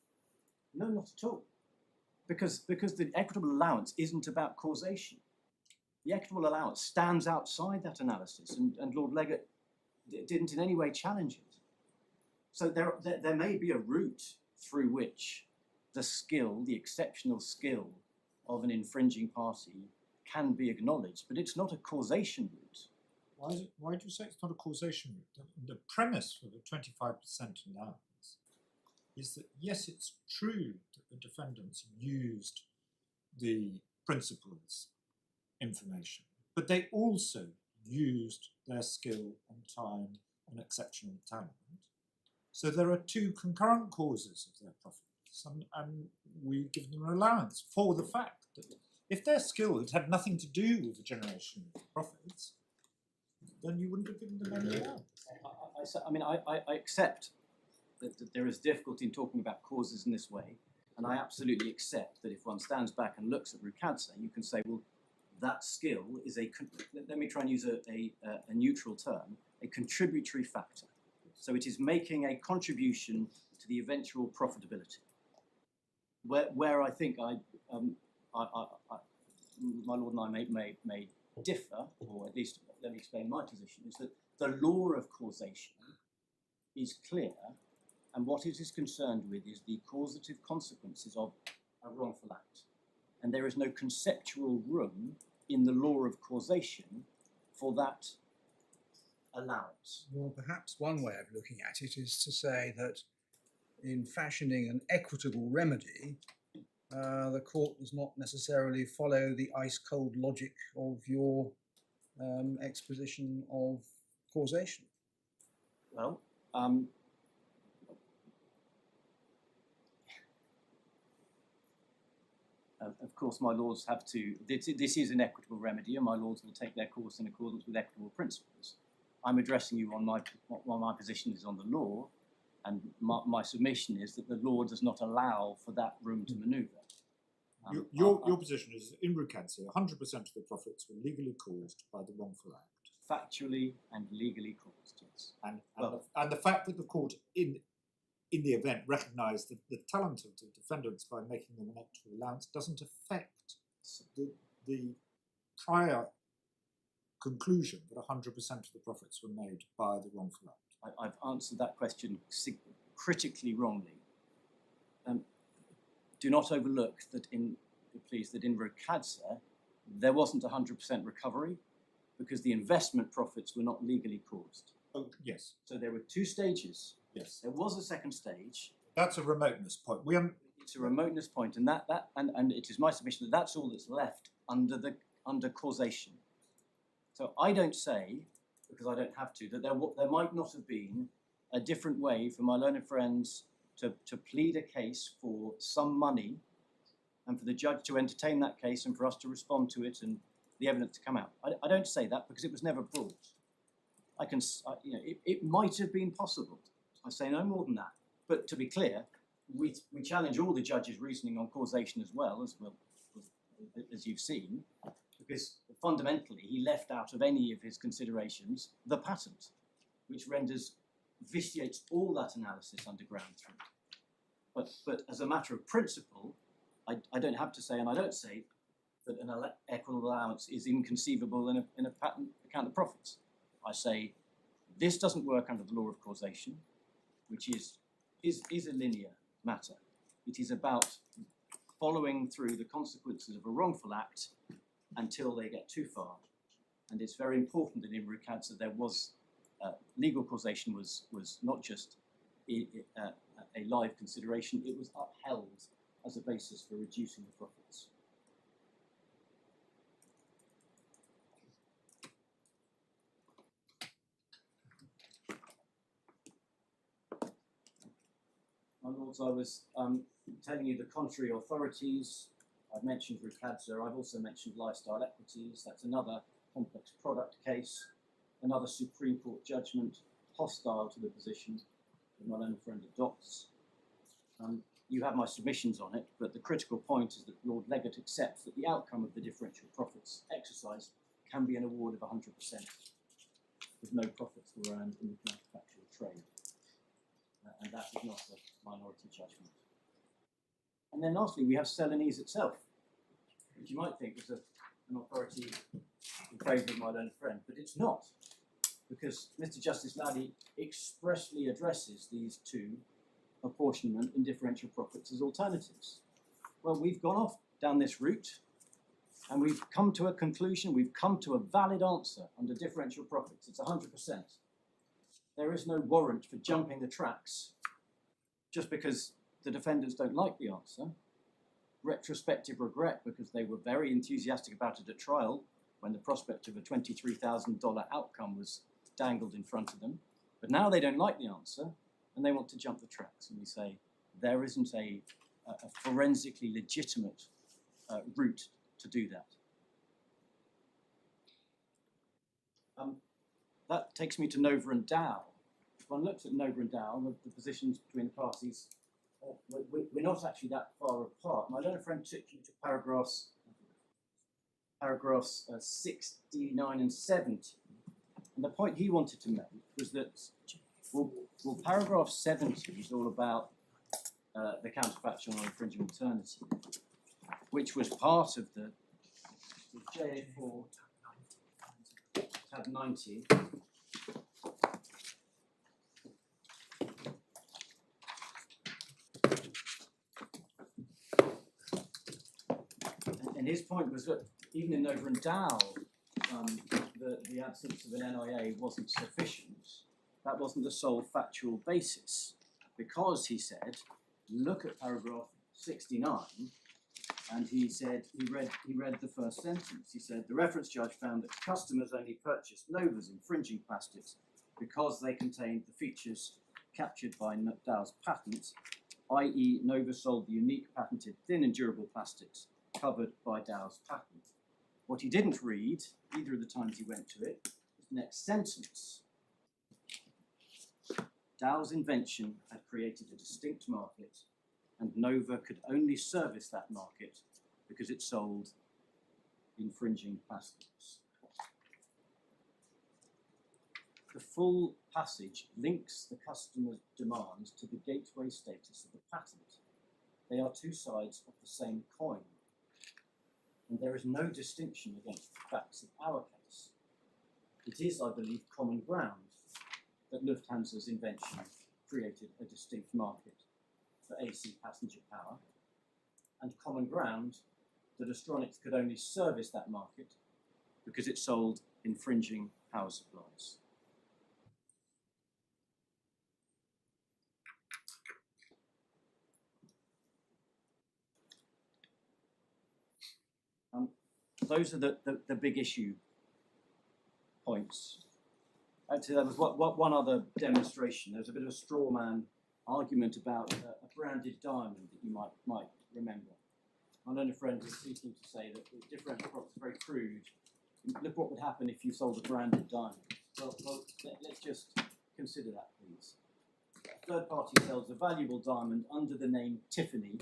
No, not at all. Because the equitable allowance isn't about causation. The equitable allowance stands outside that analysis, and Lord Leggett didn't in any way challenge it. So there may be a route through which the skill, the exceptional skill of an infringing party can be acknowledged, but it's not a causation route. Why do you say it's not a causation route? The premise for the 25% allowance is that, yes, it's true that the defendants used the principal's information, but they also used their skill and time and exceptional talent. So there are two concurrent causes of their profits, and we give them an allowance for the fact that if their skill had nothing to do with the generation of profits, then you wouldn't have given them any allowance. I accept that there is difficulty in talking about causes in this way, and I absolutely accept that if one stands back and looks at Rupadza, you can say, well, that skill is let me try and use a neutral term, a contributory factor. So it is making a contribution to the eventual profitability. Where I think my Lord and I may differ, or at least let me explain my position, is that the law of causation is clear, and what it is concerned with is the causative consequences of a wrongful act. And there is no conceptual room in the law of causation for that allowance. Well, perhaps one way of looking at it is to say that in fashioning an equitable remedy, the court does not necessarily follow the ice-cold logic of your exposition of causation. Well, of course, my lords have to. This is an equitable remedy, and my lords will take their course in accordance with equitable principles. I'm addressing you on my position is on the law, and my submission is that the law does not allow for that room to manoeuvre. Your position is that in Rucansi, 100% of the profits were legally caused by the wrongful act. Factually and legally caused, yes. And the fact that the court, in the event, recognised the talent of the defendants by making them an equitable allowance doesn't affect the prior conclusion that 100% of the profits were made by the wrongful act. I've answered that question critically wrongly. Do not overlook that in Rokadza there wasn't 100% recovery because the investment profits were not legally caused. Oh, yes. So there were two stages. Yes. There was a second stage. That's a remoteness point. It's a remoteness point, and and it is my submission that that's all that's left under causation. So I don't say, because I don't have to, that there might not have been a different way for my learned friends to plead a case for some money, and for the judge to entertain that case, and for us to respond to it, and the evidence to come out. I don't say that because it was never brought. It might have been possible. I say no more than that. But to be clear, we challenge all the judges' reasoning on causation as well, as you've seen, because fundamentally he left out of any of his considerations the patent, which vitiates all that analysis under ground three. But as a matter of principle, I don't have to say, and I don't say, that an equitable allowance is inconceivable in a patent account of profits. I say this doesn't work under the law of causation, which is a linear matter. It is about following through the consequences of a wrongful act until they get too far. And it's very important that in Rukadza there was legal causation was not just a live consideration, it was upheld as a basis for reducing the profits. My lords, I was telling you the contrary authorities. I've mentioned Rukadza, I've also mentioned lifestyle equities. That's another complex product case, another Supreme Court judgment hostile to the position that my learned friend adopts. You have my submissions on it, but the critical point is that Lord Legate accepts that the outcome of the differential profits exercise can be an award of 100%, with no profits were earned in the counterfactual trade. And that is not a minority judgment. And then lastly, we have Celanese itself, which you might think was an authority in favour of my learned friend, but it's not, because Mr. Justice Laddie expressly addresses these two, apportionment and differential profits, as alternatives. Well, we've gone off down this route, and we've come to a conclusion, we've come to a valid answer under differential profits. It's 100%. There is no warrant for jumping the tracks just because the defendants don't like the answer. Retrospective regret because they were very enthusiastic about it at trial when the prospect of a $23,000 outcome was dangled in front of them. But now they don't like the answer and they want to jump the tracks. And we say there isn't a forensically legitimate route to do that. That takes me to Nova and Dow. If one looks at Nova and Dow, the positions between the parties, we're not actually that far apart. My learned friend took you to paragraphs 69 and 70. And the point he wanted to make was that, well paragraph 70 is all about the counterfactual or infringing alternative, which was part of the JA4 tab 90. And his point was that even in Nova and Dow, that the absence of an NIA wasn't sufficient, that wasn't the sole factual basis, because he said, look at paragraph 69, and he said he read the first sentence. He said the reference judge found that customers only purchased Nova's infringing plastics because they contained the features captured by Dow's patent, i.e. Nova sold the unique patented thin and durable plastics covered by Dow's patent. What he didn't read, either of the times he went to it, was the next sentence. Dow's invention had created a distinct market, and Nova could only service that market because it sold infringing plastics. The full passage links the customer's demands to the gateway status of the patent. They are two sides of the same coin, and there is no distinction against the facts of our case. It is, I believe, common ground that Lufthansa's invention created a distinct market for AC passenger power, and common ground that Astronics could only service that market because it sold infringing power supplies. Those are the big issue points. Actually, there was one other demonstration. There was a bit of a straw man argument about a branded diamond that you might remember. My learned friend was seeking to say that the differential profit is very crude. Look what would happen if you sold a branded diamond. Well, let's just consider that, please. A third party sells a valuable diamond under the name Tiffany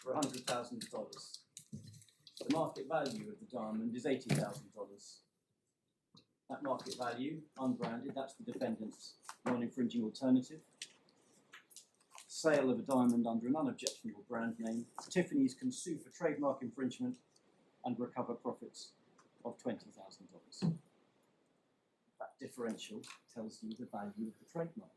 for $100,000. The market value of the diamond is $80,000. That market value, unbranded, that's the defendant's non-infringing alternative. Sale of a diamond under an unobjectionable brand name. Tiffany's can sue for trademark infringement and recover profits of $20,000. That differential tells you the value of the trademark.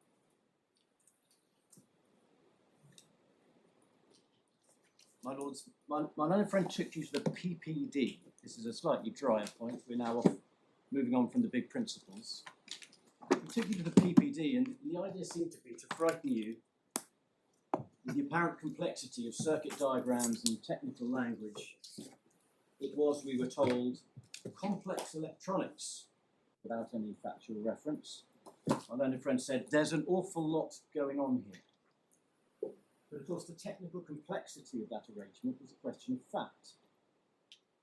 My lords, my learned friend took you to the PPD. This is a slightly drier point. We're now moving on from the big principles. He took you to the PPD, and the idea seemed to be to frighten you with the apparent complexity of circuit diagrams and technical language. It was, we were told, complex electronics, without any factual reference. My learned friend said, there's an awful lot going on here. But of course, the technical complexity of that arrangement was a question of fact.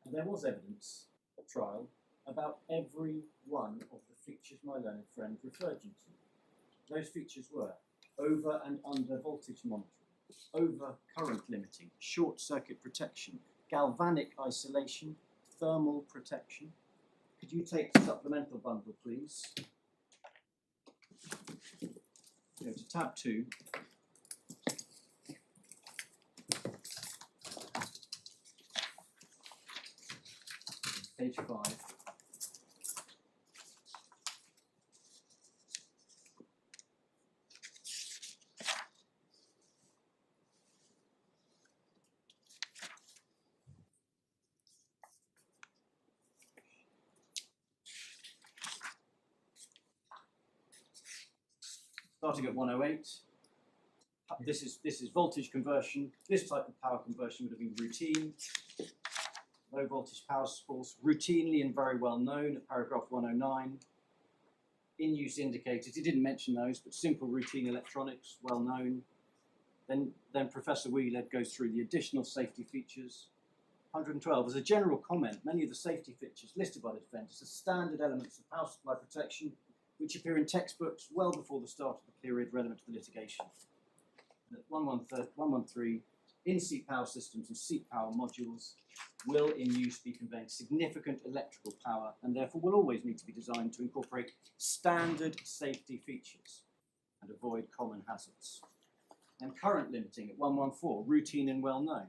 And there was evidence at trial about every one of the features my learned friend referred you to. Those features were over and under voltage monitoring, over current limiting, short circuit protection, galvanic isolation, thermal protection. Could you take the supplemental bundle, please? Go to tab 2. Page 5. Starting at 108. This is voltage conversion. This type of power conversion would have been routine. Low voltage power source, routinely and very well known at paragraph 109. In use indicators, he didn't mention those, but simple routine electronics, well known. Then Professor Wheeler goes through the additional safety features. 112, as a general comment, many of the safety features listed by the defendants are standard elements of power supply protection, which appear in textbooks well before the start of the period relevant to the litigation. And at 113, in-seat power systems and seat power modules will in use be conveying significant electrical power and therefore will always need to be designed to incorporate standard safety features and avoid common hazards. And current limiting at 114, routine and well known.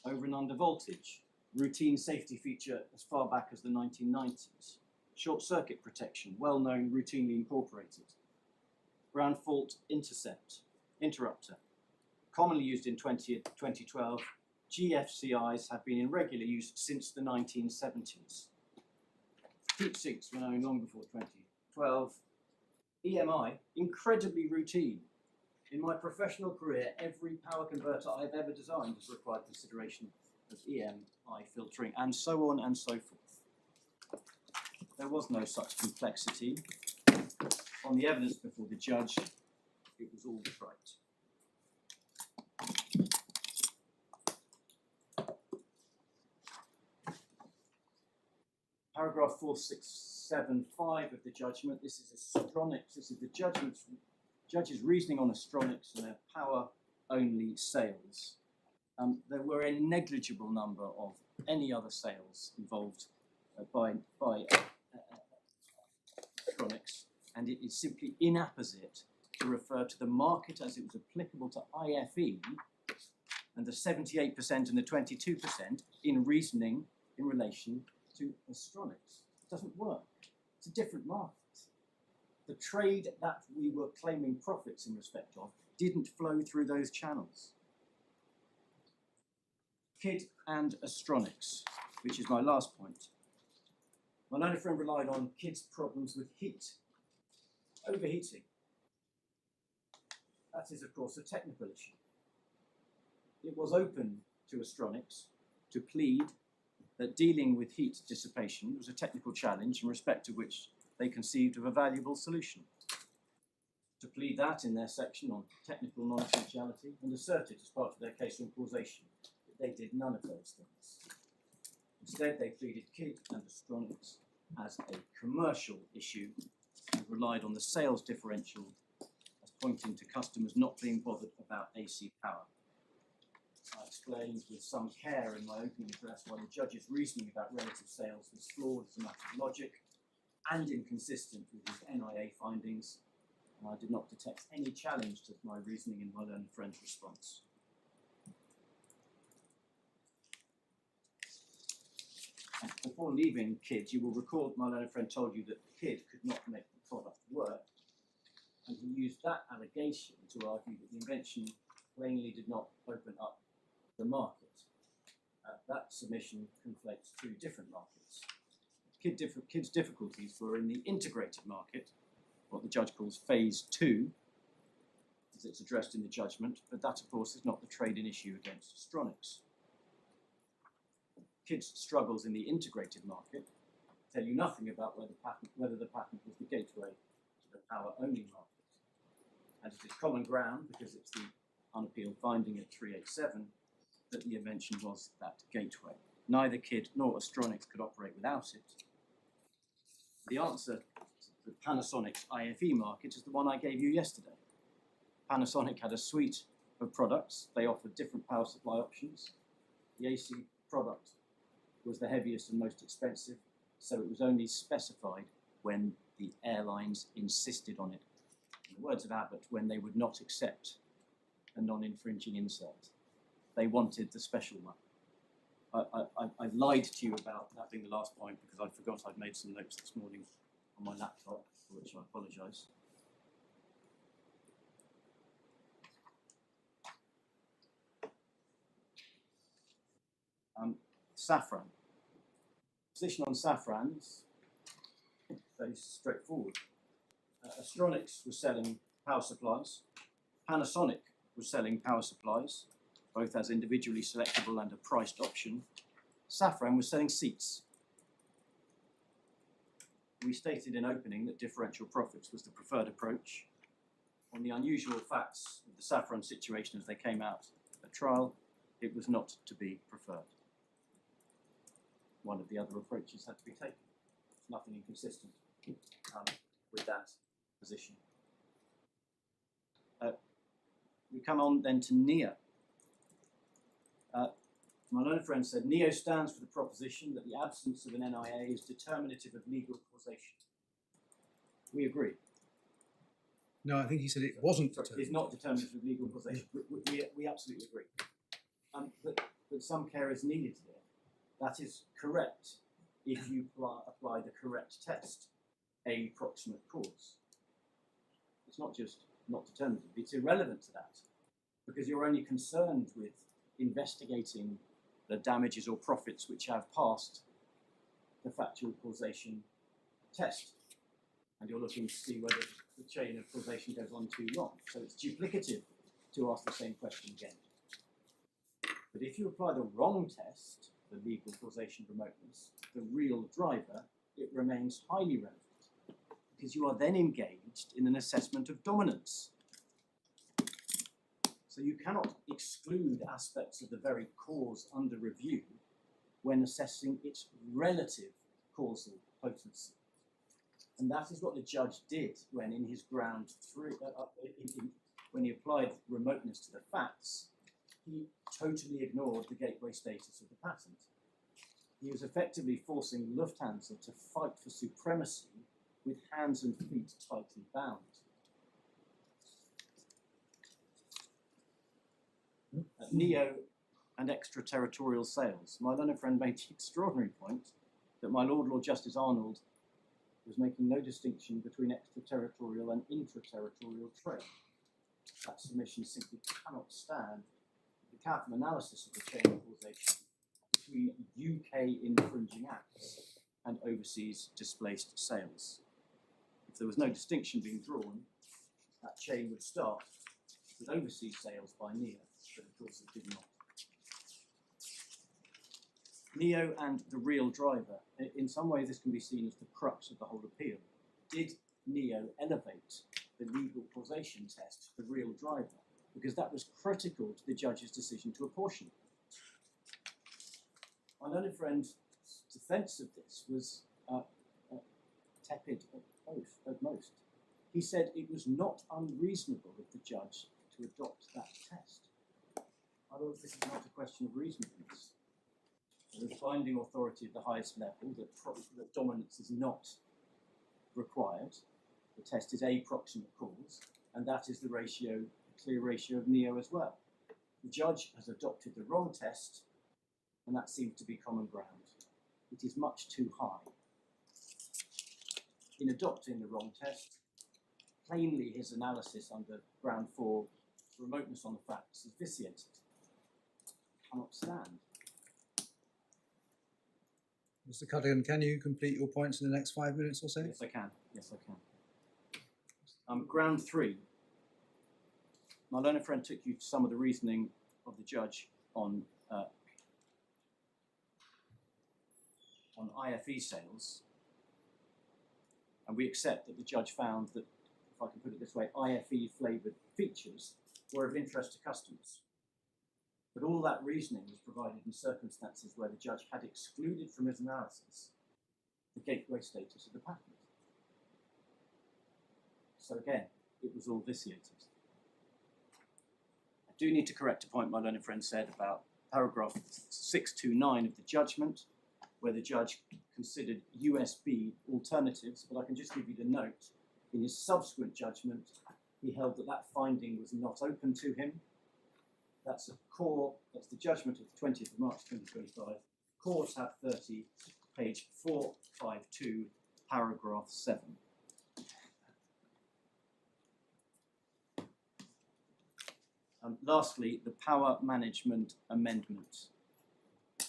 Over and under voltage, routine safety feature as far back as the 1990s. Short circuit protection, well known, routinely incorporated. Ground fault interrupter, commonly used in 2012, GFCIs have been in regular use since the 1970s. heat sinks were known long before 2012. EMI, incredibly routine. In my professional career, every power converter I've ever designed has required consideration of EMI filtering, and so on and so forth. There was no such complexity. On the evidence before the judge, it was all trite. Paragraph 4675 of the judgment. This is Astronics. This is the judge's reasoning on Astronics and their power-only sales. There were a negligible number of any other sales involved by Astronics, and it is simply inapposite to refer to the market as it was applicable to IFE and the 78% and the 22% in reasoning in relation to Astronics. It doesn't work. It's a different market. The trade that we were claiming profits in respect of didn't flow through those channels. Kidd and Astronics, which is my last point. My learned friend relied on Kidd's problems with heat, overheating. That is, of course, a technical issue. It was open to Astronics to plead that dealing with heat dissipation was a technical challenge in respect to which they conceived of a valuable solution. To plead that in their section on technical non-essentiality and asserted as part of their case on causation that they did none of those things. Instead, they pleaded Kidd and Astronics as a commercial issue and relied on the sales differential as pointing to customers not being bothered about AC power. I explained with some care in my opening address why the judge's reasoning about relative sales was flawed as a matter of logic and inconsistent with his NIA findings, and I did not detect any challenge to my reasoning in my learned friend's response. And before leaving Kidd, you will recall my learned friend told you that Kidd could not make the product work, and he used that allegation to argue that the invention plainly did not open up the market. That submission conflates two different markets. Kidd's difficulties were in the integrated market, what the judge calls phase 2, as it's addressed in the judgment, but that, of course, is not the trade-in issue against Astronics. Kidd's struggles in the integrated market tell you nothing about whether the patent was the gateway to the power-only market. And it is common ground, because it's the unappealed finding at 387, that the invention was that gateway. Neither Kidd nor Astronics could operate without it. The answer to the Panasonic's IFE market is the one I gave you yesterday. Panasonic had a suite of products. They offered different power supply options. The AC product was the heaviest and most expensive, so it was only specified when the airlines insisted on it. In the words of Abbott, when they would not accept a non-infringing insert. They wanted the special one. I lied to you about that being the last point because I forgot I'd made some notes this morning on my laptop, for which I apologise. Safran. Position on Safran is very straightforward. Astronics was selling power supplies. Panasonic was selling power supplies, both as individually selectable and a priced option. Safran was selling seats. We stated in opening that differential profits was the preferred approach. On the unusual facts of the Safran situation as they came out at trial, it was not to be preferred. One of the other approaches had to be taken. There's nothing inconsistent with that position. We come on then to NEO. My learned friend said NEO stands for the proposition that the absence of an NIA is determinative of legal causation. We agree. No, I think he said it wasn't Sorry, determined. it's not determinative of legal causation. We absolutely agree. But some care is needed here. That is correct if you apply the correct test, a proximate cause. It's not just not determinative, it's irrelevant to that, because you're only concerned with investigating the damages or profits which have passed the factual causation test, and you're looking to see whether the chain of causation goes on too long. So it's duplicative to ask the same question again. But if you apply the wrong test, the legal causation remoteness, the real driver, it remains highly relevant, because you are then engaged in an assessment of dominance. So you cannot exclude aspects of the very cause under review when assessing its relative causal potency. And that is what the judge did when in his ground three, when he applied remoteness to the facts, he totally ignored the gateway status of the patent. He was effectively forcing Lufthansa to fight for supremacy with hands and feet tightly bound. At NEO and extraterritorial sales, my learned friend made the extraordinary point that my Lord Justice Arnold was making no distinction between extraterritorial and intraterritorial trade. That submission simply cannot stand the careful analysis of the chain of causation between UK infringing acts and overseas displaced sales. If there was no distinction being drawn, that chain would start with overseas sales by NEO, but of course it did not. NEO and the real driver, in some ways this can be seen as the crux of the whole appeal. Did NEO elevate the legal causation test to the real driver? Because that was critical to the judge's decision to apportion. My learned friend's defence of this was tepid at most. He said it was not unreasonable of the judge to adopt that test. I thought this is not a question of reasonableness. There is binding authority at the highest level that dominance is not required. The test is a proximate cause, and that is the ratio, the clear ratio of NEO as well. The judge has adopted the wrong test, and that seems to be common ground. It is much too high. In adopting the wrong test, plainly his analysis under ground 4, remoteness on the facts, is vitiated. Cannot stand. Mr. Cuddigan, can you complete your points in the next 5 minutes or so? Yes, I can. Yes, I can. Ground 3. My learned friend took you to some of the reasoning of the judge on IFE sales, and we accept that the judge found that, if I can put it this way, IFE flavoured features were of interest to customers. But all that reasoning was provided in circumstances where the judge had excluded from his analysis the gateway status of the patent. So again, it was all vitiated. I do need to correct a point my learned friend said about paragraph 629 of the judgment, where the judge considered USB alternatives, but I can just give you the note. In his subsequent judgment, he held that that finding was not open to him. That's the judgment of the 20th of March 2025. Core tab 30, page 452, paragraph 7. Lastly, the power management amendment.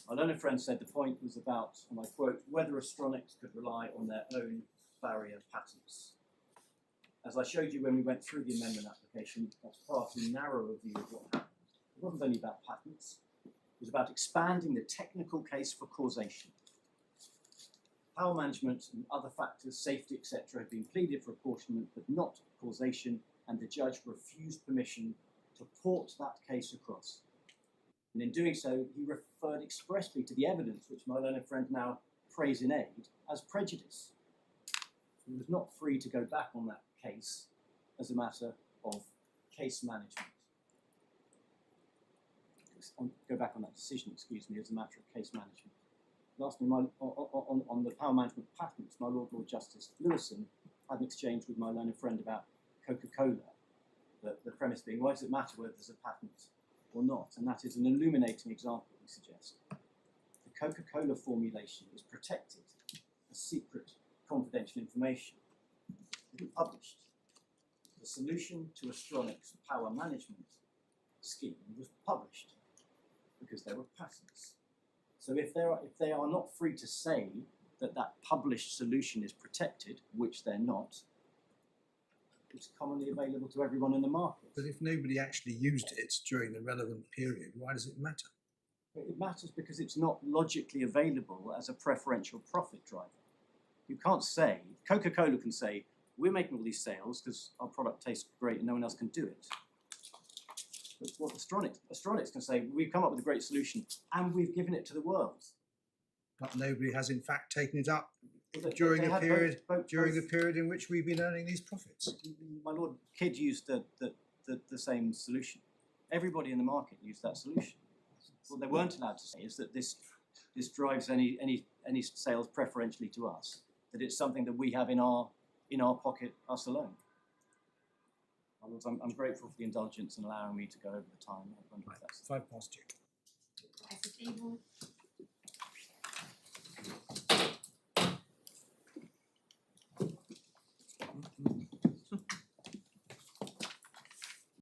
My learned friend said the point was about, and I quote, whether Astronics could rely on their own barrier patents. As I showed you when we went through the amendment application, that's far too narrow a view of what happened. It wasn't only about patents, it was about expanding the technical case for causation. Power management and other factors, safety, etc., had been pleaded for apportionment, but not causation, and the judge refused permission to port that case across. And in doing so, he referred expressly to the evidence which my learned friend now prays in aid as prejudice. He was not free to go back on that case as a matter of case management. Go back on that decision, excuse me, as a matter of case management. Lastly, on the power management patents, my Lord Justice Lewison had an exchange with my learned friend about Coca-Cola. The premise being, why does it matter whether there's a patent or not? And that is an illuminating example, we suggest. The Coca-Cola formulation is protected as secret, confidential information. It was published. The solution to Astronics' power management scheme was published because there were patents. So if they are not free to say that published solution is protected, which they're not, it's commonly available to everyone in the market. But if nobody actually used it during the relevant period, why does it matter? It matters because it's not logically available as a preferential profit driver. You can't say, Coca-Cola can say, we're making all these sales because our product tastes great and no one else can do it. But what Astronics can say, we've come up with a great solution and we've given it to the world. But nobody has in fact taken it up Well, during they the had period both- during the period in which we've been earning these profits. My lord, Kidd used the same solution. Everybody in the market used that solution. What they weren't allowed to say is that this drives any sales preferentially to us. That it's something that we have in our pocket, us alone. My lords, I'm grateful for the indulgence and allowing me to go over the time. I wonder if Right, that's 5 past 2. As a table.